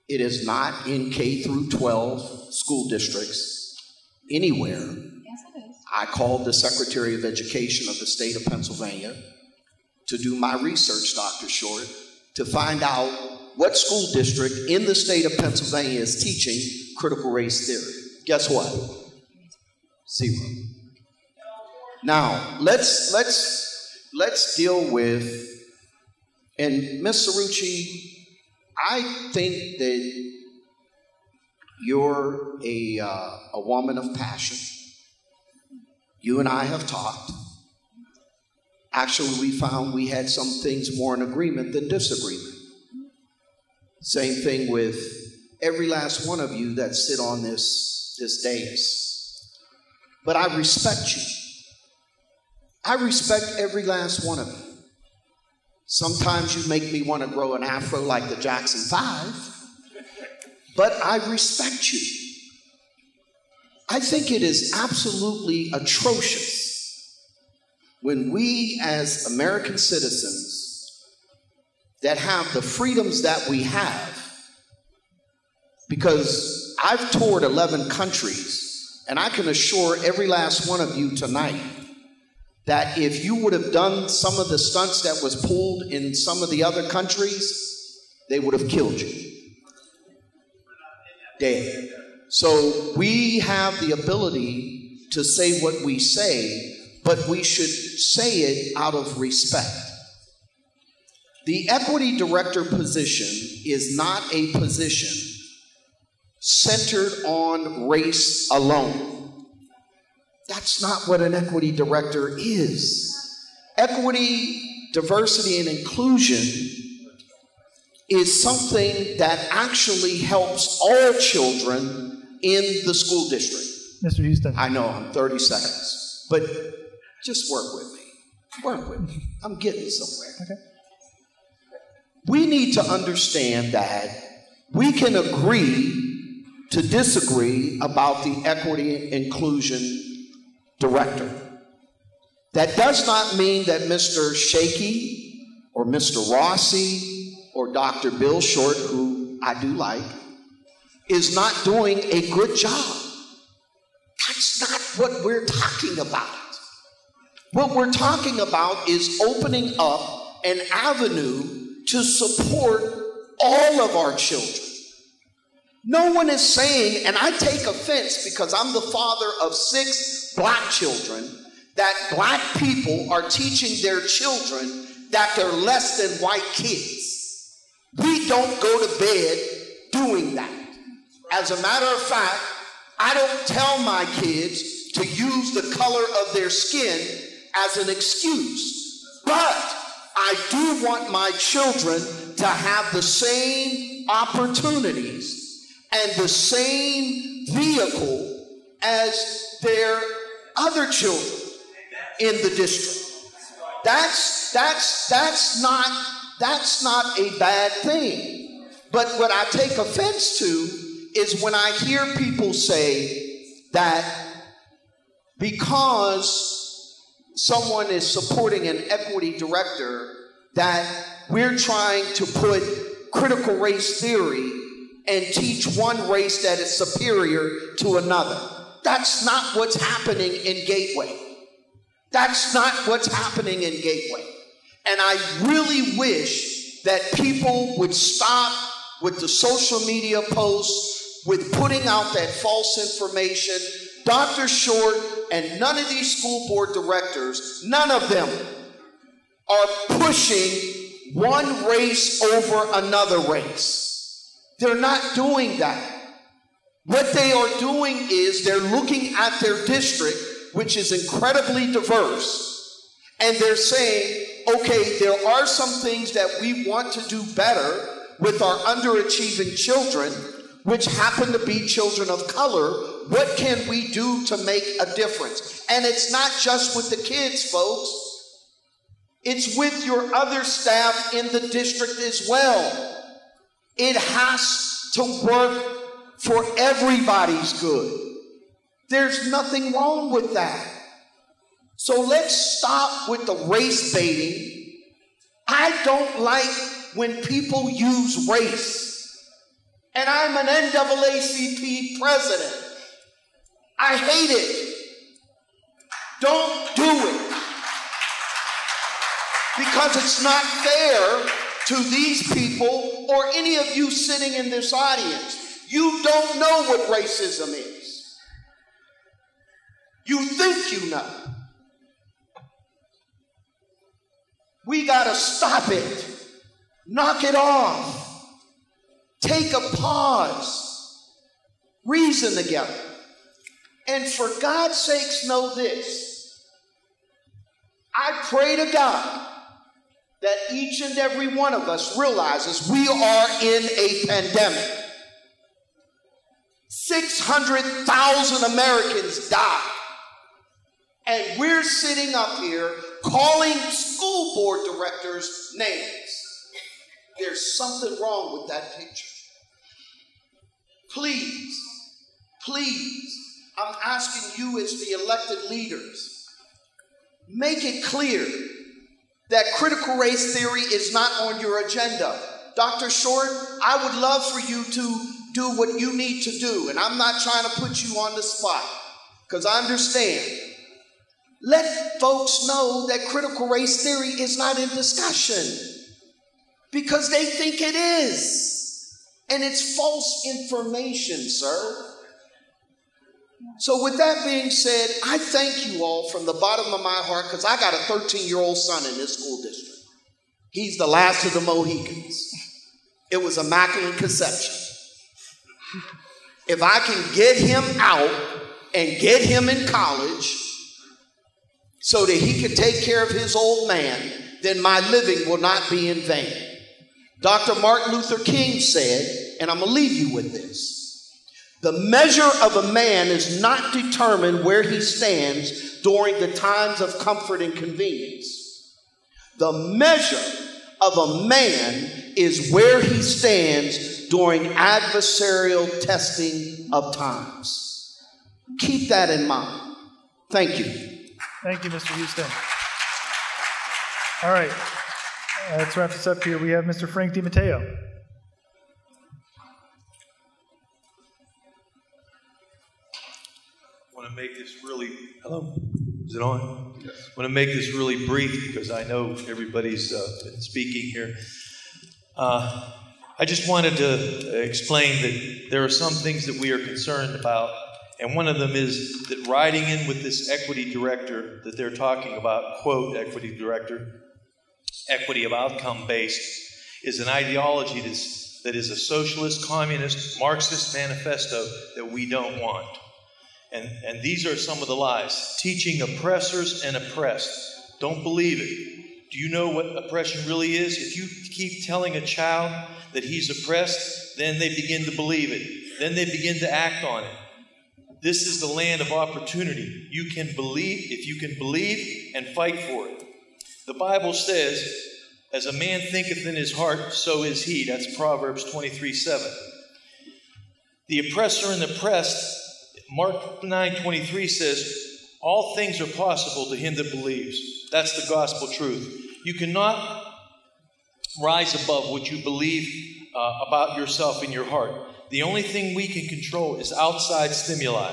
It is not in K through 12 school districts anywhere. Yes, it is. I called the Secretary of Education of the state of Pennsylvania to do my research, Dr. Short, to find out what school district in the state of Pennsylvania is teaching critical race theory. Guess what? Zero. Now, let's deal with, and Ms. Cerrucci, I think that you're a woman of passion. You and I have talked. Actually, we found we had some things more in agreement than disagreement. Same thing with every last one of you that sit on this dais. But I respect you. I respect every last one of you. Sometimes you make me want to grow an afro like the Jackson 5, but I respect you. I think it is absolutely atrocious when we as American citizens that have the freedoms that we have, because I've toured 11 countries, and I can assure every last one of you tonight that if you would have done some of the stunts that was pulled in some of the other countries, they would have killed you. Dead. So we have the ability to say what we say, but we should say it out of respect. The equity director position is not a position centered on race alone. That's not what an equity director is. Equity, diversity, and inclusion is something that actually helps all children in the school district. Mr. Houston. I know, I'm 30 seconds, but just work with me. Work with me. I'm getting somewhere. Okay. We need to understand that we can agree to disagree about the equity and inclusion director. That does not mean that Mr. Shaky or Mr. Rossi or Dr. Bill Short, who I do like, is not doing a good job. That's not what we're talking about. What we're talking about is opening up an avenue to support all of our children. No one is saying, and I take offense because I'm the father of 6 black children, that black people are teaching their children that they're less than white kids. We don't go to bed doing that. As a matter of fact, I don't tell my kids to use the color of their skin as an excuse. But I do want my children to have the same opportunities and the same vehicle as their other children in the district. That's not a bad thing. But what I take offense to is when I hear people say that because someone is supporting an equity director, that we're trying to put critical race theory and teach one race that is superior to another. That's not what's happening in Gateway. That's not what's happening in Gateway. And I really wish that people would stop with the social media posts, with putting out that false information. Dr. Short and none of these school board directors, none of them are pushing one race over another race. They're not doing that. What they are doing is they're looking at their district, which is incredibly diverse, and they're saying, okay, there are some things that we want to do better with our underachieving children, which happen to be children of color. What can we do to make a difference? And it's not just with the kids, folks. It's with your other staff in the district as well. It has to work for everybody's good. There's nothing wrong with that. So let's stop with the race baiting. I don't like when people use race. And I'm an NAACP president. I hate it. Don't do it. Because it's not fair to these people or any of you sitting in this audience. You don't know what racism is. You think you know. We gotta stop it. Knock it off. Take a pause. Reason together. And for God's sakes, know this. I pray to God that each and every one of us realizes we are in a pandemic. 600,000 Americans died. And we're sitting up here calling school board directors names. There's something wrong with that picture. Please, please, I'm asking you as the elected leaders, make it clear that critical race theory is not on your agenda. Dr. Short, I would love for you to do what you need to do, and I'm not trying to put you on the spot, because I understand. Let folks know that critical race theory is not in discussion, because they think it is. And it's false information, sir. So with that being said, I thank you all from the bottom of my heart, because I got a 13-year-old son in this school district. He's the last of the Mohicans. It was immaculate conception. If I can get him out and get him in college so that he can take care of his old man, then my living will not be in vain. Dr. Martin Luther King said, and I'm going to leave you with this: the measure of a man is not determined where he stands during the times of comfort and convenience. The measure of a man is where he stands during adversarial testing of times. Keep that in mind. Thank you. Thank you, Mr. Houston. All right, let's wrap this up here. We have Mr. Frank DiMatteo. I want to make this really, hello, is it on? Yes. I want to make this really brief because I know everybody's been speaking here. I just wanted to explain that there are some things that we are concerned about, and one of them is that riding in with this equity director that they're talking about, quote, equity director, equity of outcome-based, is an ideology that is a socialist, communist, Marxist manifesto that we don't want. And these are some of the lies. Teaching oppressors and oppressed. Don't believe it. Do you know what oppression really is? If you keep telling a child that he's oppressed, then they begin to believe it. Then they begin to act on it. This is the land of opportunity. You can believe, if you can believe and fight for it. The Bible says, as a man thinketh in his heart, so is he. That's Proverbs 23:7. The oppressor and oppressed, Mark 9:23 says, all things are possible to him that believes. That's the gospel truth. You cannot rise above what you believe about yourself in your heart. The only thing we can control is outside stimuli.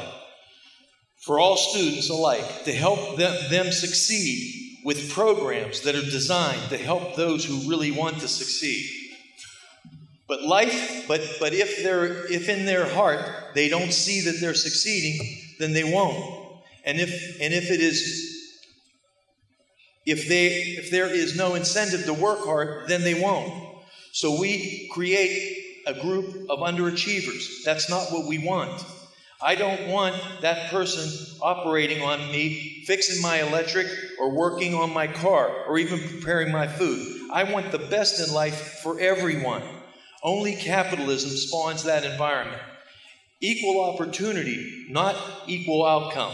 For all students alike, to help them succeed with programs that are designed to help those who really want to succeed. But if in their heart they don't see that they're succeeding, then they won't. And if there is no incentive to work hard, then they won't. So we create a group of underachievers. That's not what we want. I don't want that person operating on me, fixing my electric, or working on my car, or even preparing my food. I want the best in life for everyone. Only capitalism spawns that environment. Equal opportunity, not equal outcome.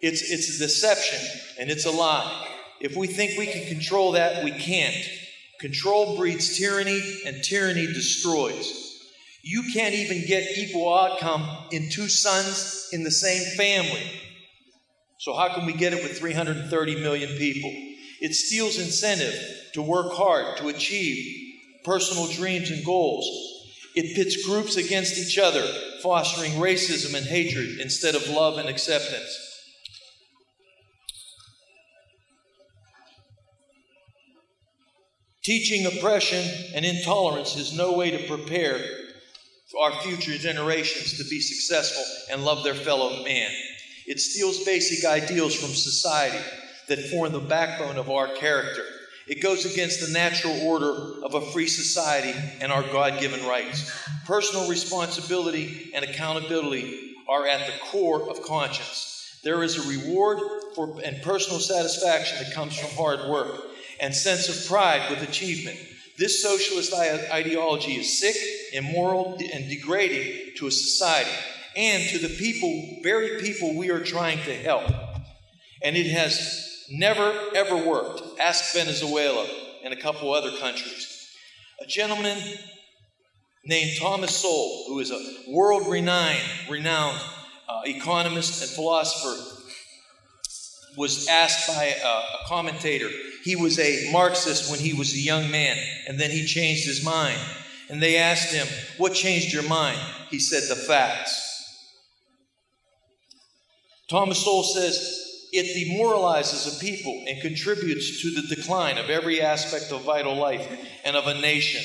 It's a deception, and it's a lie. If we think we can control that, we can't. Control breeds tyranny, and tyranny destroys. You can't even get equal outcome in two sons in the same family. So how can we get it with 330 million people? It steals incentive to work hard, to achieve personal dreams and goals. It pits groups against each other, fostering racism and hatred instead of love and acceptance. Teaching oppression and intolerance is no way to prepare our future generations to be successful and love their fellow man. It steals basic ideals from society that form the backbone of our character. It goes against the natural order of a free society and our God-given rights. Personal responsibility and accountability are at the core of conscience. There is a reward and personal satisfaction that comes from hard work and sense of pride with achievement. This socialist ideology is sick, immoral, and degrading to a society and to the people, very people we are trying to help. And it has never, ever worked. Ask Venezuela and a couple other countries. A gentleman named Thomas Sowell, who is a world-renowned economist and philosopher, was asked by a commentator. He was a Marxist when he was a young man, and then he changed his mind. And they asked him, "What changed your mind?" He said, "The facts." Thomas Sowell says, it demoralizes a people and contributes to the decline of every aspect of vital life and of a nation.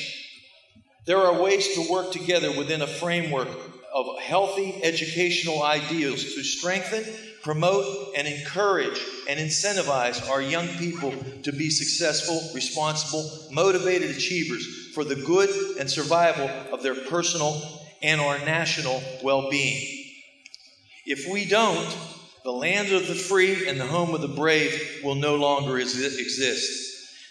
There are ways to work together within a framework of healthy educational ideals to strengthen, promote, and encourage and incentivize our young people to be successful, responsible, motivated achievers for the good and survival of their personal and our national well-being. If we don't, the land of the free and the home of the brave will no longer exist.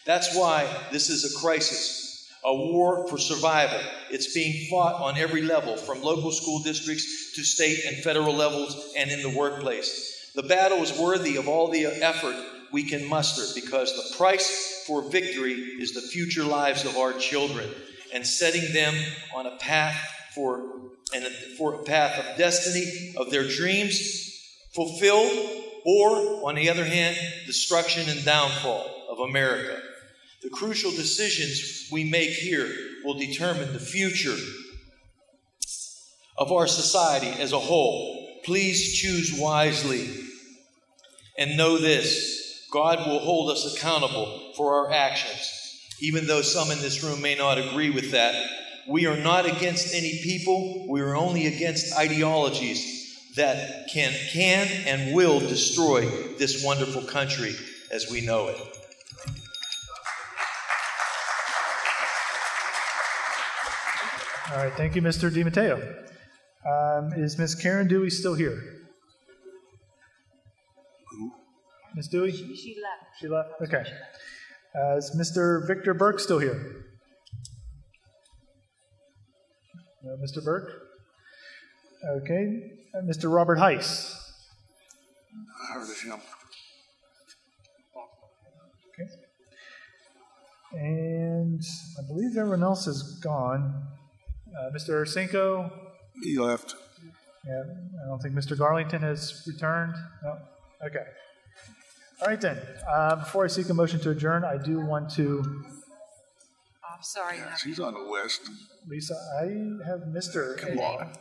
That's why this is a crisis. a war for survival. It's being fought on every level, from local school districts to state and federal levels and in the workplace. The battle is worthy of all the effort we can muster, because the price for victory is the future lives of our children, and setting them on a path for a path of destiny, of their dreams fulfilled, or, on the other hand, destruction and downfall of America. The crucial decisions we make here will determine the future of our society as a whole. Please choose wisely. And know this: God will hold us accountable for our actions. Even though some in this room may not agree with that, we are not against any people. We are only against ideologies that can and will destroy this wonderful country as we know it. All right, thank you, Mr. DiMatteo. Is Ms. Karen Dewey still here? Ms. Dewey? She left. She left? Okay. Is Mr. Victor Burke still here? No, Mr. Burke? Okay. Mr. Robert Heiss? I heard of him. Okay. And I believe everyone else is gone. Mr. Cinco? He left. Yeah, I don't think Mr. Garlington has returned. No? Okay. All right then. Before I seek a motion to adjourn, I do want to... I'm sorry. Yeah, she's on the list. Lisa, I have Mr. Come on.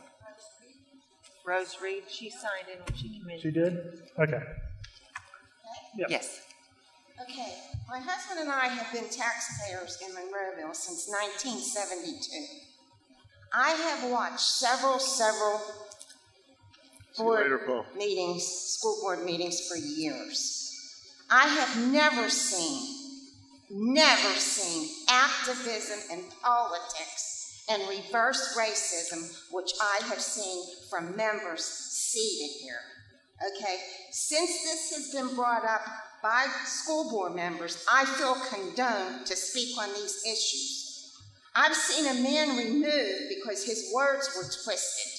Rose Reed, she signed in when she came in. She did? Okay. Yep. Yes. Okay. My husband and I have been taxpayers in Monroeville since 1972. I have watched several school board meetings for years. I have never seen activism in politics and reverse racism, which I have seen from members seated here. Okay? Since this has been brought up by school board members, I feel condoned to speak on these issues. I've seen a man removed because his words were twisted.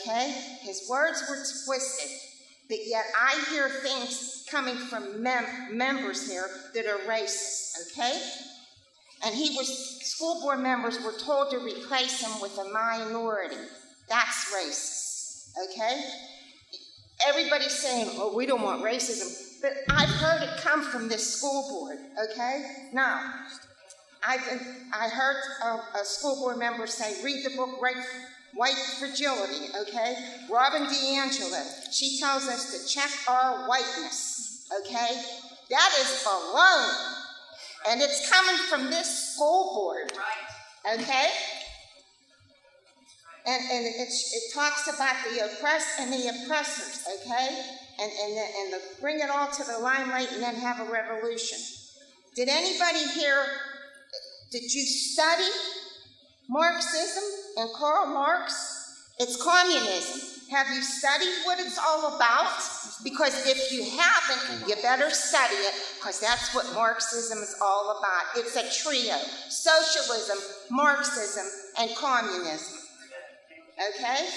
Okay? His words were twisted. But yet I hear things coming from members here that are racist. Okay? And school board members were told to replace him with a minority. That's racist. Okay? Everybody's saying, oh, we don't want racism. But I've heard it come from this school board. Okay? Now, I heard a school board member say, read the book White Fragility, okay? Robin DiAngelo, she tells us to check our whiteness, okay? That is baloney. And it's coming from this school board, okay? And it talks about the oppressed and the oppressors, okay? And bring it all to the limelight and then have a revolution. Did anybody here... Did you study Marxism and Karl Marx? It's communism. Have you studied what it's all about? Because if you haven't, you better study it, because that's what Marxism is all about. It's a trio: socialism, Marxism, and communism. Okay?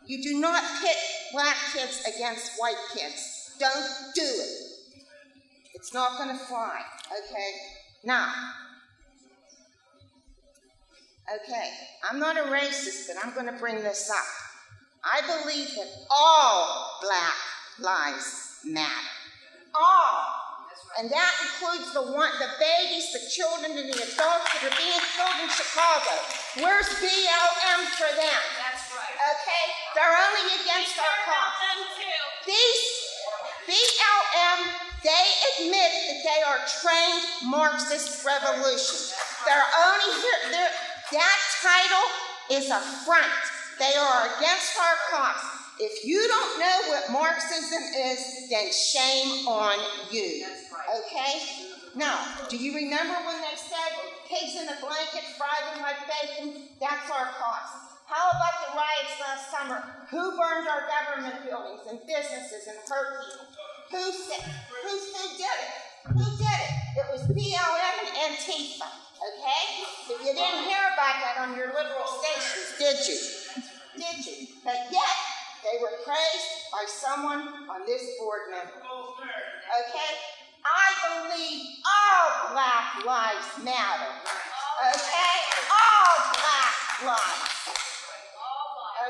You do not pit black kids against white kids. Don't do it. It's not going to fly. Okay? Now, okay, I'm not a racist, but I'm going to bring this up. I believe that all black lives matter. All. And that includes the babies, the children, and the adults that are being killed in Chicago. Where's BLM for them? That's right. Okay? They're only against our cause. These BLM, they admit that they are trained Marxist revolution. They're only here. That title is a front. They are against our cause. If you don't know what Marxism is, then shame on you. Okay? Now, do you remember when they said pigs in a blanket, fry them like bacon? That's our cause. How about the riots last summer? Who burned our government buildings and businesses and hurt people? Who did it? Who did it? It was BLM and Antifa. Okay? But you didn't hear about that on your liberal stations, did you? Did you? But yet, they were praised by someone on this board member. Okay? I believe all black lives matter. Okay? All black lives.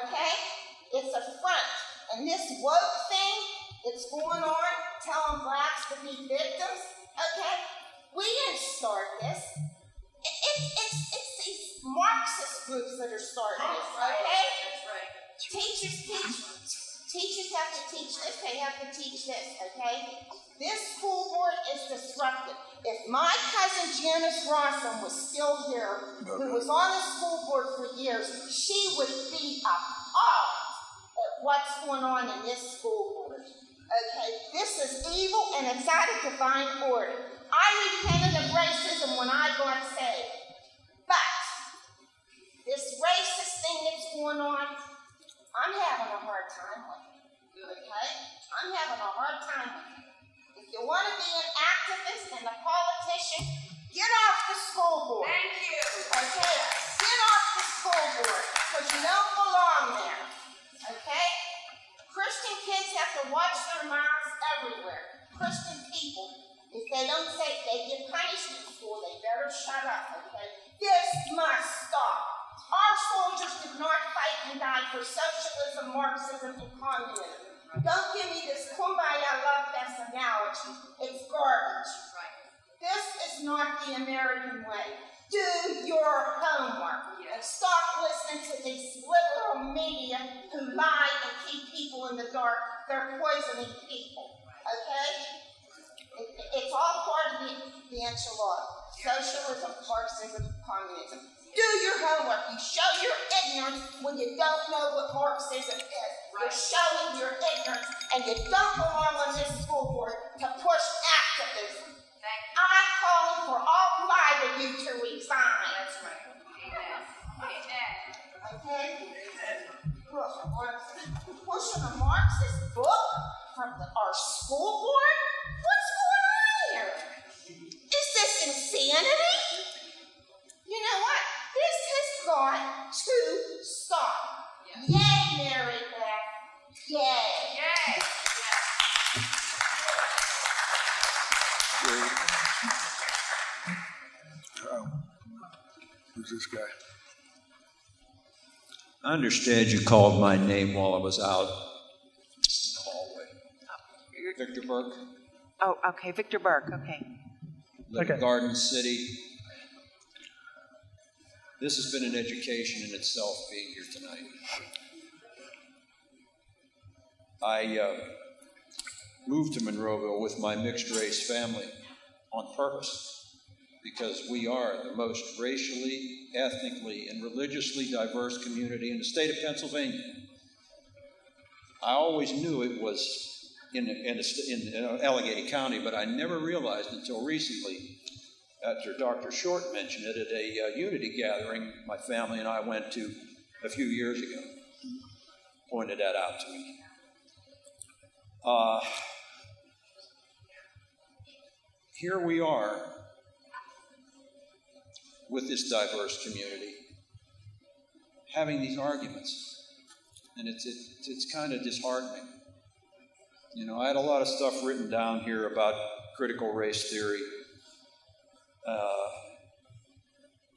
Okay? It's a front. And this woke thing that's going on, telling blacks to be victims, okay? We didn't start this. It's these Marxist groups that are starting this, okay? That's right. Teachers teach. Teachers have to teach this. They have to teach this, okay? This school board is disruptive. If my cousin Janice Rawson was still here, who was on the school board for years, she would be appalled at what's going on in this school board. Okay, this is evil and it's out of divine order. I repented of racism when I got saved. But this racist thing that's going on, I'm having a hard time with it. Okay? I'm having a hard time with it. If you want to be an activist and a politician, get off the school board. Thank you. Okay? Get off the school board because you don't belong there. Okay? Christian kids have to watch their mouths everywhere. Christian people, if they don't say they get punished in school, they better shut up, okay? This must stop. Our soldiers did not fight and die for socialism, Marxism, and communism. Don't give me this kumbaya love fest analogy. It's garbage. This is not the American way. Do your homework and stop listening to these liberal media who lie and keep people in the dark. They're poisoning people, okay? It's all part of the enchilada. Socialism, Marxism, communism. Do your homework. You show your ignorance when you don't know what Marxism is. You're showing your ignorance, and you don't belong on this school board to push activism. I'm calling for all 5 of you to resign. That's right. Amen. Okay? Pushing a Marxist book from our school board? What's going on here? Is this insanity? You know what? This has got to stop. Yay, Mary Beth. Yay. Yay. Who's this guy? I understand you called my name while I was out in the hallway. Victor Burke. Oh, okay, Victor Burke, okay. Live in Garden City. This has been an education in itself, being here tonight. I moved to Monroeville with my mixed-race family on purpose because we are the most racially, ethnically, and religiously diverse community in the state of Pennsylvania. I always knew it was in Allegheny County, but I never realized until recently, after Dr. Short mentioned it at a unity gathering my family and I went to a few years ago, pointed that out to me. Here we are with this diverse community having these arguments, and it's kind of disheartening. You know, I had a lot of stuff written down here about critical race theory.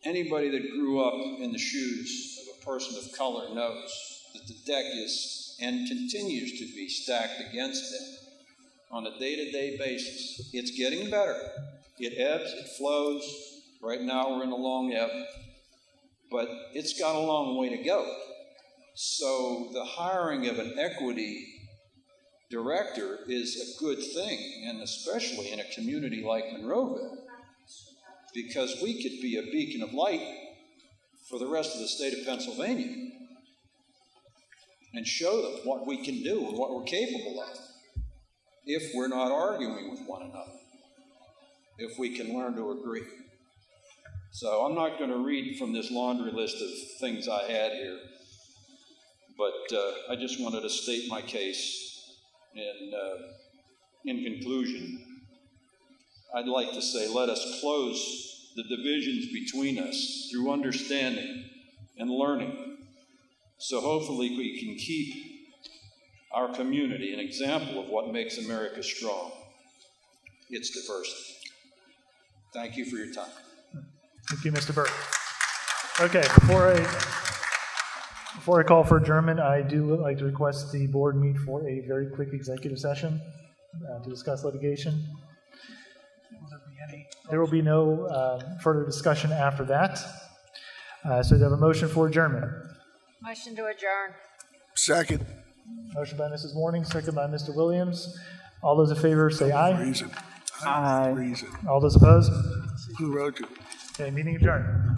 Anybody that grew up in the shoes of a person of color knows that the deck is and continues to be stacked against them on a day-to-day basis. It's getting better. It ebbs, it flows. Right now we're in a long ebb, but it's got a long way to go. So the hiring of an equity director is a good thing, and especially in a community like Monroeville, because we could be a beacon of light for the rest of the state of Pennsylvania and show them what we can do and what we're capable of if we're not arguing with one another, if we can learn to agree. So I'm not going to read from this laundry list of things I had here, but I just wanted to state my case. And in conclusion, I'd like to say let us close the divisions between us through understanding and learning. So hopefully we can keep our community an example of what makes America strong. It's diversity. Thank you for your time. Thank you, Mr. Burke. Okay, before I call for adjournment, I do like to request the board meet for a very quick executive session to discuss litigation. There will be no further discussion after that. So we have a motion for adjournment. Motion to adjourn. Second. Motion by Mrs. Morning, second by Mr. Williams. All those in favor say aye. Reason. Aye. All those opposed? Who wrote you? Okay, meeting adjourned.